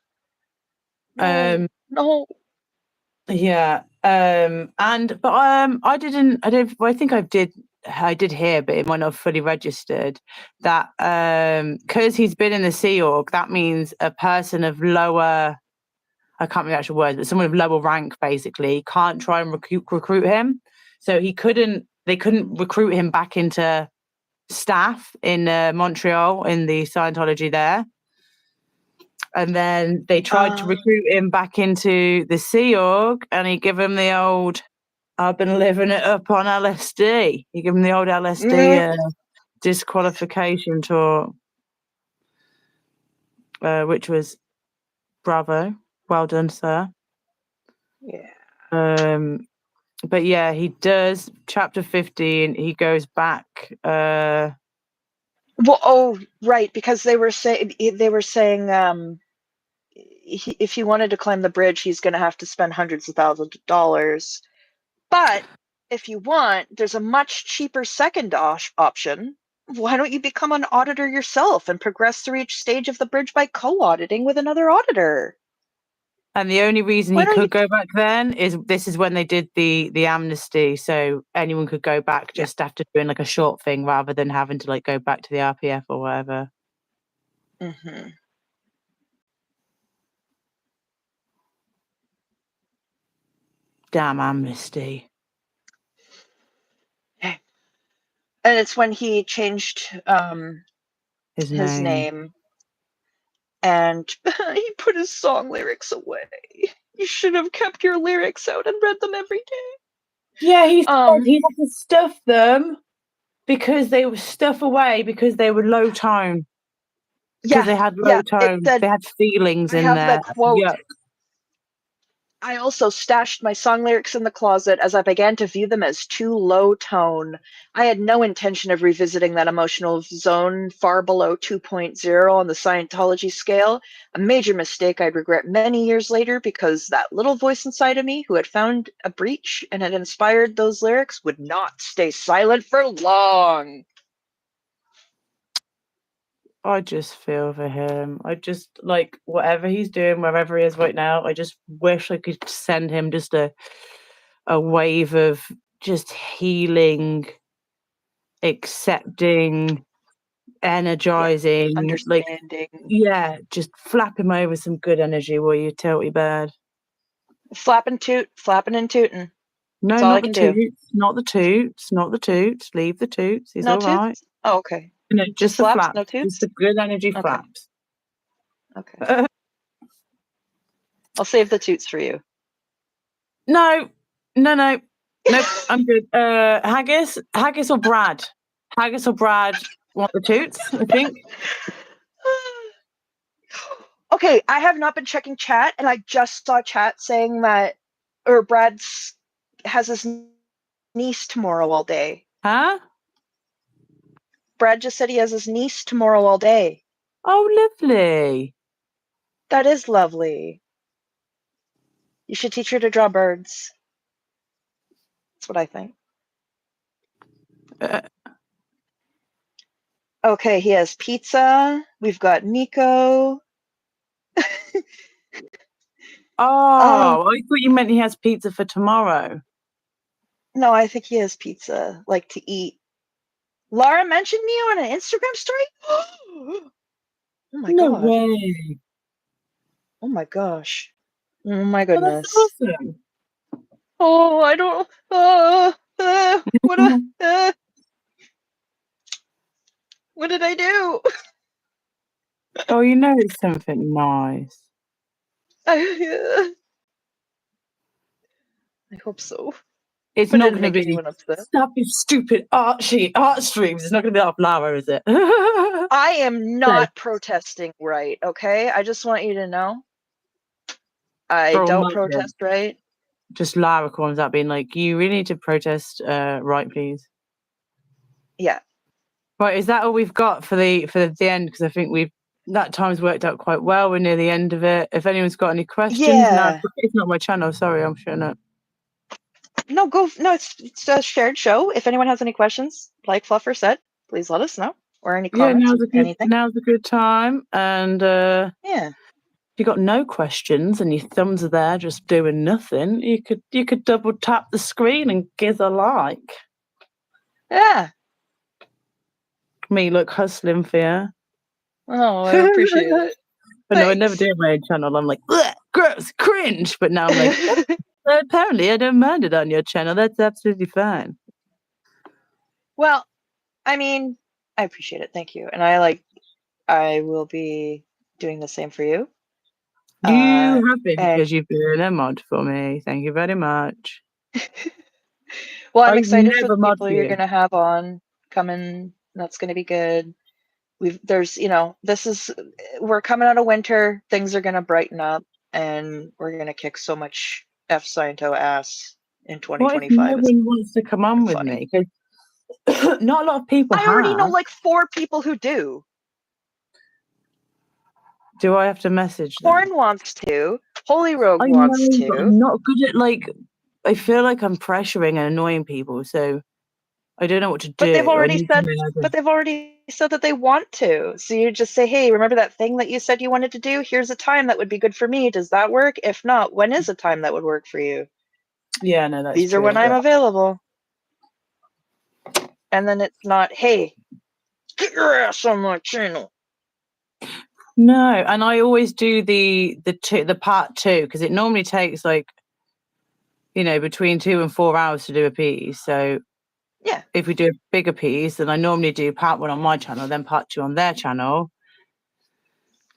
Speaker 1: No.
Speaker 2: Yeah. I did hear, but it might not have fully registered that because he's been in the Sea Org, that means a person of lower, I can't remember the actual word, but someone of lower rank basically can't try and recruit him. So they couldn't recruit him back into staff in Montreal in the Scientology there. And then they tried to recruit him back into the Sea Org, and he gave him the old, I've been living it up on LSD. He gave him the old LSD disqualification talk, which was bravo. Well done, sir.
Speaker 1: Yeah.
Speaker 2: But yeah, he does. Chapter 15, he goes back.
Speaker 1: Well, right, because they were saying if he wanted to climb the bridge, he's going to have to spend hundreds of thousands of dollars. But if you want, there's a much cheaper second option. Why don't you become an auditor yourself and progress through each stage of the bridge by co-auditing with another auditor?
Speaker 2: And the only reason he could go back then is this is when they did the amnesty, so anyone could go back just after doing like a short thing rather than having to like go back to the RPF or whatever.
Speaker 1: Mm-hmm.
Speaker 2: Damn amnesty.
Speaker 1: And it's when he changed his name. And he put his song lyrics away. You should have kept your lyrics out and read them every day.
Speaker 2: Yeah, he had to stuff them because they were stuff away because they were low tone. Because they had low tone. They had feelings in there.
Speaker 1: Quote.
Speaker 2: Yuck.
Speaker 1: I also stashed my song lyrics in the closet as I began to view them as too low tone. I had no intention of revisiting that emotional zone far below 2.0 on the Scientology scale, a major mistake I'd regret many years later because that little voice inside of me who had found a breach and had inspired those lyrics would not stay silent for long.
Speaker 2: I just feel for him. I just like whatever he's doing, wherever he is right now. I just wish I could send him just a wave of just healing, accepting, energizing, like
Speaker 1: Understanding.
Speaker 2: just flap him over some good energy, will you, Tilty Bird?
Speaker 1: Flapping and tooting.
Speaker 2: No,
Speaker 1: That's all I
Speaker 2: not the
Speaker 1: can do.
Speaker 2: toots, not the toots, not the toots. Leave the toots. He's
Speaker 1: No
Speaker 2: all right.
Speaker 1: toots? Oh, okay.
Speaker 2: No,
Speaker 1: Just
Speaker 2: just the
Speaker 1: flaps,
Speaker 2: flaps,
Speaker 1: no
Speaker 2: just
Speaker 1: toots?
Speaker 2: the good energy
Speaker 1: Okay.
Speaker 2: flaps.
Speaker 1: Okay. I'll save the toots for you.
Speaker 2: No, nope. I'm good. Haggis or Brad? Haggis or Brad want the toots? I think.
Speaker 1: Okay, I have not been checking chat, and I just saw chat saying that, or Brad's has his niece tomorrow all day.
Speaker 2: Huh?
Speaker 1: Brad just said he has his niece tomorrow all day.
Speaker 2: Oh, lovely.
Speaker 1: That is lovely. You should teach her to draw birds. That's what I think. Okay, he has pizza. We've got Nico.
Speaker 2: Oh, I thought you meant he has pizza for tomorrow.
Speaker 1: No, I think he has pizza, like to eat. Laura mentioned me on an Instagram story? Oh my
Speaker 2: No
Speaker 1: god.
Speaker 2: way.
Speaker 1: Oh my gosh. Oh my
Speaker 2: Oh, that's
Speaker 1: goodness.
Speaker 2: awesome.
Speaker 1: Oh, I don't. What did I do?
Speaker 2: Oh, you know it's something nice.
Speaker 1: I hope so.
Speaker 2: It's
Speaker 1: But
Speaker 2: not
Speaker 1: it'd
Speaker 2: going to
Speaker 1: make
Speaker 2: be
Speaker 1: anyone upset.
Speaker 2: stop your stupid art streams. It's not going to be up Lara, is it?
Speaker 1: I am
Speaker 2: No,
Speaker 1: not protesting right, okay? I just want you to know. I
Speaker 2: girl,
Speaker 1: don't
Speaker 2: mother.
Speaker 1: protest right.
Speaker 2: Just Lara comes out being like, "You really need to protest, right, please."
Speaker 1: Yeah.
Speaker 2: Right, is that all we've got for the end? Because I think that time's worked out quite well. We're near the end of it. If anyone's got any questions, now
Speaker 1: Yeah.
Speaker 2: it's not my channel. Sorry, I'm shutting up.
Speaker 1: No, it's a shared show. If anyone has any questions, like Fluffer said, please let us know. Or any
Speaker 2: Yeah,
Speaker 1: comments or anything.
Speaker 2: now's a good time. And
Speaker 1: Yeah.
Speaker 2: if you got no questions and your thumbs are there just doing nothing, you could double tap the screen and give a like.
Speaker 1: Yeah.
Speaker 2: Me look hustling for you.
Speaker 1: Oh, I appreciate it.
Speaker 2: But no, I never
Speaker 1: Thanks.
Speaker 2: do my own channel. I'm like, gross, cringe. But now I'm like, apparently I don't mind it on your channel. That's absolutely fine.
Speaker 1: Well, I mean, I appreciate it. Thank you. And I will be doing the same for you.
Speaker 2: You have been,
Speaker 1: And
Speaker 2: because you've been a mod for me. Thank you very much.
Speaker 1: well, I'm
Speaker 2: I
Speaker 1: excited for the
Speaker 2: never mod
Speaker 1: people you're
Speaker 2: you.
Speaker 1: gonna have on coming. That's gonna be good. We're coming out of winter. Things are gonna brighten up, and we're gonna kick so much F Sciento ass in
Speaker 2: What if no
Speaker 1: 2025. It's
Speaker 2: one wants to come on with
Speaker 1: funny.
Speaker 2: me? Because not a lot of people
Speaker 1: I already know
Speaker 2: have.
Speaker 1: like 4 people who do.
Speaker 2: Do I have to message them?
Speaker 1: Corn wants to. Holy Rogue
Speaker 2: I
Speaker 1: wants
Speaker 2: know, but
Speaker 1: to.
Speaker 2: I'm not good at I feel like I'm pressuring and annoying people, so I don't know what to
Speaker 1: But they've
Speaker 2: do. I
Speaker 1: already
Speaker 2: need to
Speaker 1: said
Speaker 2: know.
Speaker 1: but they've already said that they want to. So you just say, "Hey, remember that thing that you said you wanted to do? Here's a time that would be good for me. Does that work? If not, when is a time that would work for you?
Speaker 2: Yeah, no, that's
Speaker 1: These are
Speaker 2: true.
Speaker 1: when I'm
Speaker 2: But
Speaker 1: available." And then it's not, "Hey, get your ass on my channel."
Speaker 2: no, and I always do the part two, because it normally takes between 2 and 4 hours to do a piece. So
Speaker 1: Yeah.
Speaker 2: if we do a bigger piece, then I normally do part one on my channel, then part two on their channel,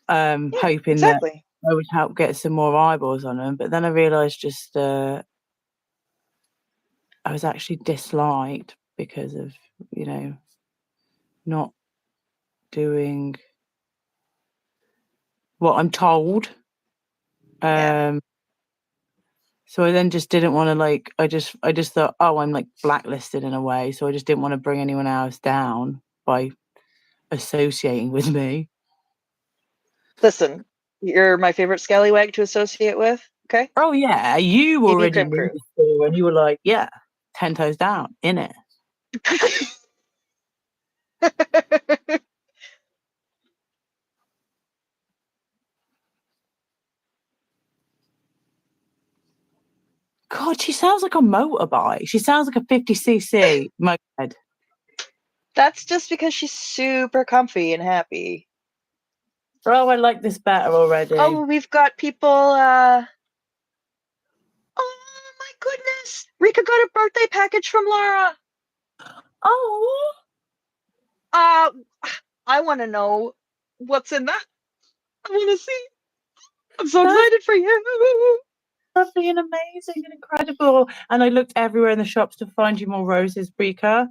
Speaker 1: Yeah,
Speaker 2: hoping that
Speaker 1: exactly.
Speaker 2: I would help get some more eyeballs on them. But then I realised I was actually disliked because of not doing what I'm told.
Speaker 1: Yeah.
Speaker 2: So I then just didn't want to I just thought, oh, I'm like blacklisted in a way. So I just didn't want to bring anyone else down by associating with me.
Speaker 1: Listen, you're my favorite scallywag to associate with. Okay.
Speaker 2: Oh yeah, you
Speaker 1: BB
Speaker 2: already
Speaker 1: Crim
Speaker 2: knew
Speaker 1: Crew.
Speaker 2: before, and you were like, yeah, 10 toes down in it. God, she sounds like a motorbike. She sounds like a 50cc moped.
Speaker 1: That's just because she's super comfy and happy.
Speaker 2: Oh, I like this better already.
Speaker 1: Oh, we've got people. Oh my goodness! Rika got a birthday package from Laura.
Speaker 2: Oh,
Speaker 1: Uh, I want to know what's in that. I want to see. I'm so
Speaker 2: that's
Speaker 1: excited for you.
Speaker 2: lovely and amazing and incredible. And I looked everywhere in the shops to find you more roses, Rika.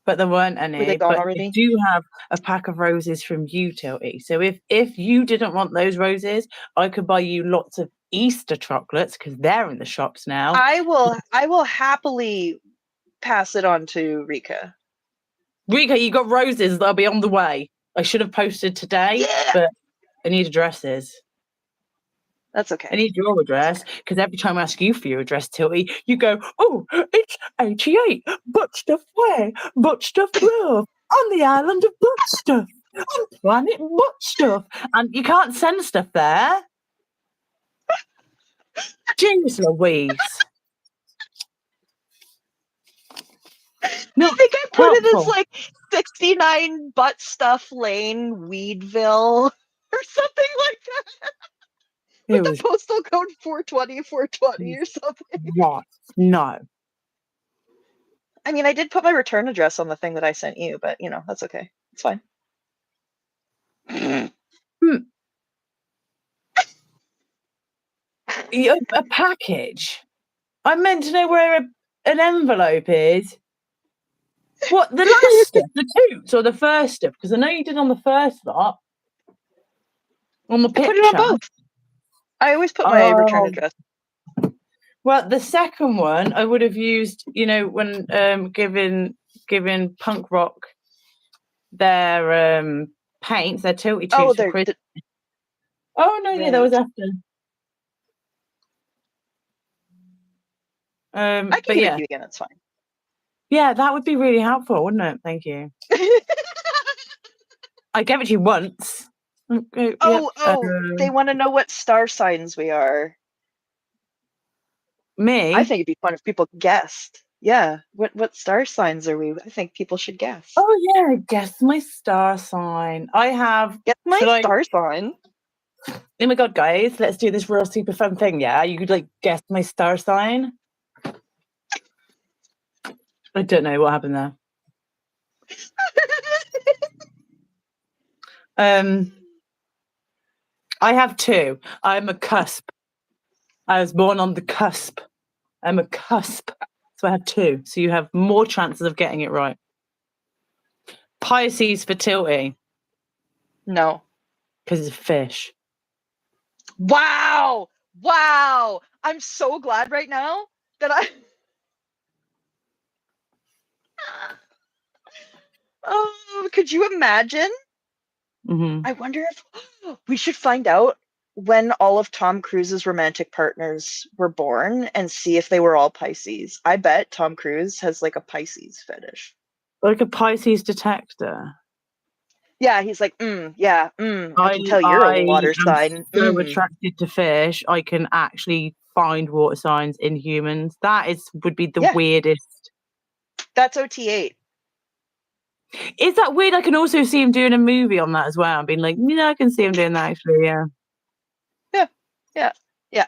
Speaker 2: But there weren't
Speaker 1: Were they
Speaker 2: any.
Speaker 1: gone
Speaker 2: But I
Speaker 1: already?
Speaker 2: do have a pack of roses from you, Tilty. So if you didn't want those roses, I could buy you lots of Easter chocolates because they're in the shops now.
Speaker 1: I will happily pass it on to Rika.
Speaker 2: Rika, you got roses that'll be on the way. I should have posted today,
Speaker 1: Yeah,
Speaker 2: but I need addresses.
Speaker 1: that's
Speaker 2: I
Speaker 1: okay.
Speaker 2: need your address because every time I ask you for your address, Tilty, you go, oh, it's 88 Buttstuff Way, Buttstuff Grove, on the island of Buttstuff, on planet Buttstuff. And you can't send stuff there. Jeez Louise. No,
Speaker 1: I think I put it as
Speaker 2: helpful.
Speaker 1: like 69 Butt Stuff Lane, Weedville, or something like that.
Speaker 2: It
Speaker 1: With
Speaker 2: was
Speaker 1: the postal code 420 or something.
Speaker 2: what? No.
Speaker 1: I mean, I did put my return address on the thing that I sent you, but that's okay. It's fine.
Speaker 2: Hmm. A package? I meant to know where an envelope is. What, the last stuff, the toots or the first stuff? Because I know you did on the first lot, on the
Speaker 1: I put it on
Speaker 2: picture.
Speaker 1: both. I always put my return
Speaker 2: Oh,
Speaker 1: address.
Speaker 2: well, the second one I would have used, when giving punk rock their paints, their tilty
Speaker 1: Oh,
Speaker 2: toots for
Speaker 1: they're
Speaker 2: Christmas. Oh no, yeah, that was
Speaker 1: right.
Speaker 2: after.
Speaker 1: I can
Speaker 2: But
Speaker 1: give it
Speaker 2: yeah,
Speaker 1: to you again. It's fine.
Speaker 2: yeah, that would be really helpful, wouldn't it? Thank you. I gave it to you once. Okay, yep.
Speaker 1: Oh, they want to know what star signs we are. I
Speaker 2: Me?
Speaker 1: think it'd be fun if people guessed. Yeah, what star signs are we? I think people should guess.
Speaker 2: Oh yeah, guess my star sign. I have.
Speaker 1: Guess my
Speaker 2: Should I?
Speaker 1: star sign.
Speaker 2: Oh my god, guys, let's do this real super fun thing. Yeah, you could guess my star sign. I don't know what happened there. I have two. I'm a cusp. I was born on the cusp. I'm a cusp. So I have two. So you have more chances of getting it right. Pisces for Tilty.
Speaker 1: No.
Speaker 2: Because it's a fish.
Speaker 1: Wow! Wow! I'm so glad right now that I. Oh, could you imagine?
Speaker 2: Mm-hmm.
Speaker 1: I wonder if we should find out when all of Tom Cruise's romantic partners were born and see if they were all Pisces. I bet Tom Cruise has like a Pisces fetish.
Speaker 2: Like a Pisces detector.
Speaker 1: Yeah, he's like, I can tell you're a
Speaker 2: I
Speaker 1: water
Speaker 2: am
Speaker 1: sign.
Speaker 2: so attracted to fish. I can actually find water signs in humans. Would be the
Speaker 1: Yeah,
Speaker 2: weirdest.
Speaker 1: that's OT8.
Speaker 2: Is that weird? I can also see him doing a movie on that as well. And being like, I can see him doing that actually. Yeah.
Speaker 1: Yeah, yeah, yeah.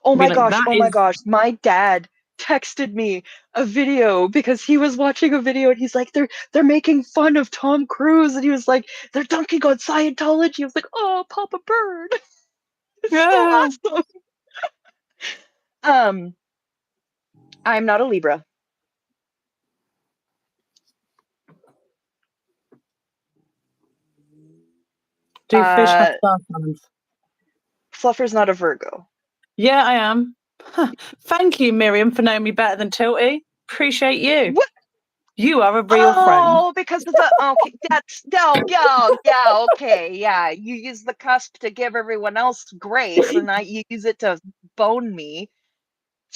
Speaker 1: Oh
Speaker 2: Being
Speaker 1: my
Speaker 2: like,
Speaker 1: gosh,
Speaker 2: that
Speaker 1: oh my
Speaker 2: is.
Speaker 1: gosh. My dad texted me a video because he was watching a video and he's like, they're making fun of Tom Cruise, and he was like, they're dunking on Scientology. I was like, oh, Papa Bird. It's so awesome. I'm not a Libra.
Speaker 2: Do fish have star signs?
Speaker 1: Fluffer's not a Virgo.
Speaker 2: Yeah, I am. Thank you, Miriam, for knowing me better than Tilty. Appreciate you.
Speaker 1: What?
Speaker 2: You are a real friend.
Speaker 1: Oh, because of the okay. That's no, yeah, okay, yeah. You use the cusp to give everyone else grace, and you use it to bone me.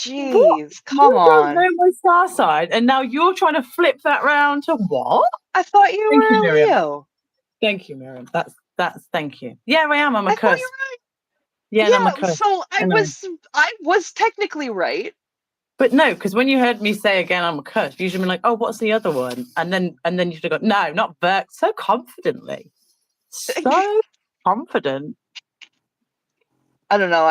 Speaker 2: What?
Speaker 1: Jeez, come
Speaker 2: You don't
Speaker 1: on.
Speaker 2: know my star side, and now you're trying to flip that round to what?
Speaker 1: I thought you
Speaker 2: Thank you,
Speaker 1: were a
Speaker 2: Miriam.
Speaker 1: Leo.
Speaker 2: Thank you, Miriam. That's thank you. Yeah, I am. I'm a
Speaker 1: I thought
Speaker 2: cuss.
Speaker 1: you were right.
Speaker 2: Yeah, and I'm a
Speaker 1: Yeah,
Speaker 2: cuss.
Speaker 1: so
Speaker 2: I know.
Speaker 1: I was technically right.
Speaker 2: But no, because when you heard me say again, I'm a cuss, you should be like, oh, what's the other one? And then you should have gone, no, not Burke. So confidently. So confident.
Speaker 1: I don't know.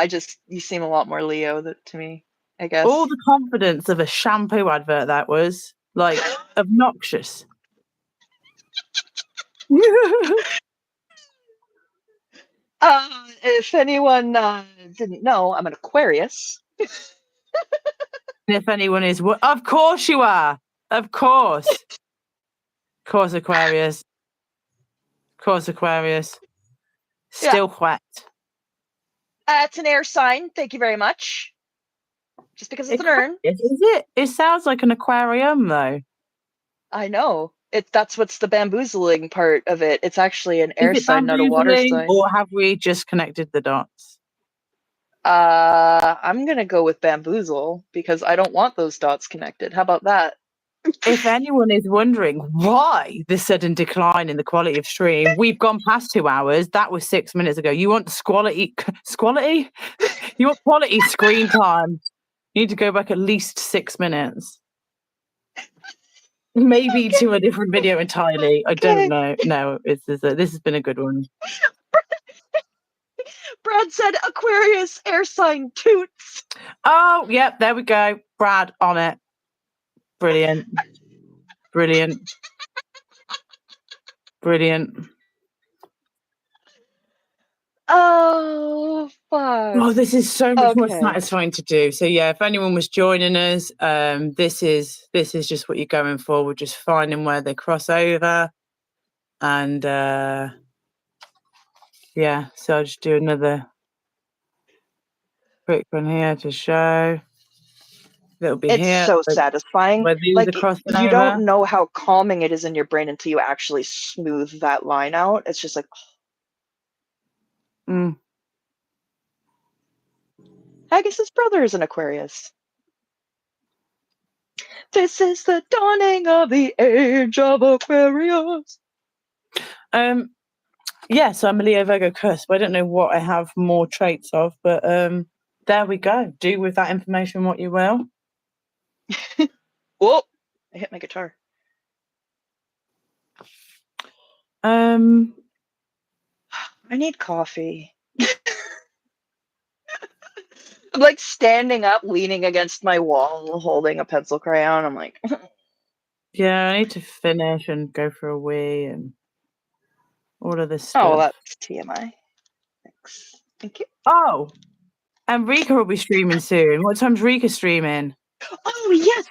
Speaker 1: You seem a lot more Leo to me, I guess.
Speaker 2: All the confidence of a shampoo advert that was. Like, obnoxious.
Speaker 1: If anyone didn't know, I'm an Aquarius.
Speaker 2: If anyone is, of course you are. Of course. Of course, Aquarius. Of course, Aquarius. Still wet.
Speaker 1: It's an air sign. Thank you very much. Just because it's an urn.
Speaker 2: Is it? It sounds like an aquarium, though.
Speaker 1: I know. That's what's the bamboozling part of it. It's actually an air sign, not a water sign.
Speaker 2: Or have we just connected the dots?
Speaker 1: I'm gonna go with bamboozle because I don't want those dots connected. How about that?
Speaker 2: If anyone is wondering why the sudden decline in the quality of stream, we've gone past 2 hours. That was 6 minutes ago. You want quality? You want quality screen time? You need to go back at least 6 minutes. Maybe to a different video entirely. I don't know. No, this has been a good one.
Speaker 1: Brad said Aquarius air sign toots.
Speaker 2: Oh, yep, there we go. Brad on it. Brilliant. Brilliant. Brilliant.
Speaker 1: Oh, fuck.
Speaker 2: Oh, this is so much more satisfying to do. So yeah, if anyone was joining us, this is just what you're going for. We're just finding where they cross over. And yeah, so I'll just do another quick one here to show. It'll be
Speaker 1: it's
Speaker 2: here.
Speaker 1: so satisfying. Like you don't know how calming it is in your brain until you actually smooth that line out. It's just like Agus's brother is an Aquarius. This is the dawning of the age of Aquarius.
Speaker 2: Yeah, so I'm a Leo Virgo curse, but I don't know what I have more traits of, but there we go. Do with that information what you will.
Speaker 1: Whoa, I hit my guitar. I need coffee. I'm like standing up, leaning against my wall, holding a pencil crayon. I'm like,
Speaker 2: yeah, I need to finish and go for a wee and all of this stuff.
Speaker 1: oh, that's TMI. Thanks. Thank you.
Speaker 2: Oh, and Rika will be streaming soon. What time's Rika streaming?
Speaker 1: Oh, yes.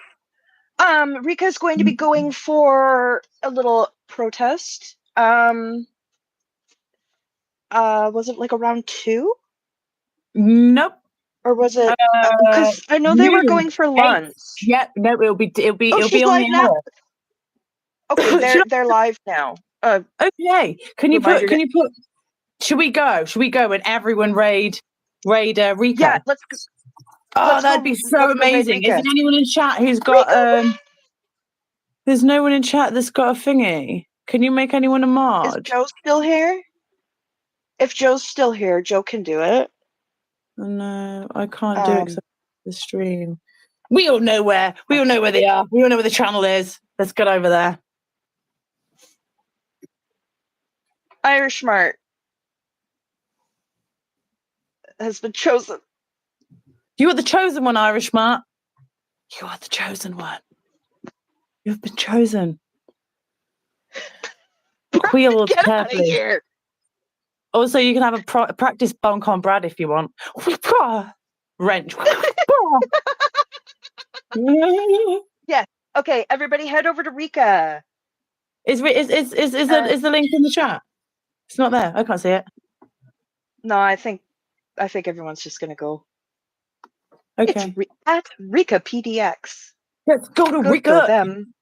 Speaker 1: Rika's going to be going for a little protest. Was it like around 2?
Speaker 2: Nope.
Speaker 1: Or was it? Because I know they were going for lunch.
Speaker 2: Yep. No, it'll be on the
Speaker 1: now.
Speaker 2: hour.
Speaker 1: Okay, they're live now.
Speaker 2: Okay. Can you put? Should we go? And everyone raid Rika?
Speaker 1: Yeah, let's.
Speaker 2: Oh, that'd be so amazing! Isn't anyone in chat who's got There's no one in chat that's got a thingy. Can you make anyone a mod?
Speaker 1: Is Joe still here? If Joe's still here, Joe can do it.
Speaker 2: No, I can't do it except the stream. We all know where. We all know where they are. We all know where the channel is. Let's get over there.
Speaker 1: Irish Mart has been chosen.
Speaker 2: You are the chosen one, Irish Mart. You are the chosen one. You've been chosen. Wheel
Speaker 1: Get out of here.
Speaker 2: Also, you can have a practice bonk on Brad if you want. Wrench.
Speaker 1: Yeah. Okay, everybody head over to Rika.
Speaker 2: Is the link in the chat? It's not there. I can't see it.
Speaker 1: No, I think everyone's just gonna go.
Speaker 2: Okay.
Speaker 1: It's at Rika PDX.
Speaker 2: Let's go to
Speaker 1: Go show
Speaker 2: Rika.
Speaker 1: them.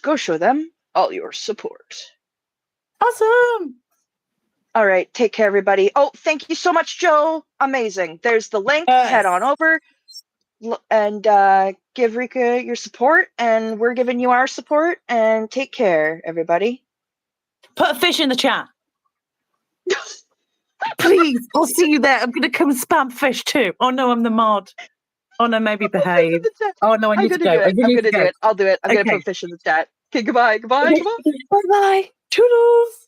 Speaker 1: Go show them all your support.
Speaker 2: Awesome.
Speaker 1: All right, take care, everybody. Oh, thank you so much, Joe. Amazing. There's the link.
Speaker 2: Yes.
Speaker 1: Head on over and give Rika your support, and we're giving you our support. And take care, everybody.
Speaker 2: Put a fish in the chat. Please, I'll see you there. I'm going to come spam fish too. Oh no, I'm the mod. Oh no, maybe behave. Oh no, I need to go.
Speaker 1: I'm gonna do it. I'll do it. I'm gonna
Speaker 2: Okay.
Speaker 1: put fish in the chat. Okay, goodbye.
Speaker 2: Bye bye. Toodles.